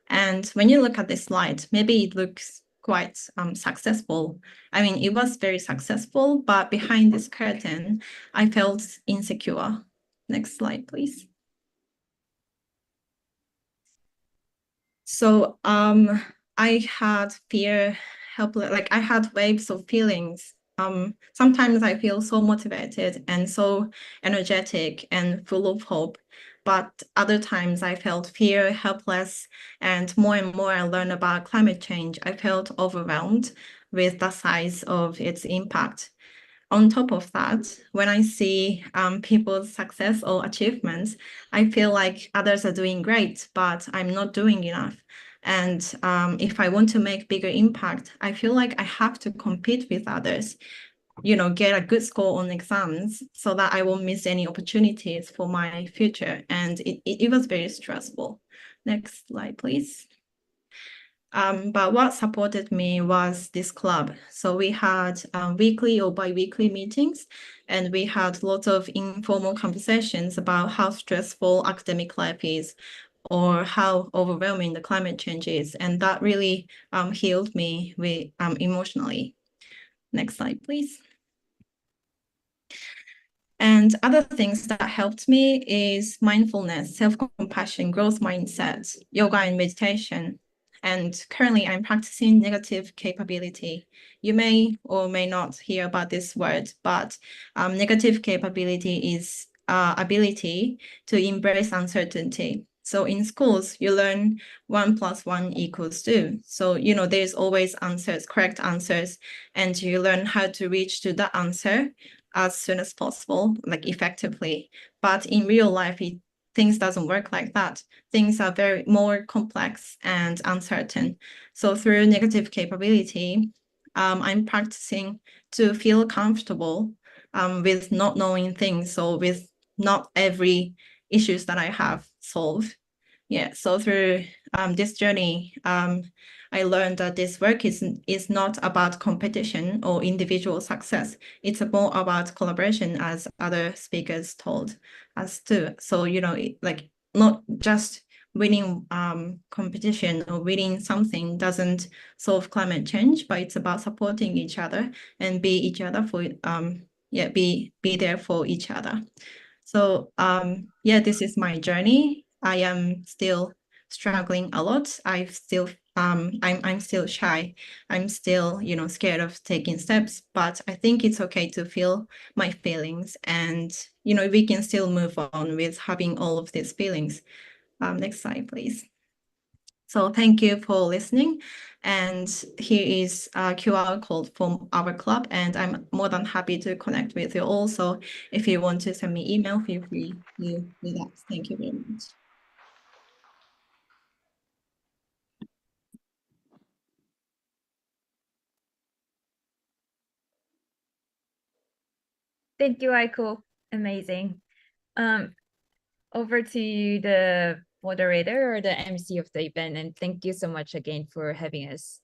And when you look at this slide, maybe it looks quite successful. I mean, it was very successful, but behind this curtain, I felt insecure. Next slide, please. So I had fear, helpless, like I had waves of feelings. Sometimes I feel so motivated and so energetic and full of hope, but other times I felt fear, helpless, and more I learned about climate change, I felt overwhelmed with the size of its impact. On top of that, when I see people's success or achievements, I feel like others are doing great, but I'm not doing enough. And if I want to make bigger impact, I feel like I have to compete with others, get a good score on exams so that I won't miss any opportunities for my future. And it was very stressful. Next slide, please. But what supported me was this club. So we had weekly or bi-weekly meetings, and we had lots of informal conversations about how stressful academic life is or how overwhelming the climate change is. And that really healed me emotionally. Next slide, please. And other things that helped me is mindfulness, self-compassion, growth mindset, yoga and meditation. And currently I'm practicing negative capability. You may or may not hear about this word, but negative capability is ability to embrace uncertainty. So in schools, you learn 1 + 1 = 2. So, there's always answers, correct answers, and you learn how to reach to that answer as soon as possible, like effectively. But in real life, things doesn't work like that. Things are very more complex and uncertain. So through negative capability, I'm practicing to feel comfortable with not knowing things or with not every issues that I have solved. Yeah, so through this journey, I learned that this work is not about competition or individual success. It's more about collaboration, as other speakers told us too. So, like not just winning competition or winning something doesn't solve climate change, but it's about supporting each other and be each other for be there for each other. So this is my journey. I am still struggling a lot. I'm still shy. I'm still, scared of taking steps, but I think it's okay to feel my feelings, and we can still move on with having all of these feelings. Next slide, please. So thank you for listening. And here is a QR code from our club, and I'm more than happy to connect with you all. So if you want to send me email, feel free to do that. Thank you very much. Thank you, Aiko. Amazing. Over to you, the moderator or the MC of the event, and thank you so much again for having us.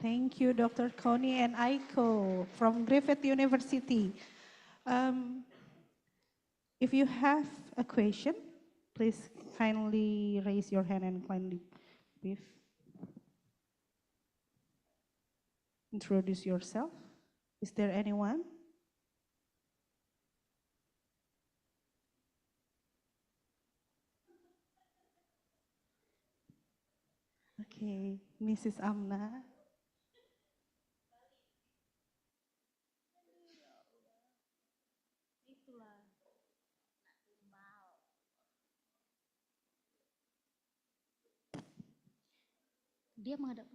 Thank you, Dr. Connie and Aiko from Griffith University. If you have a question, please kindly raise your hand and kindly introduce yourself. Is there anyone? Okay, Mrs. Amna. Dia menghadap.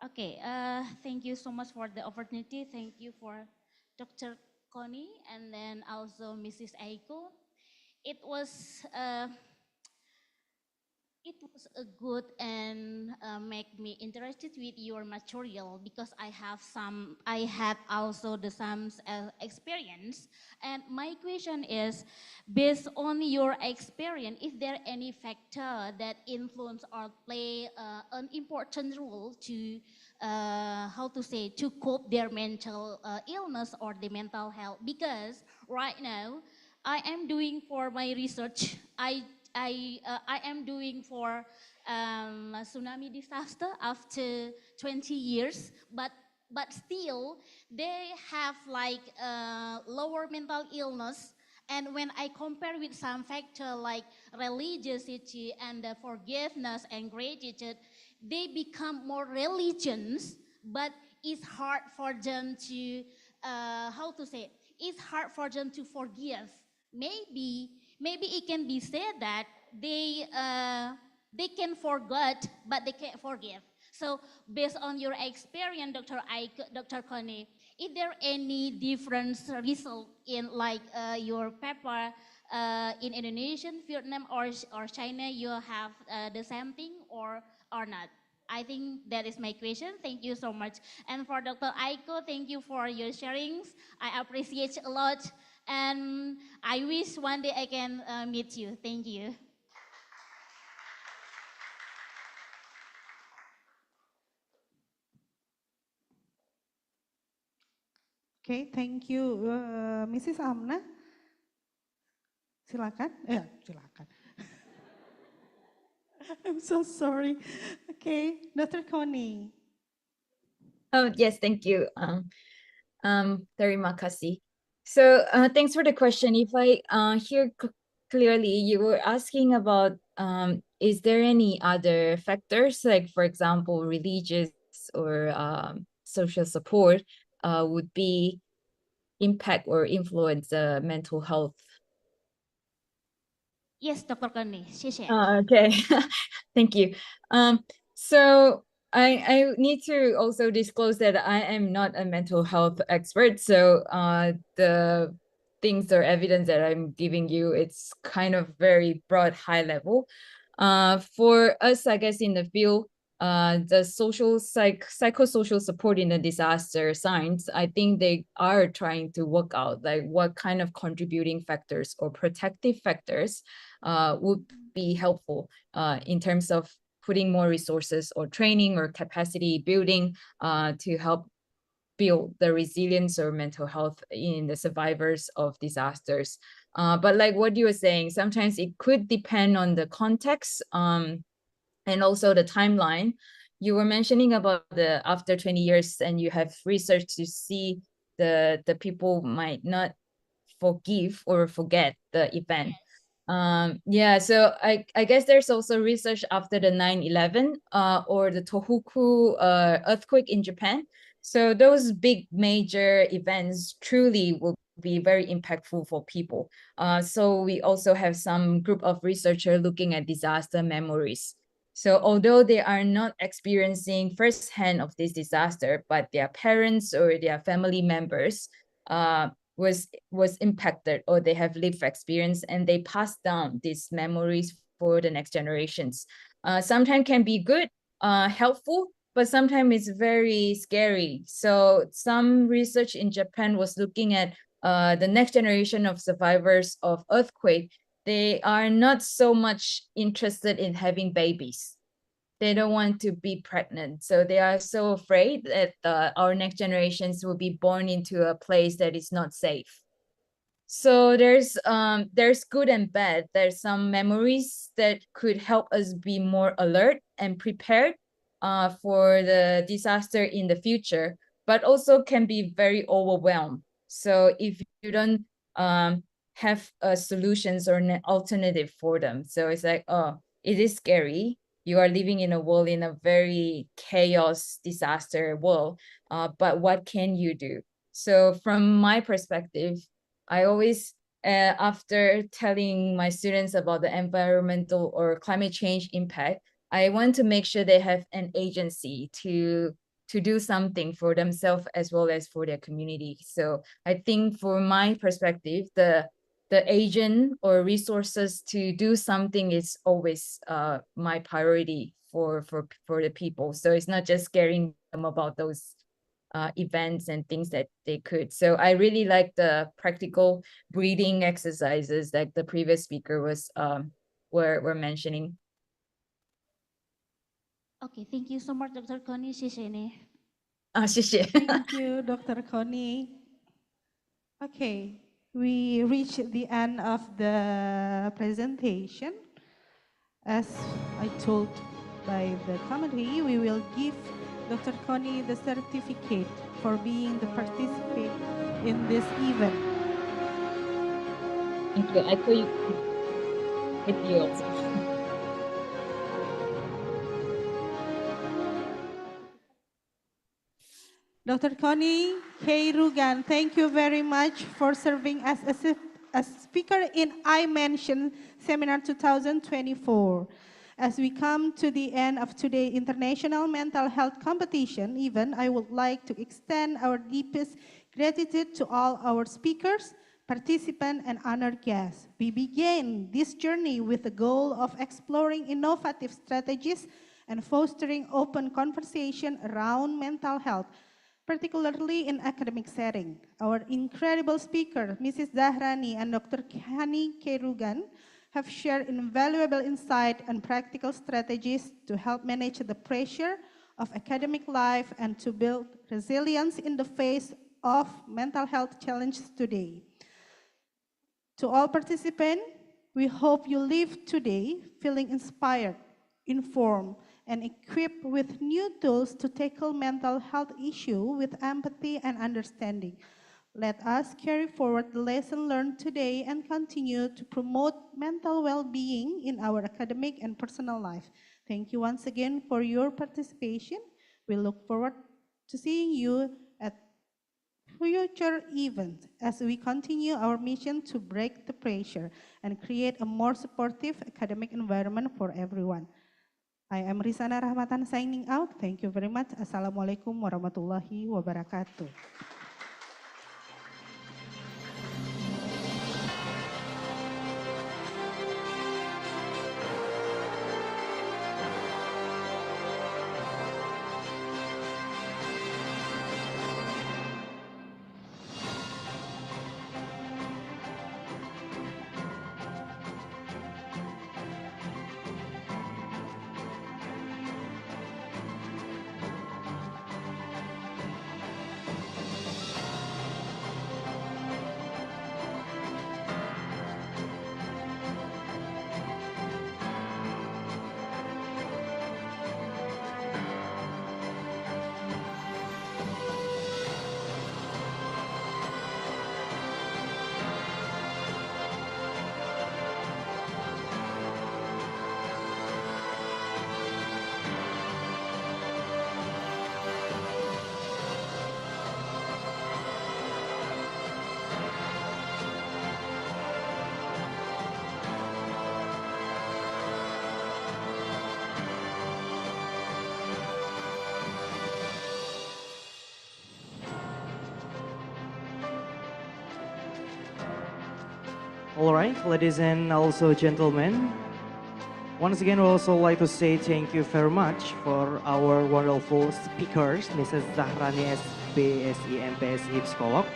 Okay, thank you so much for the opportunity. Thank you for Dr. Connie and then also Mrs. Aiko. It was a good and make me interested with your material because I had also the some experience. And my question is, based on your experience, is there any factor that influence or play an important role to to cope their mental illness or the mental health? Because right now I am doing for my research. I am doing for tsunami disaster after 20 years, but still they have like lower mental illness And when I compare with some factor like religiosity and forgiveness and gratitude, they become more religions, but it's hard for them to, how to say, it's hard for them to forgive. Maybe it can be said that they can forget, but they can't forgive. So based on your experience, Dr. Connie, is there any difference result in like your paper in Indonesia, Vietnam, or China? You have the same thing or not? I think that is my question. Thank you so much. And for Dr. Aiko, thank you for your sharings. I appreciate a lot. And I wish one day I can meet you. Thank you. Okay, thank you, Mrs. Amna. Silakan. Silakan. I'm so sorry. Okay, Dr. Connie. Oh, yes, thank you. Terima kasih. So thanks for the question. If I hear clearly, you were asking about is there any other factors, like for example, religious or social support would be impact or influence mental health? Yes, Dr. Connie. Okay, thank you. So I need to also disclose that I am not a mental health expert. So the things or evidence that I'm giving you, it's kind of very broad, high level. For us, I guess in the field, the psychosocial support in the disaster science, I think they are trying to work out like what kind of contributing factors or protective factors would be helpful in terms of putting more resources or training or capacity building to help build the resilience or mental health in the survivors of disasters. But like what you were saying, sometimes it could depend on the context and also the timeline. You were mentioning about the after 20 years and you have research to see the people might not forgive or forget the event. Yeah, so I guess there's also research after the 9/11 or the Tohoku earthquake in Japan. So those big major events truly will be very impactful for people. So we also have some group of researchers looking at disaster memories. So although they are not experiencing firsthand of this disaster, but their parents or their family members was impacted or they have lived experience and they pass down these memories for the next generations. Sometimes can be good, helpful, but sometimes it's very scary. So some research in Japan was looking at the next generation of survivors of earthquake. They are not so much interested in having babies. They don't want to be pregnant. So they are so afraid that our next generations will be born into a place that is not safe. So there's good and bad. There's some memories that could help us be more alert and prepared for the disaster in the future, but also can be very overwhelmed. So if you don't have solutions or an alternative for them, so it's like, oh, it is scary. You are living in a world in a very chaos disaster world, but what can you do? So from my perspective, I always, after telling my students about the environmental or climate change impact, I want to make sure they have an agency to do something for themselves as well as for their community. So I think for my perspective, the agent or resources to do something is always my priority for the people. So it's not just scaring them about those events and things that they could. So I really like the practical breathing exercises that the previous speaker was were mentioning. Okay, thank you so much, Dr. Connie. 谢谢你。谢谢。Thank you, Dr. Connie. Okay, we reached the end of the presentation. As I told by the committee, we will give Dr. Connie the certificate for being the participant in this event. Thank you. I thought you with you also. Dr. Connie K. Rugan, thank you very much for serving as a speaker in Imention Seminar 2024. As we come to the end of today's International Mental Health Competition event, I would like to extend our deepest gratitude to all our speakers, participants, and honored guests. We began this journey with the goal of exploring innovative strategies and fostering open conversation around mental health, particularly in academic setting. Our incredible speaker, Mrs. Zahrani and Dr. Hani Kerugan, have shared invaluable insight and practical strategies to help manage the pressure of academic life and to build resilience in the face of mental health challenges today. To all participants, we hope you leave today feeling inspired, informed, and equipped with new tools to tackle mental health issues with empathy and understanding. Let us carry forward the lesson learned today and continue to promote mental well-being in our academic and personal life. Thank you once again for your participation. We look forward to seeing you at future events as we continue our mission to break the pressure and create a more supportive academic environment for everyone. I am Rizana Rahmatan signing out. Thank you very much. Assalamualaikum warahmatullahi wabarakatuh. All right, ladies and also gentlemen, once again, we also like to say thank you very much for our wonderful speakers, Mrs. Zahrani SPSI MPSI Psikolog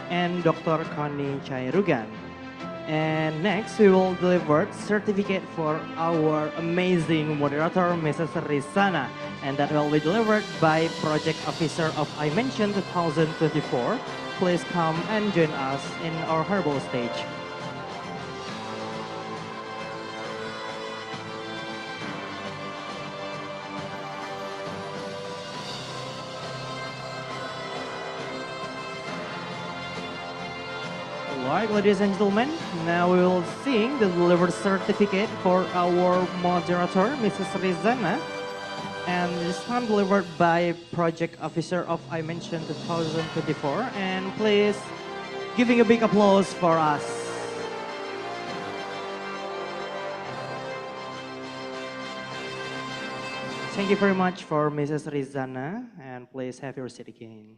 and Dr. Connie Chairugan. And next, we will deliver certificate for our amazing moderator, Mrs. Rizana, and that will be delivered by Project Officer of Imention 2024. Please come and join us in our herbal stage. Alright, ladies and gentlemen, now we will sing the delivered certificate for our moderator, Mrs. Rizana, and this time delivered by Project Officer of Imention 2024. And please giving a big applause for us. Thank you very much for Mrs. Rizana, and please have your seat again.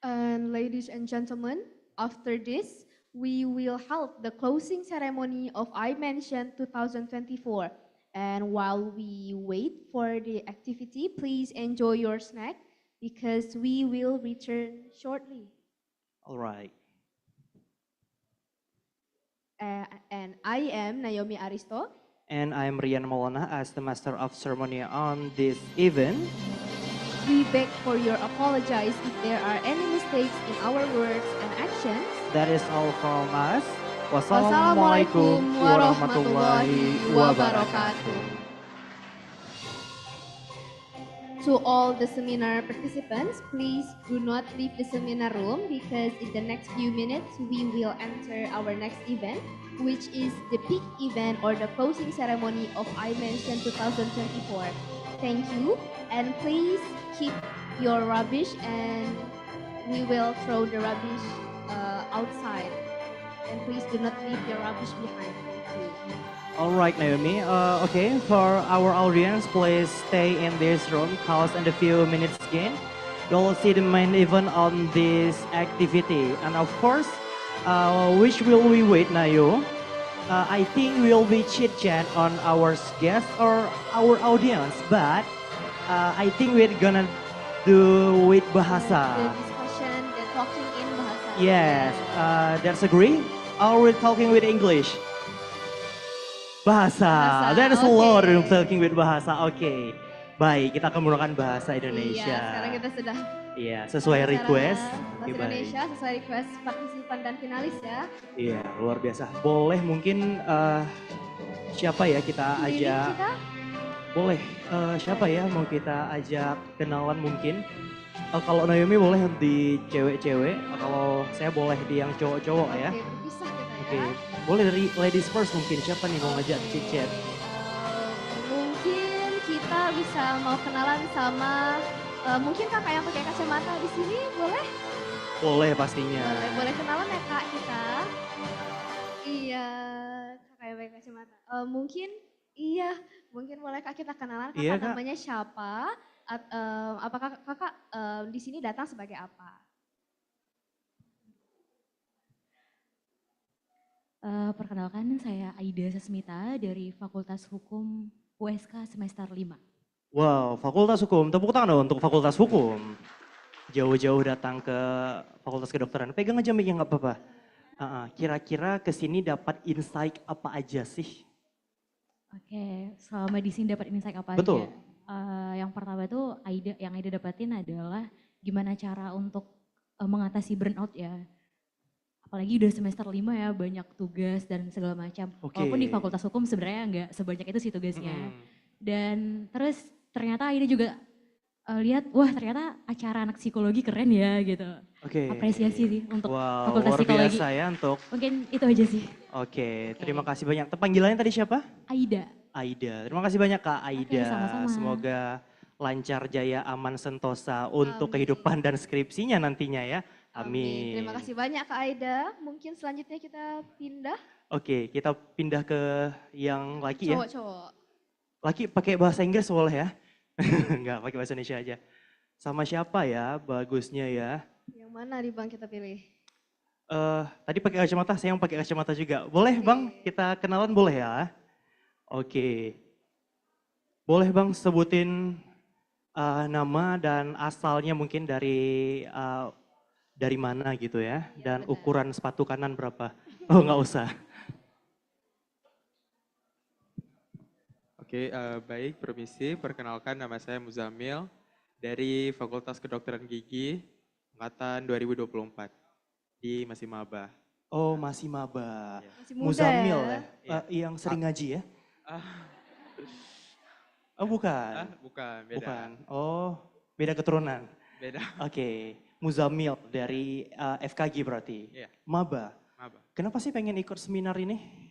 And ladies and gentlemen, after this, we will hold the closing ceremony of Imention 2024. And while we wait for the activity, please enjoy your snack because we will return shortly. All right. And I am Naomi Aristo. And I'm Rian Maulana as the Master of Ceremony on this event. We beg for your apologies if there are any mistakes in our words and actions. That is all from us. Wassalamualaikum warahmatullahi wabarakatuh. To all the seminar participants, please do not leave the seminar room because in the next few minutes we will enter our next event, which is the big event or the closing ceremony of Imention 2024. Thank you, and please keep your rubbish and we will throw the rubbish outside. And please do not leave your rubbish behind. Thank you. All right, Naomi. Okay, for our audience, please stay in this room cause in a few minutes again, you'll see the main event on this activity. And of course, which will we wait, Nayo? I think we'll be chit-chat on our guest or our audience, but I think we're gonna do with bahasa. The discussion, the talking in bahasa. Yes, that's agree. Or we're talking with English? Bahasa. That is a lot of talking with bahasa. Oke. Baik, kita akan menggunakan bahasa Indonesia. Iya, sekarang kita sudah Iya, sesuai request. bahasa Indonesia, sesuai request partisipan dan finalis ya. Iya, luar biasa. Boleh mungkin siapa ya kita ajak? Boleh, siapa ya mau kita ajak kenalan mungkin? Kalau Naomi boleh di cewek-cewek, kalau saya boleh di yang cowok-cowok ya. Oke, berpisah kita ya. Oke, boleh dari ladies first mungkin, siapa nih mau ngajak chit-chat? Mungkin kita bisa mau kenalan sama mungkin kakak yang pakai kacamata di sini, boleh? Boleh pastinya. Boleh kenalan ya kak kita? Iya, kakak yang pakai kacamata. Mungkin boleh kak kita kenalan kakak Iya, Kak. namanya siapa? Apakah kakak di sini datang sebagai apa? Perkenalkan, saya Aida Sasmita dari Fakultas Hukum USK semester 5. Wow, Fakultas Hukum. Tepuk tangan dong untuk Fakultas Hukum. Jauh-jauh datang ke Fakultas Kedokteran. Pegang aja mic-nya nggak apa-apa. Kira-kira kesini dapat insight apa aja sih? Oke, selama di sini dapat insight apa Betul. aja? Yang pertama tuh yang Aida dapatin adalah gimana cara untuk mengatasi burnout ya. Apalagi udah semester 5 ya, banyak tugas dan segala macam. Oke. Walaupun di Fakultas Hukum sebenarnya nggak sebanyak itu sih tugasnya. Dan terus ternyata Aida juga lihat, wah ternyata acara anak psikologi keren ya gitu. Oke. Apresiasi sih untuk Wow, Fakultas luar Psikologi. biasa ya untuk. Mungkin itu aja sih. Oke, terima kasih banyak. Panggilannya tadi siapa? Aida. Aida. Terima kasih banyak Kak Aida. sama-sama. Semoga lancar jaya aman sentosa untuk kehidupan dan skripsinya nantinya ya. Amin. Terima kasih banyak Kak Aida. Mungkin selanjutnya kita pindah. Oke, kita pindah ke yang laki ya. Cowok-cowok. Laki pakai bahasa Inggris boleh ya? Enggak, pakai bahasa Indonesia aja. Sama siapa ya bagusnya ya? Yang mana nih Bang kita pilih? Tadi pakai kacamata, saya yang pakai kacamata juga. Boleh Bang, kita kenalan boleh ya? Oke. Boleh Bang sebutin nama dan asalnya mungkin dari mana gitu ya? Dan ukuran sepatu kanan berapa? Oh nggak usah. Oke, baik, permisi. Perkenalkan nama saya Muzamil dari Fakultas Kedokteran Gigi angkatan 2024 di masih maba. Oh masih maba. Masih muda Muzamil ya? ya? Yang sering ngaji ya? Oh bukan? Bukan, beda. Bukan. Oh beda keturunan? Beda. Oke, Muzamil dari FKG berarti? Iya. Maba? Maba. Kenapa sih pengen ikut seminar ini?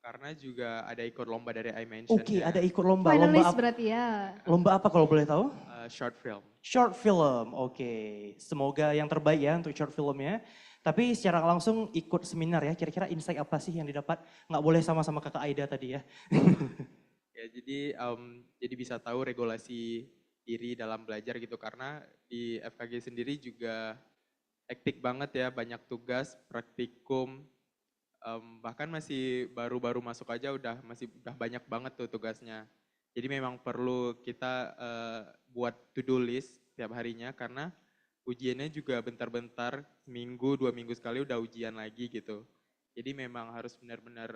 Karena juga ada ikut lomba dari Imention. Oke, ya. ada ikut lomba. Finalis Lomba apa? berarti ya. Lomba apa kalau boleh tahu? Short film. Short film, oke. Semoga yang terbaik ya untuk short filmnya. Tapi secara langsung ikut seminar ya, kira-kira insight apa sih yang didapat? Nggak boleh sama-sama kakak Aida tadi ya. Ya, jadi bisa tahu regulasi diri dalam belajar gitu. Karena di FKG sendiri juga hektik banget ya, banyak tugas, praktikum, bahkan masih baru-baru masuk aja udah banyak banget tuh tugasnya. Jadi memang perlu kita buat to-do list tiap harinya karena ujiannya juga bentar-bentar, seminggu, 2 minggu sekali udah ujian lagi gitu. Jadi memang harus benar-benar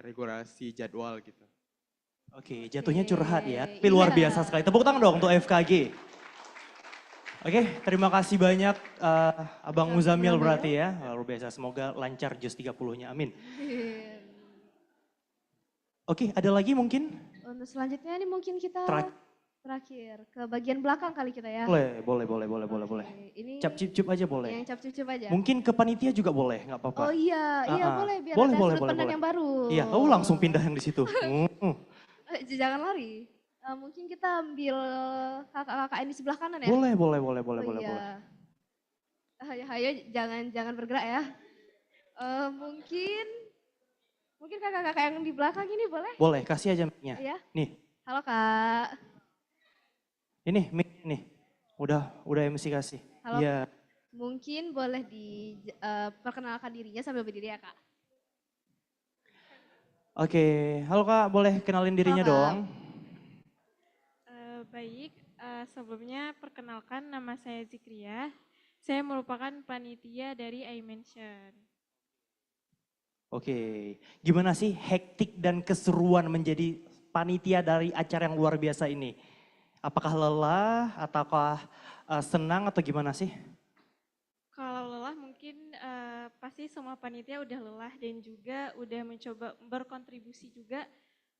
regulasi jadwal gitu. Oke, jatuhnya curhat ya, tapi luar biasa sekali. Tepuk tangan dong untuk FKG. Oke, terima kasih banyak Abang Muzamil berarti ya. Luar biasa, semoga lancar jus 30-nya, amin. Oke, ada lagi mungkin? Untuk selanjutnya ini mungkin kita Terakhir, ke bagian belakang kali kita ya. Boleh. Ini Cap cip aja boleh. yang cap-cup aja. Mungkin ke panitia juga boleh, nggak apa-apa. Oh iya, boleh biar Boleh, ada boleh, sudut boleh, pandang boleh. yang baru. Iya, langsung pindah yang di situ. Jangan lari. Mungkin kita ambil kakak-kakak yang di sebelah kanan ya. Boleh. Hayo, jangan bergerak ya. Mungkin kakak-kakak yang di belakang ini boleh? Boleh, kasih aja mic-nya. Iya. Nih. Halo Kak. Ini mic nih. Udah MC kasih. Halo. Iya. Mungkin boleh diperkenalkan dirinya sambil berdiri ya Kak. Oke, halo Kak, boleh kenalin dirinya Halo, Kak. dong? Baik, sebelumnya perkenalkan nama saya Zikria. Saya merupakan panitia dari Imention. Oke, gimana sih hektik dan keseruan menjadi panitia dari acara yang luar biasa ini? Apakah lelah, ataukah senang atau gimana sih? Kalau lelah mungkin pasti semua panitia udah lelah dan juga udah mencoba berkontribusi juga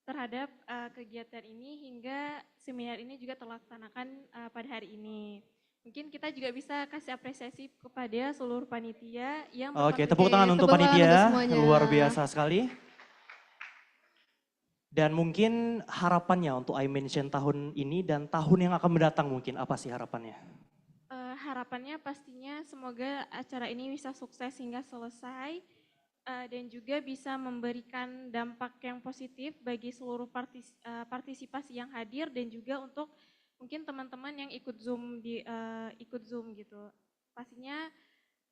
terhadap kegiatan ini hingga seminar ini juga terlaksanakan pada hari ini. Mungkin kita juga bisa kasih apresiasi kepada seluruh panitia yang Oke, tepuk tangan untuk panitia, luar biasa sekali. Dan mungkin harapannya untuk Imention tahun ini dan tahun yang akan mendatang mungkin apa sih harapannya? Harapannya pastinya semoga acara ini bisa sukses hingga selesai dan juga bisa memberikan dampak yang positif bagi seluruh partisipasi yang hadir dan juga untuk mungkin teman-teman yang ikut Zoom gitu. Pastinya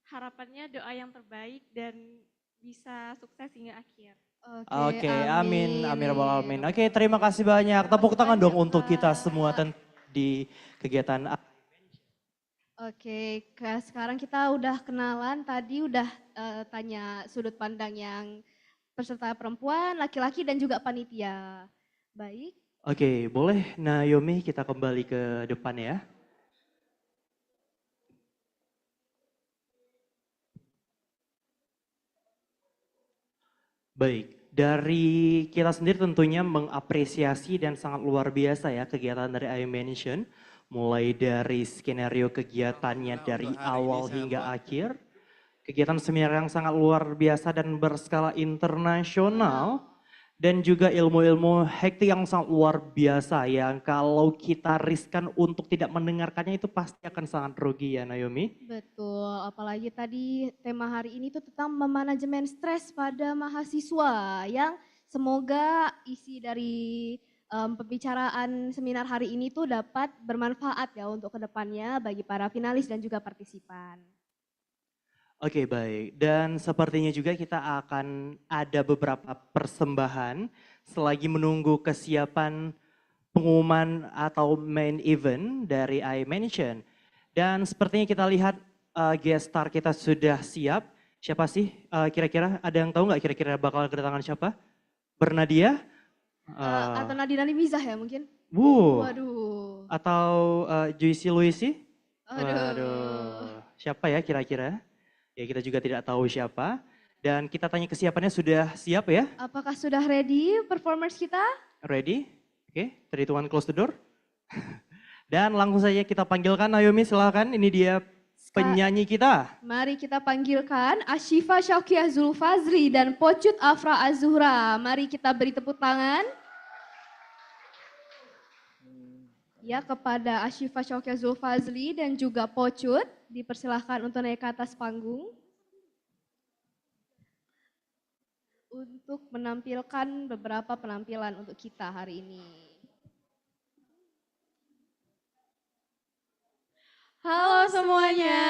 harapannya doa yang terbaik dan bisa sukses hingga akhir. Oke, amin rabbal alamin. Oke, terima kasih banyak. Tepuk tangan dong untuk kita semua di kegiatan. Oke, sekarang kita udah kenalan, tadi udah tanya sudut pandang yang peserta perempuan, laki-laki dan juga panitia. Baik. Oke, boleh Naomi kita kembali ke depan ya. Baik, dari kita sendiri tentunya mengapresiasi dan sangat luar biasa ya kegiatan dari Imention. Mulai dari skenario kegiatannya dari awal hingga akhir. Kegiatan seminar yang sangat luar biasa dan berskala internasional. Dan juga ilmu-ilmu hektik yang sangat luar biasa yang kalau kita riskan untuk tidak mendengarkannya itu pasti akan sangat rugi ya Naomi. Betul, apalagi tadi tema hari ini tuh tentang memanajemen stres pada mahasiswa yang semoga isi dari pembicaraan seminar hari ini tuh dapat bermanfaat ya untuk kedepannya bagi para finalis dan juga partisipan. Oke baik, dan sepertinya juga kita akan ada beberapa persembahan selagi menunggu kesiapan pengumuman atau main event dari Imention. Dan sepertinya kita lihat guest star kita sudah siap. Siapa sih kira-kira, ada yang tahu nggak kira-kira bakal kedatangan siapa? Bernadia? Atau Nadina Limizah ya mungkin? Waduh. Atau Juicy Luisi? Waduh. Siapa ya kira-kira? Ya kita juga tidak tahu siapa. Dan kita tanya kesiapannya sudah siap ya? Apakah sudah ready performers kita? Ready? Oke, 3, 2, 1, close the door. Dan langsung saja kita panggilkan Naomi, silakan. Ini dia penyanyi kita. Mari kita panggilkan Ashifa Syaukiah Zulfazli dan Pocut Afra Azzuhra. Mari kita beri tepuk tangan. Ya, kepada Ashifa Syaukiah Zulfazli dan juga Pocut, dipersilahkan untuk naik ke atas panggung. Untuk menampilkan beberapa penampilan untuk kita hari ini. Halo semuanya.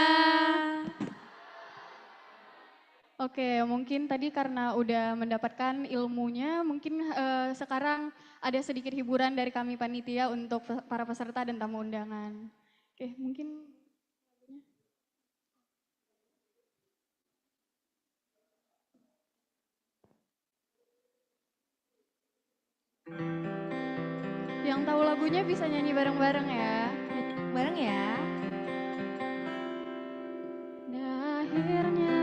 Oke, mungkin tadi karena udah mendapatkan ilmunya, mungkin sekarang ada sedikit hiburan dari kami panitia untuk para peserta dan tamu undangan. Oke, mungkin yang tahu lagunya bisa nyanyi bareng-bareng ya. Bareng ya. Akhirnya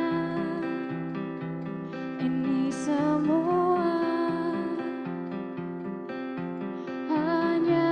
ini semua hanya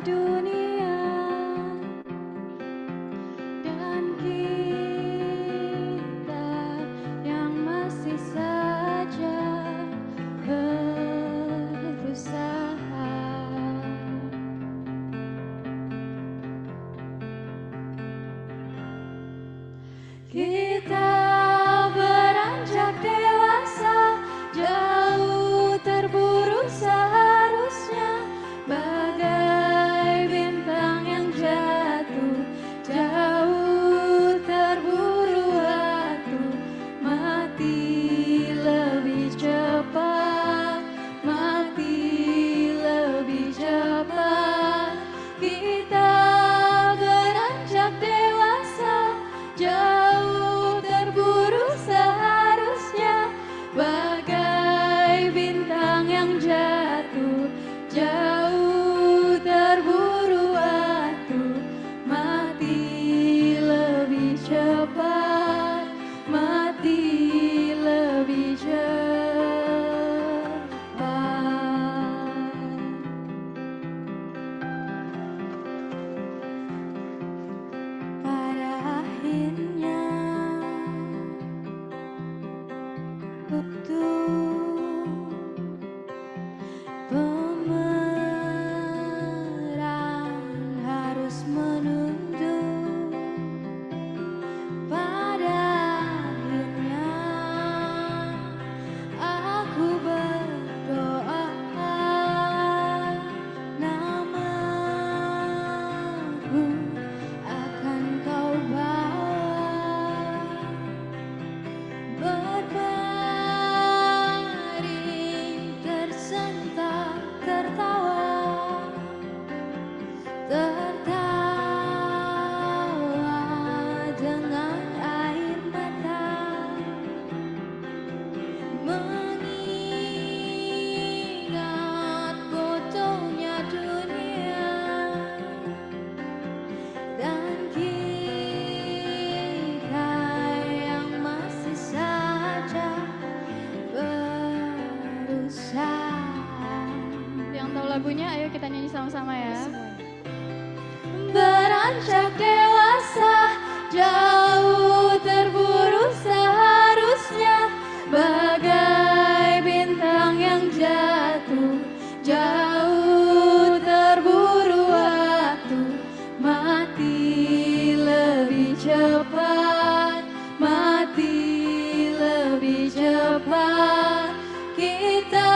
dunia dan kita yang masih saja berusaha. Kita beranjak dewasa, jauh terburu seharusnya, bagai bintang yang jatuh, jauh terburu waktu, mati lebih cepat, mati lebih cepat. Kita beranjak dewasa, jauh terburu seharusnya, bagai bintang yang jatuh, jauh terburu waktu, mati lebih cepat, mati lebih cepat. Pada akhirnya untuk pemeran harus menunduk. Pada akhirnya aku berdoa, namaku akan kau bawa, berbaring tersentak tertawa, tertawa dengan air mata, mengingat bodohnya dunia dan kita yang masih saja berusaha. Yang tahu lagunya, ayo kita nyanyi sama-sama ya. Beranjak dewasa, jauh terburu seharusnya, bagai bintang yang jatuh, jauh terburu waktu, mati lebih cepat, mati lebih cepat. Kita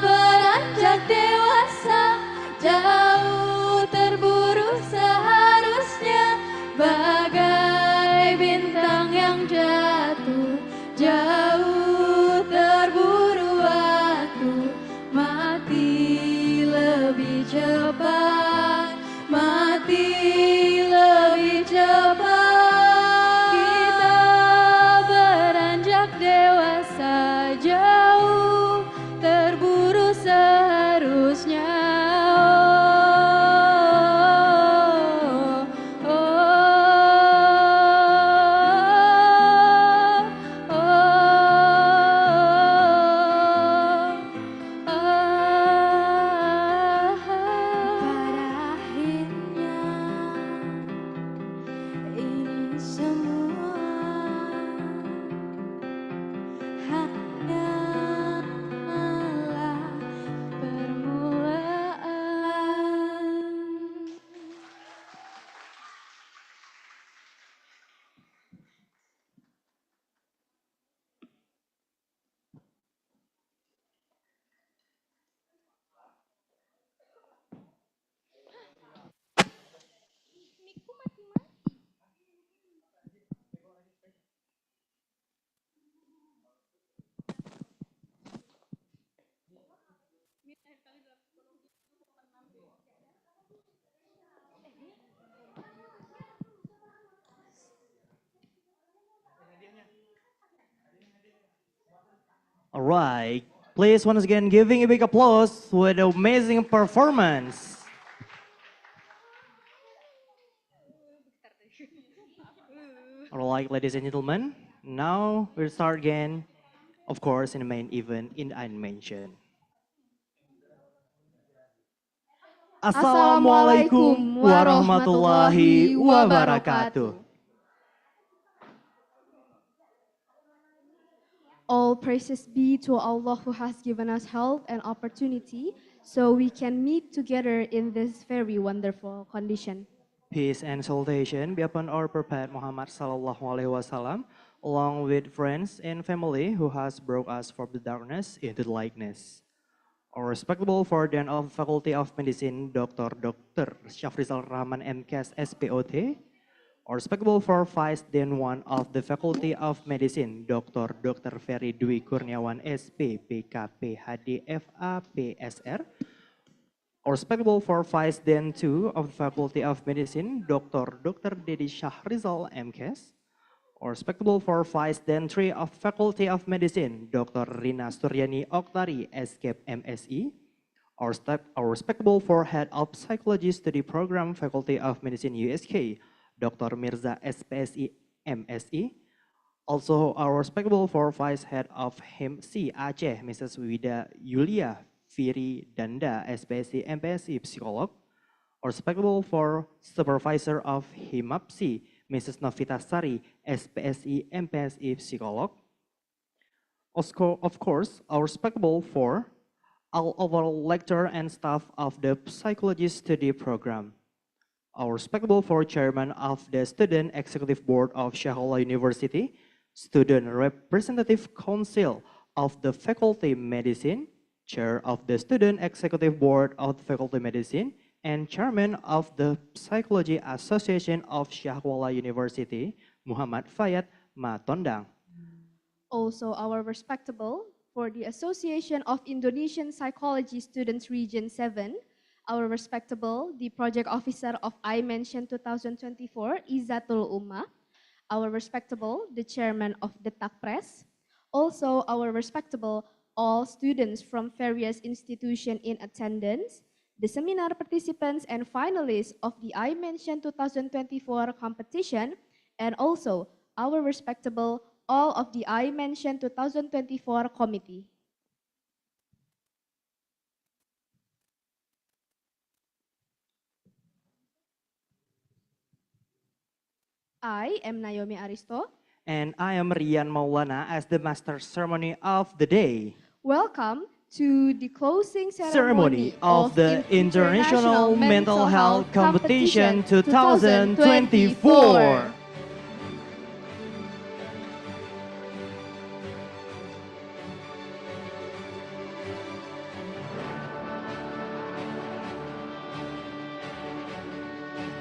beranjak dewasa, jauh terburu seharusnya, bagai bintang yang jatuh, jauh terburu waktu, mati lebih cepat, mati lebih cepat. Kita beranjak dewasa, jauh terburu seharusnya. Pada akhirnya ini semua hanyalah permulaan. All right, please once again giving a big applause for the amazing performance. All right, ladies and gentlemen, now we'll start again, of course, in the main event in Imention. Assalamualaikum warahmatullahi wabarakatuh. All praises be to Allah who has given us health and opportunity so we can meet together in this very wonderful condition. Peace and salutation be upon our Prophet Muhammad sallallahu alaihi wasallam, along with friends and family who has brought us from the darkness into the lightness. Our respectable Warden of Faculty of Medicine, Dr. Syafrizal Rahman MKes SPOT, our respectable Vice Dean 1 of the Faculty of Medicine, Dr. Ferry Dwi Kurniawan SP PKP HD FA PSR, our respectable Vice Dean 2 of the Faculty of Medicine, Dr. Dedi Syahrizal MKes, our respectable Vice Dean 3 of Faculty of Medicine, Dr. Rina Suryani Oktari, SCAP MSE, our respectable Head of Psychology Study Program, Faculty of Medicine USK, Dr. Mirza SPSI MSE, also our respectable Vice Head of HIMC Aceh, Mrs. Wida Yulia Firi Danda, SPSI MPSI Psikolog, our respectable Supervisor of HIMAPSI, Mrs. Novita Sari, SPSI MPSI Psikolog. Of course, our respectable for all overall lecturer and staff of the Psychology Study Program. Our respectable Chairman of the Student Executive Board of Shahola University, Student Representative Council of the Faculty Medicine, Chair of the Student Executive Board of the Faculty Medicine, and Chairman of the Psychology Association of Shahola University, Muhammad Fayat Matondang. Also our respectable for the Association of Indonesian Psychology Students Region 7, our respectable, the Project Officer of Imention 2024, Izzatul Ummah, our respectable, the Chairman of the TAK Press, also our respectable, all students from various institutions in attendance, the seminar participants and finalists of the Imention 2024 competition, and also our respectable, all of the Imention 2024 committee. I am Naomi Aristo. And I am Rian Maulana as the Master Ceremony of the day. Welcome to the closing ceremony of the International Mental Health Competition 2024.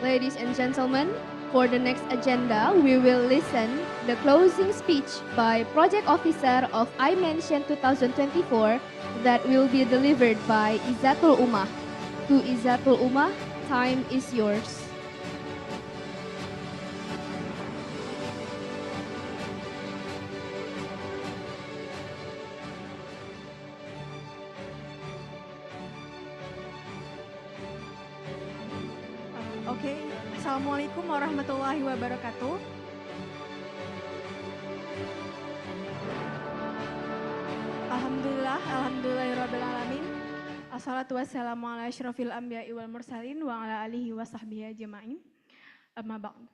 Ladies and gentlemen, for the next agenda, we will listen the closing speech by Project Officer of Imention 2024 that will be delivered by Izzatul Ummah. To Izzatul Ummah, time is yours. Oke, Assalamualaikum warahmatullahi wabarakatuh. Alhamdulillahirrabbilalamin. Assalatu wassalamu ala asyrafil anbiya'i wal mursalin wa ala alihi wa sahbihi ajma'in. Amma ba'd.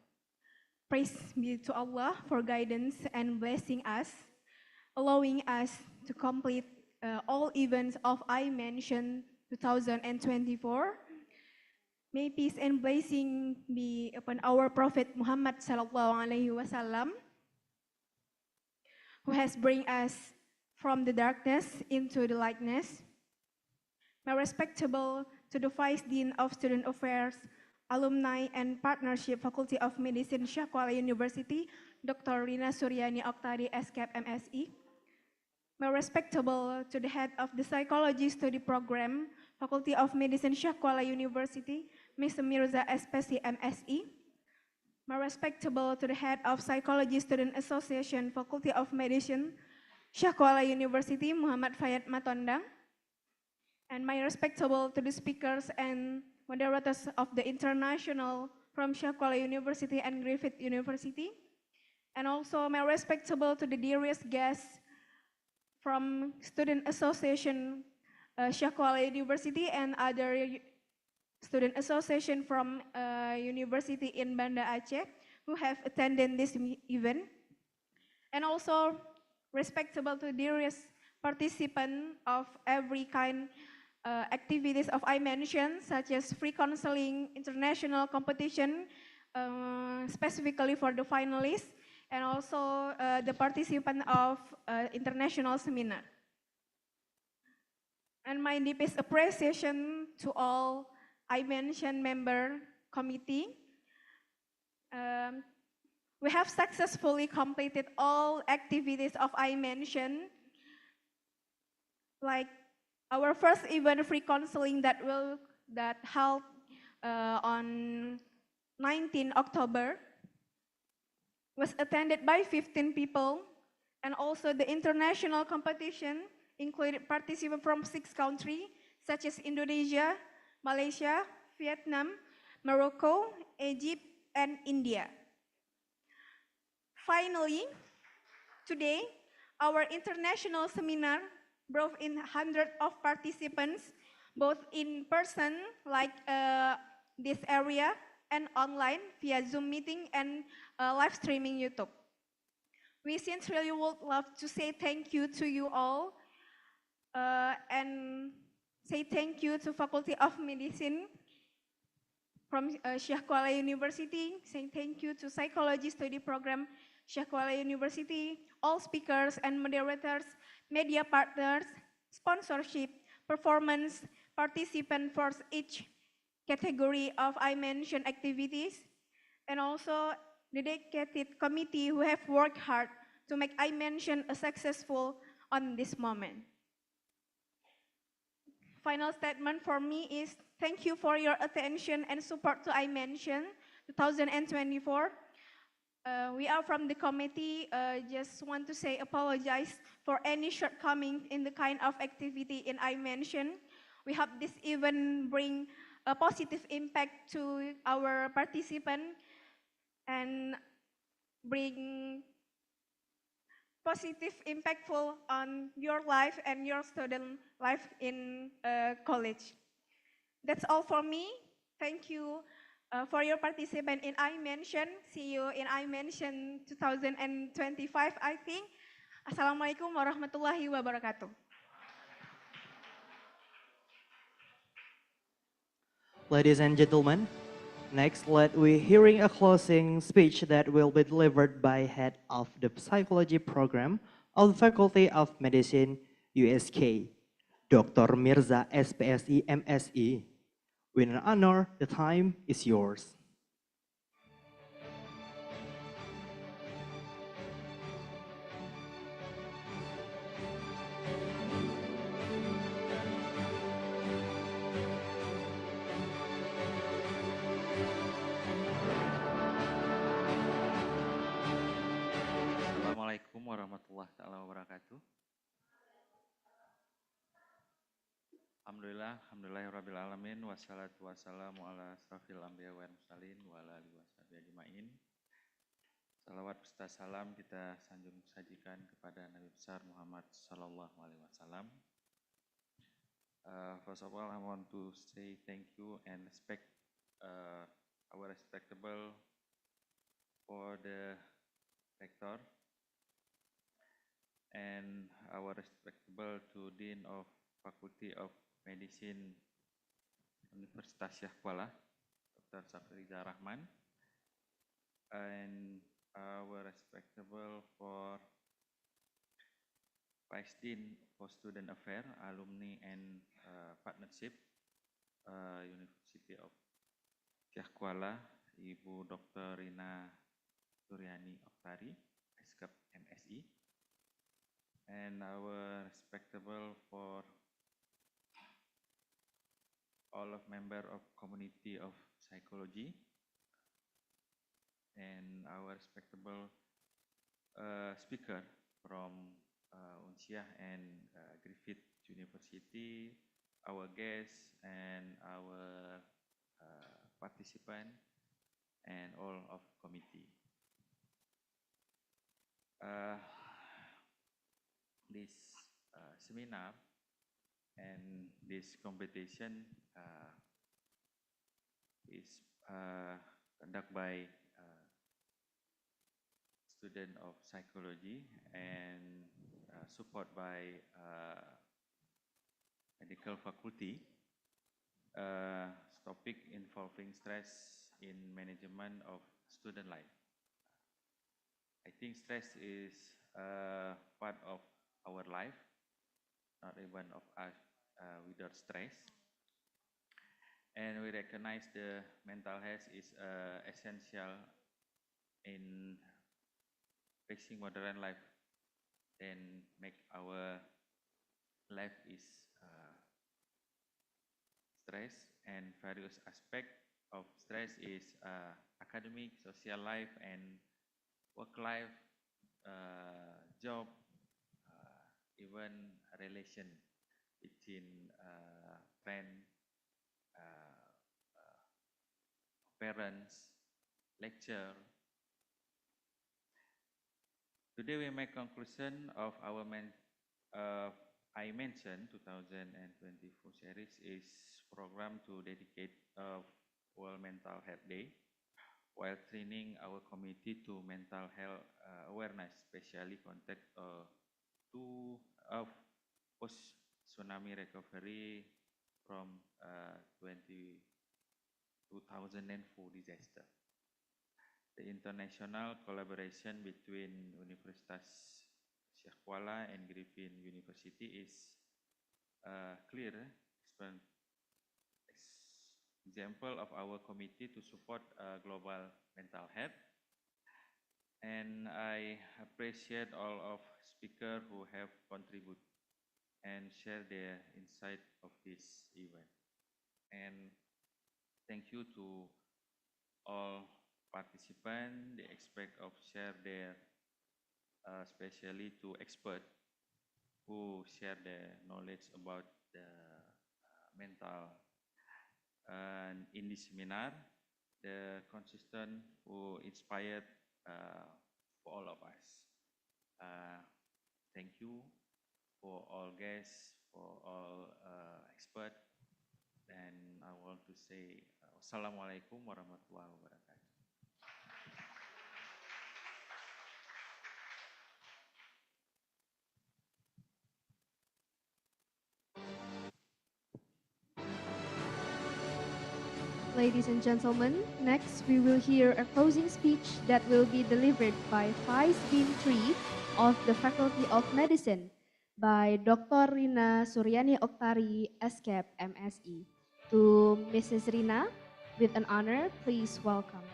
Praise be to Allah for guidance and blessing us, allowing us to complete all events of Imention 2024. May peace and blessing be upon our Prophet Muhammad sallallahu alaihi wasallam, who has bring us from the darkness into the lightness. My respectable to the Vice Dean of Student Affairs, Alumni and Partnership Faculty of Medicine, Shakwala University, Dr. Rina Suryani Oktari, SCAP MSE. My respectable to the Head of the Psychology Study Program, Faculty of Medicine, Shakwala University, Mr. Mirza SPSI MSE. My respectable to the Head of Psychology Student Association, Faculty of Medicine, Shakwala University, Muhammad Fayat Matondang. And my respectable to the speakers and moderators of the international from Shakwala University and Griffith University. And also my respectable to the dearest guests from Student Association, Shakwala University and other student association from university in Banda Aceh who have attended this event, and also respectable to dearest participant of every kind activities of Imention, such as free counseling, international competition, specifically for the finalists, and also the participant of international seminar. And my deepest appreciation to all Imention member committee. We have successfully completed all activities of Imention, like our first event free counseling that held on 19 October was attended by 15 people, and also the international competition included participants from 6 countries such as Indonesia, Malaysia, Vietnam, Morocco, Egypt, and India. Finally, today, our international seminar brought in hundreds of participants, both in person, like this area, and online via Zoom meeting and live streaming YouTube. We sincerely would love to say thank you to you all, and say thank you to Faculty of Medicine from Syekh Kuala University, say thank you to Psychology Study Program Syekh Kuala University, all speakers and moderators, media partners, sponsorship, performance, participant for each category of Imention activities, and also the dedicated committee who have worked hard to make Imention a successful on this moment. Final statement for me is thank you for your attention and support to Imention 2024. We are from the committee, just want to say apologize for any shortcomings in the kind of activity in Imention. We hope this event bring a positive impact to our participants and bring positive impactful on your life and your student life in college. That's all for me. Thank you for your participation in Imention. See you in Imention 2025, I think. Assalamualaikum warahmatullahi wabarakatuh. Ladies and gentlemen, next let we hearing a closing speech that will be delivered by head of the psychology program of the Faculty of Medicine, USK, Dr. Mirza SPSI MSE. With an honor, the time is yours. Assalamualaikum warahmatullahi wabarakatuh. Alhamdulillahirrabbilalamin. Wassalatu wassalamu ala asrafil anbiya wal mursalin wa ala alihi washabihi ajma'in. Salawat serta salam kita sanjung sajikan kepada Nabi besar Muhammad sallallahu alaihi wasallam. First of all, I want to say thank you and respect our respectable for the rector and our respectable to Dean of Faculty of Medicine Universitas Syekh Kuala, Dr. Safrizal Rahman, and our respectable for Vice Dean for Student Affairs, Alumni and Partnership, University of Syekh Kuala, Ibu Dr. Rina Suryani Oktari, SKAP MSI, and our respectable for all of member of community of psychology, and our respectable speaker from Unsiah and Griffith University, our guests and our participant and all of committee. This seminar and this competition is conducted by student of psychology and support by medical faculty. Topic involving stress in management of student life. I think stress is part of our life, not even of us without stress. And we recognize the mental health is essential in facing modern life and make our life is stress, and various aspects of stress is academic, social life, and work life, job, even relation between friend, parents, lecture. Today we make conclusion of our Imention 2024 series is programmed to dedicate World Mental Health Day while training our community to mental health awareness, especially context of post-tsunami recovery from 2004 disaster. The international collaboration between Universitas Syekh Kuala and Griffin University is clear example of our committee to support global mental health. And I appreciate all of speakers who have contributed and share their insight of this event. And thank you to all participants. They expect of share their especially to experts who share their knowledge about the mental. And in this seminar, the consistent who inspired for all of us. Thank you for all guests, for all experts, and I want to say Wassalamualaikum warahmatullahi wabarakatuh. Ladies and gentlemen, next we will hear a closing speech that will be delivered by Vice Dean 3 of the Faculty of Medicine by Dr. Rina Suryani Oktari, SCAP MSE. To Mrs. Rina, with an honor, please welcome.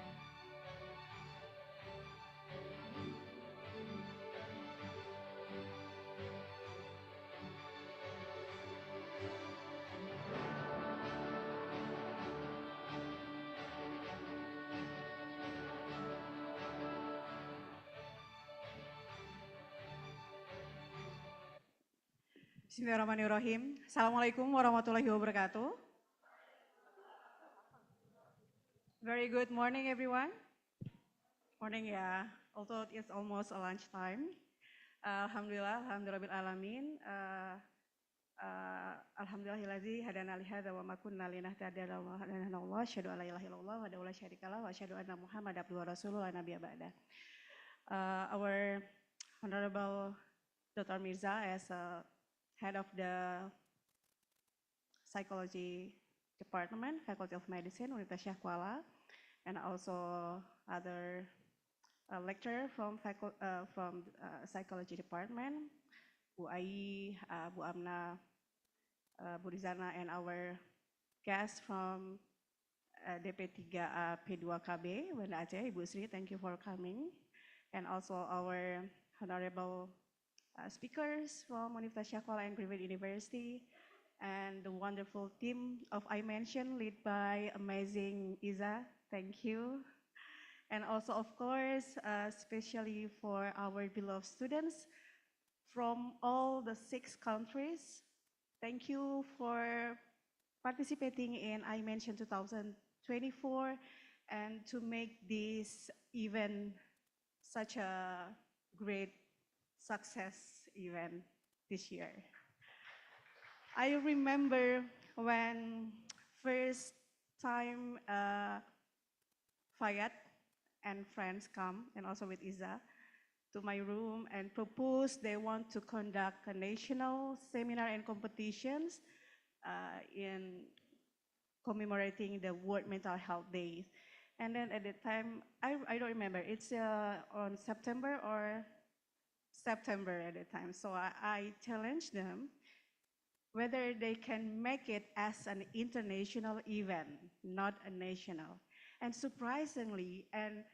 Bismillahirrahmanirrahim. Assalamualaikum warahmatullahi wabarakatuh. Very good morning, everyone. Morning, yeah. Although it's almost a lunchtime. Alhamdulillah, alhamdulillah alamin. Alhamdulillahillazi hadana li hadza wa ma kunna linahtadiya laula an hadana Allah. Asyhadu an la ilaha illallah wa la syarikalah wa asyhadu anna Muhammadar abduhu wa rasuluhu la nabiyya ba'da. Our Honorable Dr. Mirza as head of the psychology department, Faculty of Medicine, Universitas Syekh Kuala, and also other lecturer from psychology department, Bu Ai, Bu Amna, Bu Rizana, and our guest from DP3A P2KB, Banda Aceh, Ibu Sri, thank you for coming, and also our honorable speakers from Universitas Syekh Kuala and Griffin University, and the wonderful team of Imention led by amazing Iza, thank you. And also, of course, especially for our beloved students from all the 6 countries, thank you for participating in Imention 2024 and to make this event such a great success event this year. I remember when first time, Fayad and friends come, and also with Iza, to my room and propose they want to conduct a national seminar and competitions in commemorating the World Mental Health Day. And then at the time, I don't remember, it's on September at the time. So I challenged them whether they can make it as an international event, not a national. And surprisingly, and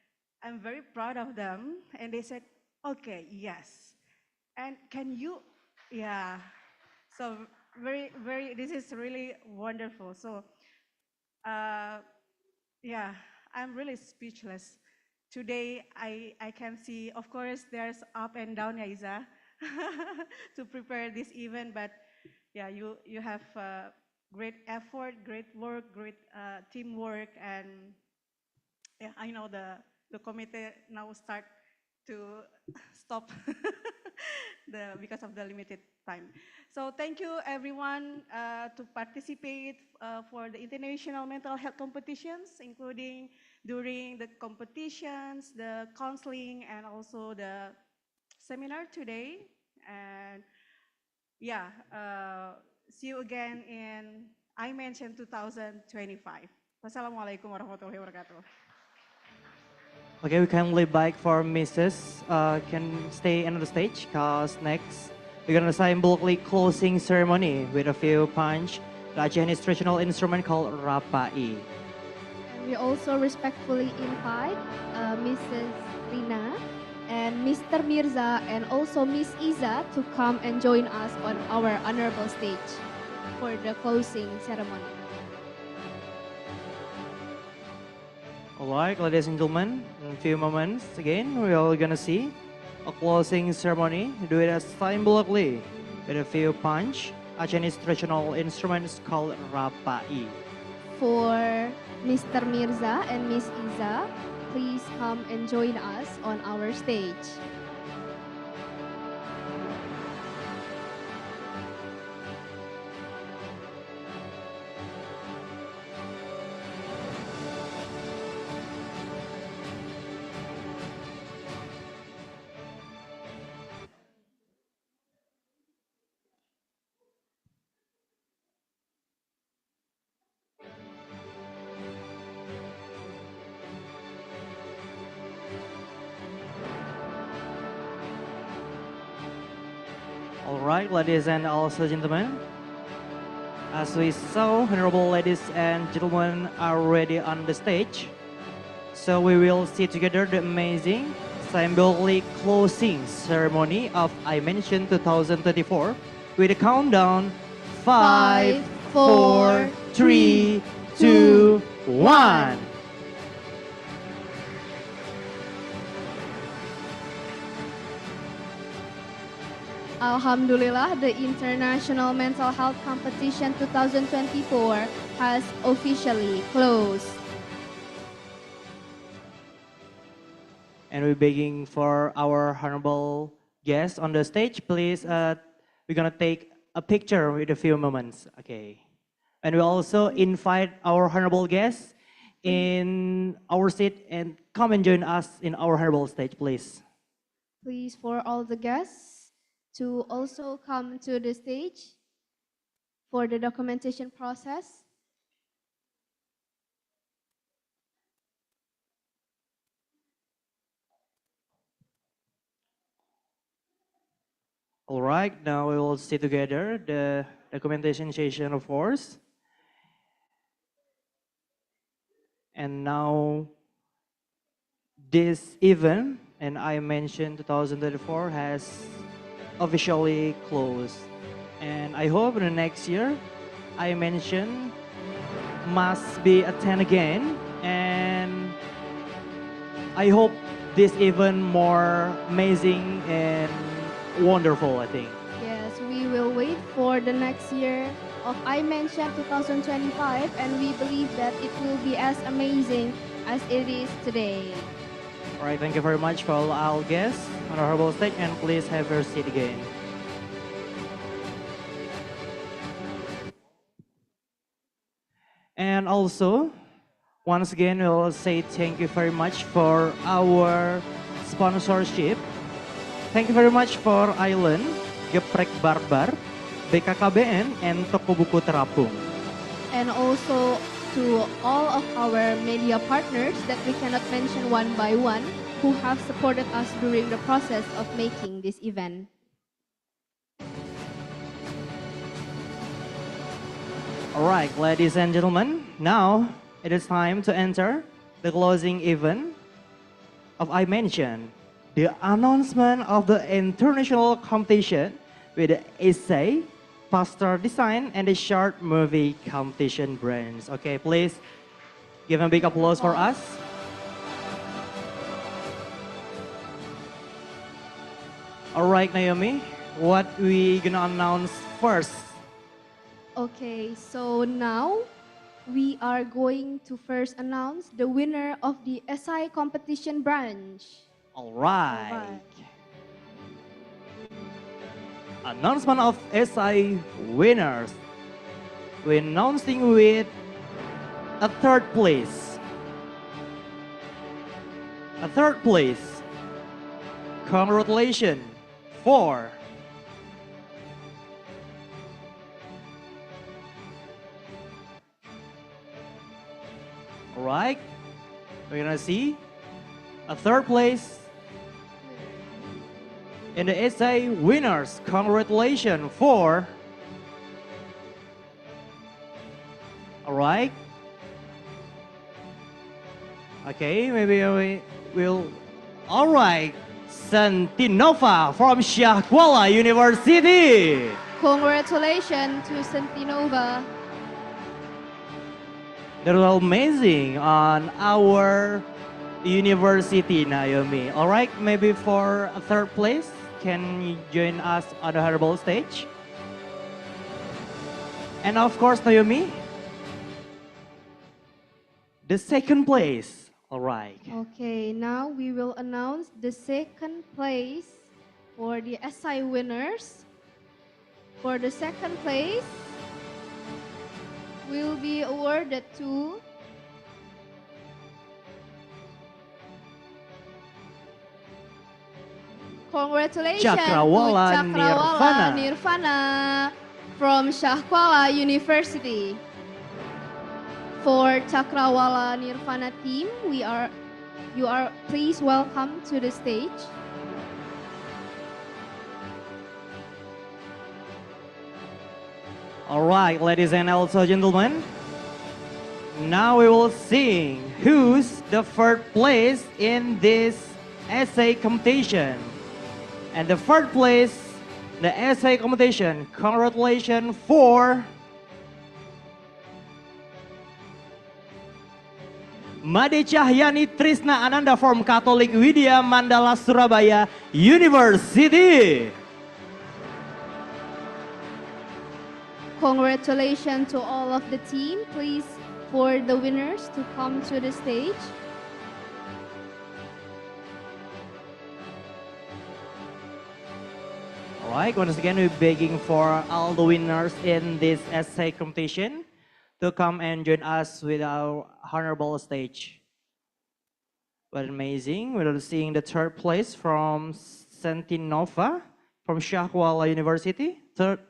I'm very proud of them, and they said, okay, yes. And can you, yeah. So this is really wonderful. So yeah, I'm really speechless. Today, I can see, of course, there's up and down, ya, Iza, to prepare this event, but yeah, you have great effort, great work, great teamwork, and yeah, I know the committee now start to stop because of the limited time. So thank you everyone to participate for the international mental health competitions, including during the competitions, the counseling, and also the seminar today. And yeah, see you again in Imention 2025. Wassalamualaikum warahmatullahi wabarakatuh. Okay, we kindly back for Mrs. Can stay on the stage, cause next we're gonna symbolically closing ceremony with a few punch, the Chinese traditional instrument called rapai. And we also respectfully invite Mrs. Rina and Mr. Mirza and also Miss Iza to come and join us on our honorable stage for the closing ceremony. All right, ladies and gentlemen, in a few moments again, we're all gonna see a closing ceremony. Do it as symbolically with a few punch, a Chinese traditional instrument called rapai. For Mr. Mirza and Miss Iza, please come and join us on our stage. All right, ladies and also gentlemen, as we saw, honorable ladies and gentlemen are ready on the stage. So we will see together the amazing symbolic closing ceremony of Imention 2024 with a countdown 5, 4, 3, 2, 1. Alhamdulillah, the International Mental Health Competition 2024 has officially closed. And we're begging for our honorable guests on the stage, please. We're gonna take a picture with a few moments, okay? And we also invite our honorable guests in our seat and come and join us in our honorable stage, please. Please, for all the guests to also come to the stage for the documentation process. All right, now we will see together the documentation session, of course. And now this event, and Imention 2024 has officially closed. And I hope in the next year, Imention must be attend again. And I hope this even more amazing and wonderful, I think. Yes, we will wait for the next year of Imention 2025, and we believe that it will be as amazing as it is today. All right, thank you very much for all our guests on our honorable stage, and please have your seat again. And also, once again, we'll say thank you very much for our sponsorship. Thank you very much for Island, Geprek Barbar, BKKBN, and Toko Buku Terapung. And also to all of our media partners that we cannot mention one by one who have supported us during the process of making this event. All right, ladies and gentlemen, now it is time to enter the closing event of Imention, the announcement of the international competition with the essay, poster design, and the short movie competition brands. Okay, please give a big applause for us. All right, Naomi, what we gonna announce first? Okay, so now we are going to first announce the winner of the SI competition branch. All right. Announcement of SI winners. We're announcing with a third place. A third place. Congratulations for all right. We're gonna see a third place in the essay winners. Congratulations for all right. Okay, maybe we will. All right, Santinova from Syah Kuala University. Congratulations to Sentinova. They're amazing on our university, Naomi. All right, maybe for a third place, can you join us on the herbal stage? And of course, Naomi, the second place. All right. Okay, now we will announce the second place for the SI winners. For the second place, will be awarded to congratulations Cakrawala to Cakrawala Nirvana. Nirvana from Syah Kuala University. For Cakrawala Nirvana team, you are please welcome to the stage. All right, ladies and also gentlemen. Now we will see who's the third place in this essay competition. And the third place, the essay competition, congratulations for Made Cahyani Trisna Ananda from Catholic Widya Mandala Surabaya University. Congratulations to all of the team. Please, for the winners to come to the stage. All right, once again, we're begging for all the winners in this essay competition to come and join us with our honorable stage. But amazing, we're seeing the third place from Sentinova from Syah Kuala University. Third.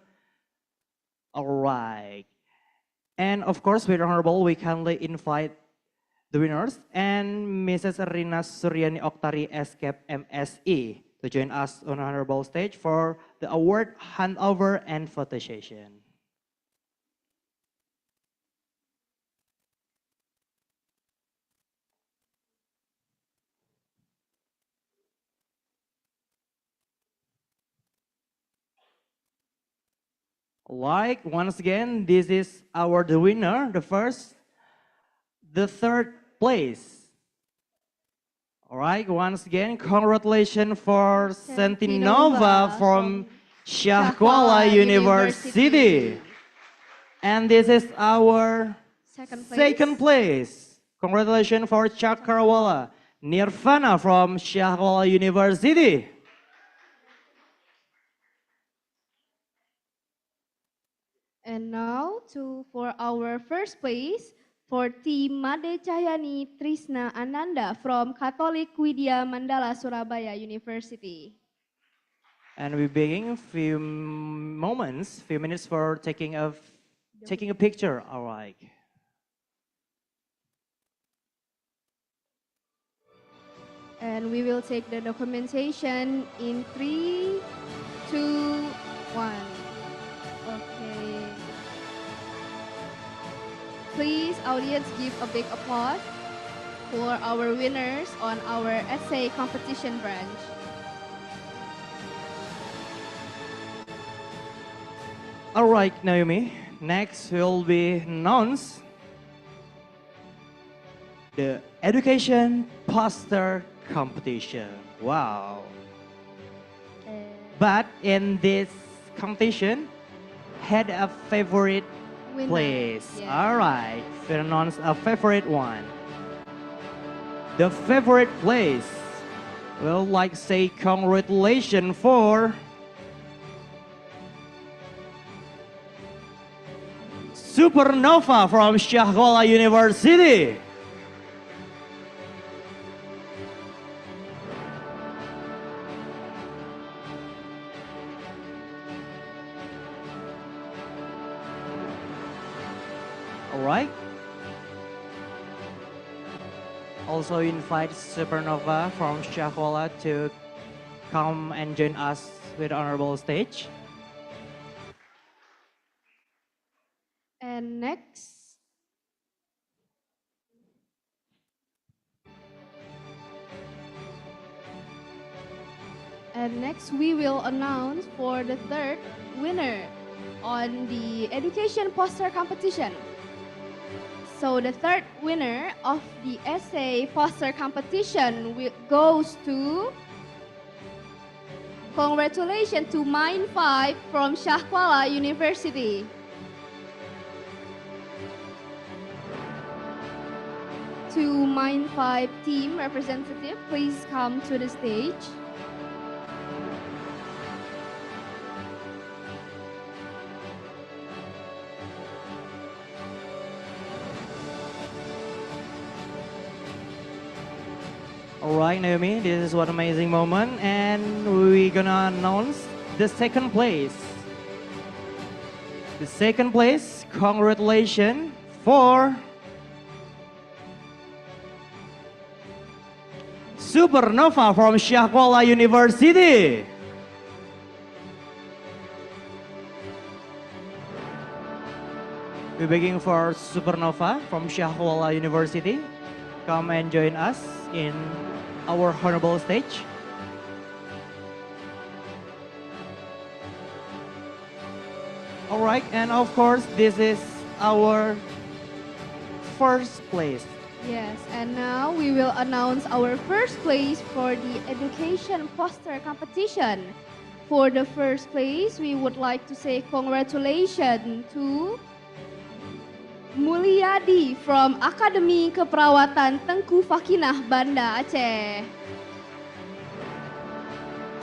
All right. And of course, with honorable, we kindly invite the winners and Mrs. Rina Suryani Oktari Escape MSE to join us on honorable stage for the award handover and photo session. Like, once again, this is the winner, the first, the third place. All right, once again, congratulations for Sentinova from Syah Kuala University. And this is our second place. Congratulations for Cakrawala Nirvana from Syah Kuala University. And now for our first place for Team Made Cahyani Trisna Ananda from Catholic Widya Mandala Surabaya University. And we're begging a few minutes for taking a picture. All right. And we will take the documentation in 3, 2, 1. Okay. Please, audience, give a big applause for our winners on our essay competition branch. All right, Naomi. Next will be announced the education poster competition. Wow. But in this competition, had a favorite place. Yeah. All right, we announce a favorite one. The favorite place. Well, like say congratulations for Supernova from Syahkuala University. All right. Also invite Supernova from Syahkuala to come and join us with honorable stage. And next, we will announce for the third winner on the education poster competition. So the third winner of the essay poster competition goes to, congratulations to Mine 5 from Syahkuala University. To Mine 5 team representative, please come to the stage. All right, Naomi, this is one amazing moment, and we're gonna announce the second place. The second place, congratulations for Supernova from Syahkuala University. We're begging for Supernova from Syahkuala University. Come and join us in our honorable stage. All right, and of course, this is our first place. Yes, and now we will announce our first place for the education poster competition. For the first place, we would like to say congratulations to Mulyadi from Akademi Keperawatan Tengku Fakinah, Banda Aceh.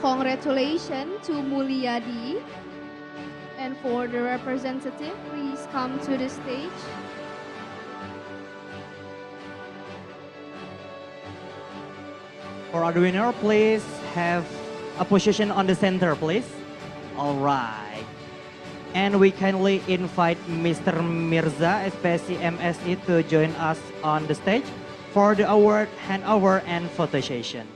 Congratulations to Mulyadi. And for the representative, please come to the stage. For our winner, please have a position on the center, please. All right. And we kindly invite Mr. Mirza, SPSI MSI, to join us on the stage for the award handover and photo session.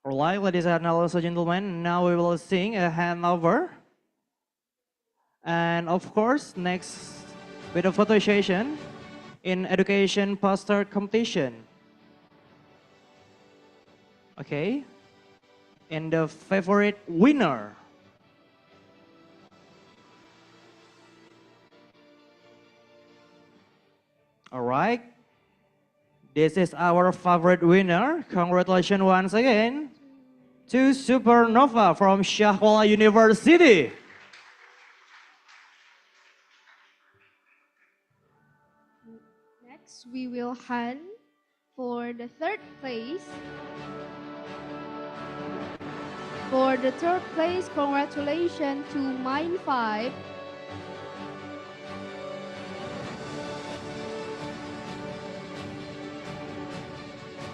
All right, ladies and gentlemen, now we will sing a handover. And of course, next with a photo session in education poster competition. Okay, and the favorite winner. All right, this is our favorite winner. Congratulations once again to Supernova from Syahkuala University. we will hand for the third place. For the third place, congratulations to Mine 5.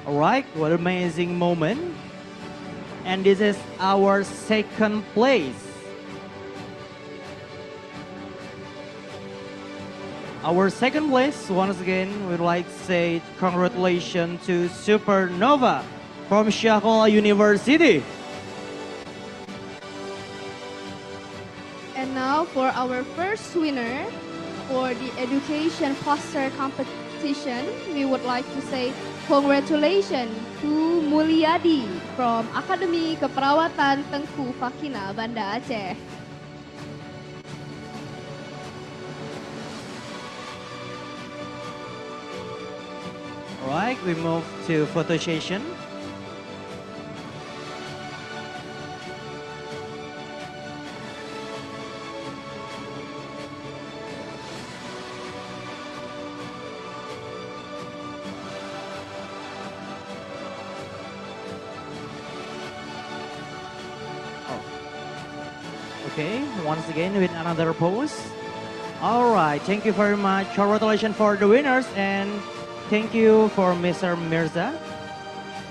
All right, what an amazing moment. And this is our second place. Our second place, once again, we'd like to say congratulations to Supernova from Sekolah University. And now for our first winner for the education poster competition, we would like to say congratulations to Mulyadi from Akademi Keperawatan Tengku Fakina, Banda Aceh. All right, we move to photo session. Okay, once again with another pose. All right, thank you very much. Congratulations for the winners and thank you for Mr. Mirza.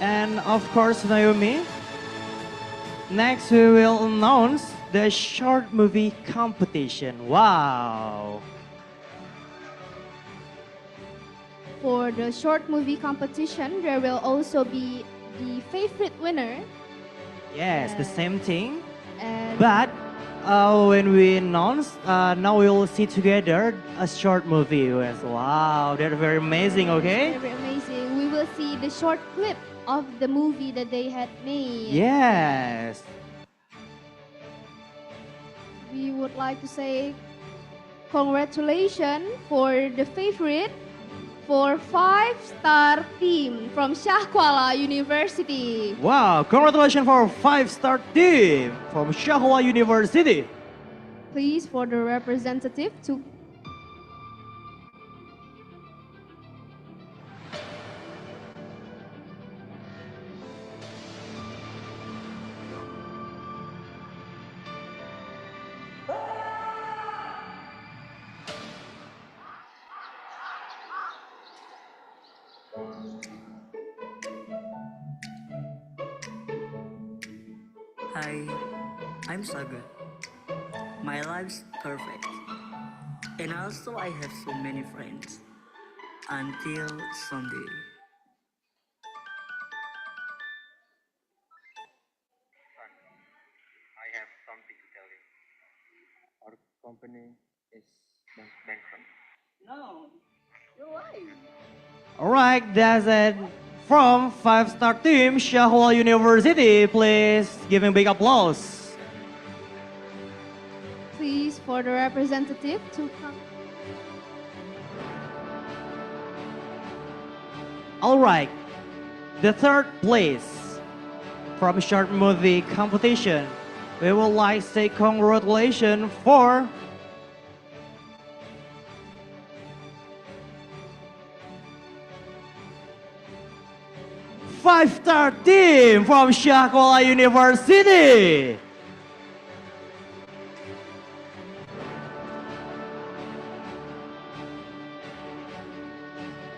And of course, Naomi. Next, we will announce the short movie competition. Wow. For the short movie competition, there will also be the favorite winner. Yes, the same thing. And But when we announce, now we will see together a short movie. Yes, wow, that's very amazing, okay? very amazing. We will see the short clip of the movie that they had made. Yes. We would like to say congratulations for the favorite for 5-star team from Shah Kuala University. Wow, congratulations for 5-star team from Sekolah University. Please for the representative to Hi, I'm Saga. My life's perfect. And also I have so many friends. Until someday. I have something to tell you. Our company is bankrupt. No, you're lying. All right, that's it from 5-star team Sekolah University. Please give him big applause. please for the representative to come. All right, the third place from short movie competition. We would like to say congratulations for five-star team from Sekolah University.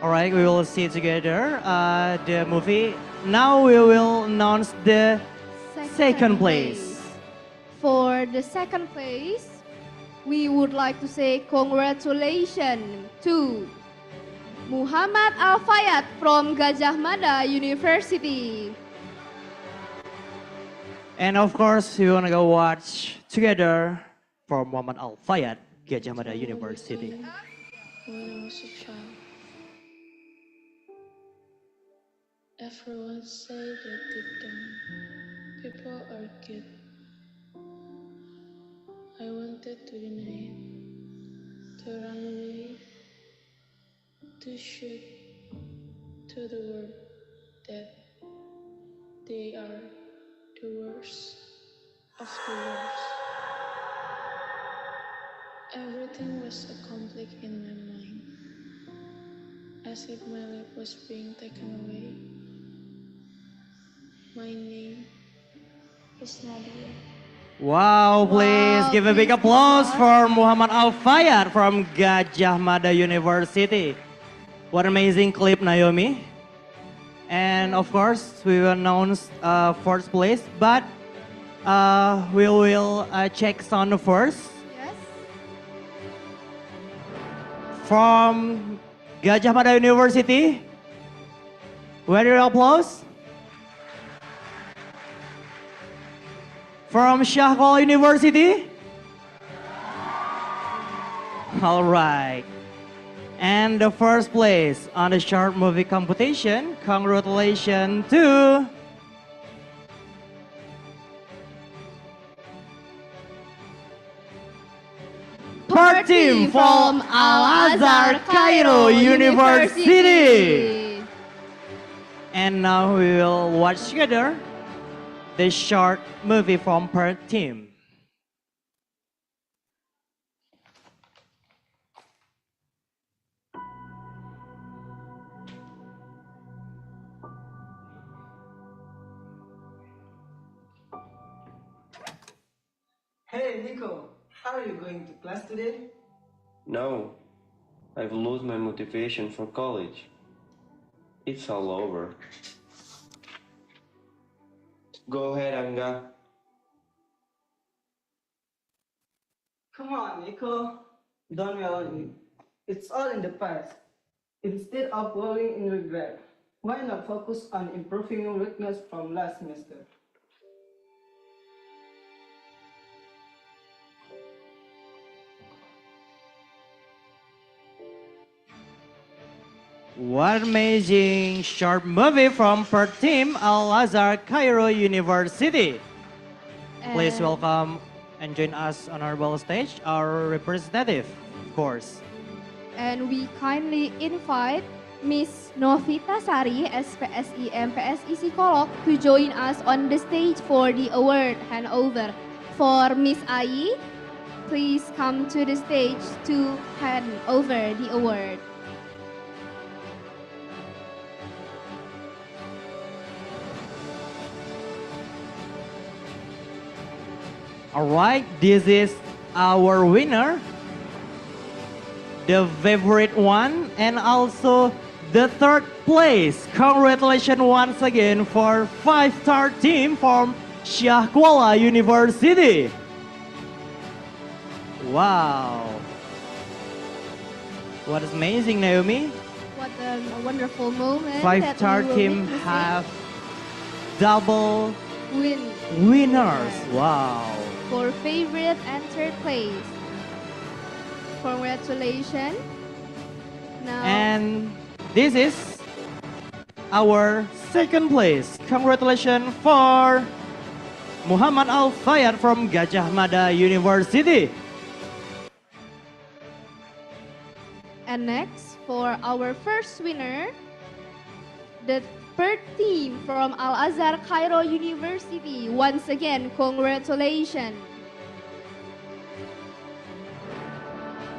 All right, we will see together the movie. Now we will announce the second place. For the second place, we would like to say congratulations to Muhammad Al-Fayat from Gajah Mada University. And of course, we want to go watch together for Muhammad Al-Fayat, Gajah Mada University. When I was a child, everyone said that deep down, people are good. I wanted to deny it, to run away, to shoot to the world that they are the worst of the worst. Everything was a conflict in my mind. I as if my life was being taken away. My name is Nadia. Wow, please give a big applause for Muhammad Al-Fayad from Gajah Mada University. What amazing clip, Naomi. And of course, we will announce first place, but we will check sound first. Yes. From Gajah Mada University, very applause. From Syah Kuala University. All right. And the first place on the short movie competition, congratulations to part team from Al-Azhar Cairo University. And now we will watch together the short movie from per team. Hey Nico, how are you going to class today? No, I've lost my motivation for college. It's all over. Go ahead, Angga. Come on, Nico. Don't dwell on it. It's all in the past. Instead of dwelling in regret, why not focus on improving your weakness from last semester? What amazing short movie from per team Al-Azhar Cairo University. Please And- welcome and join us on our ball stage, our representative, of course. And we kindly invite Miss Novita Sari, SPSI MPSI Psikolog, to join us on the stage for the award handover. For Miss Ai, please come to the stage to hand over the award. All right, this is our winner, the favorite one, and also the third place. Congratulations once again for 5-star team from Syah Kuala University. Wow. What is amazing, Naomi? What a wonderful moment. 5-star that we will team witness have double win winners. Wow. for favorite and third place. Congratulations. Now, And this is our second place. Congratulations for Muhammad Al-Fayad from Gajah Mada University. and next for our first winner, the third team from Al-Azhar Cairo University. Once again, congratulations.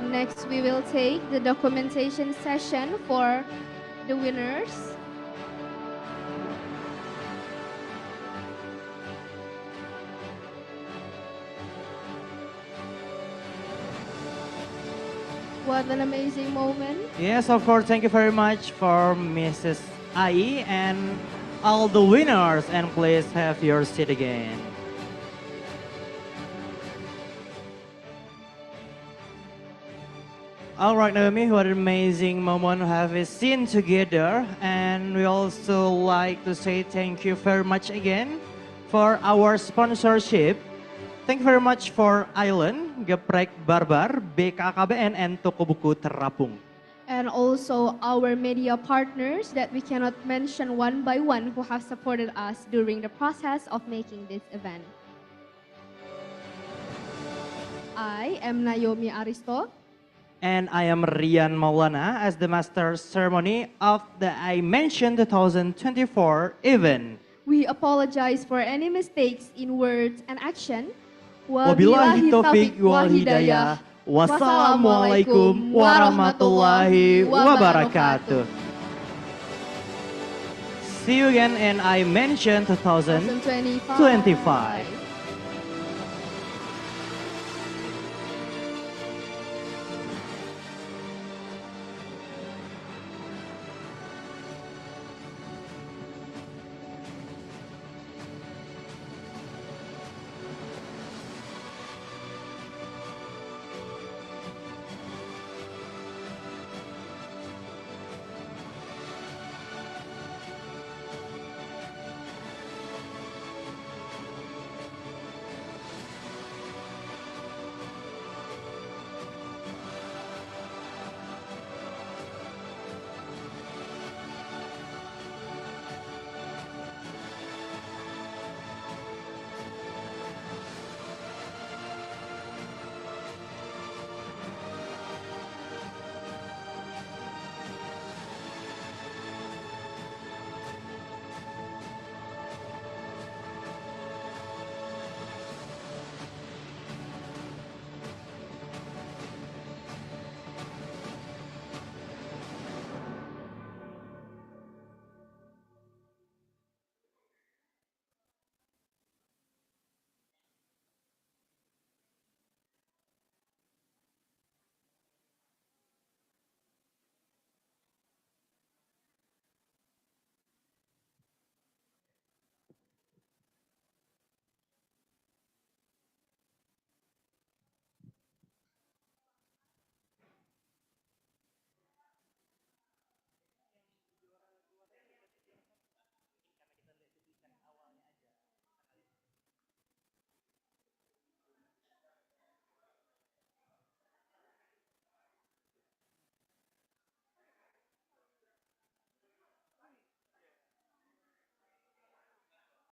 Next, we will take the documentation session for the winners. What an amazing moment. Yes, of course. Thank you very much for Mrs. Ai and all the winners. And please have your seat again. All right, Naomi, what an amazing moment we have seen together. And we also like to say thank you very much again for our sponsorship. Thank you very much for Island, Geprek Barbar, BKKBN, and Toko Buku Terapung. And also our media partners that we cannot mention one by one who have supported us during the process of making this event. I am Naomi Aristo. And I am Rian Maulana as the master ceremony of the Imention 2024 event. We apologize for any mistakes in words and action. Wabillahi taufiq wal hidayah. Wassalamualaikum warahmatullahi wabarakatuh. See you again in Imention 2025.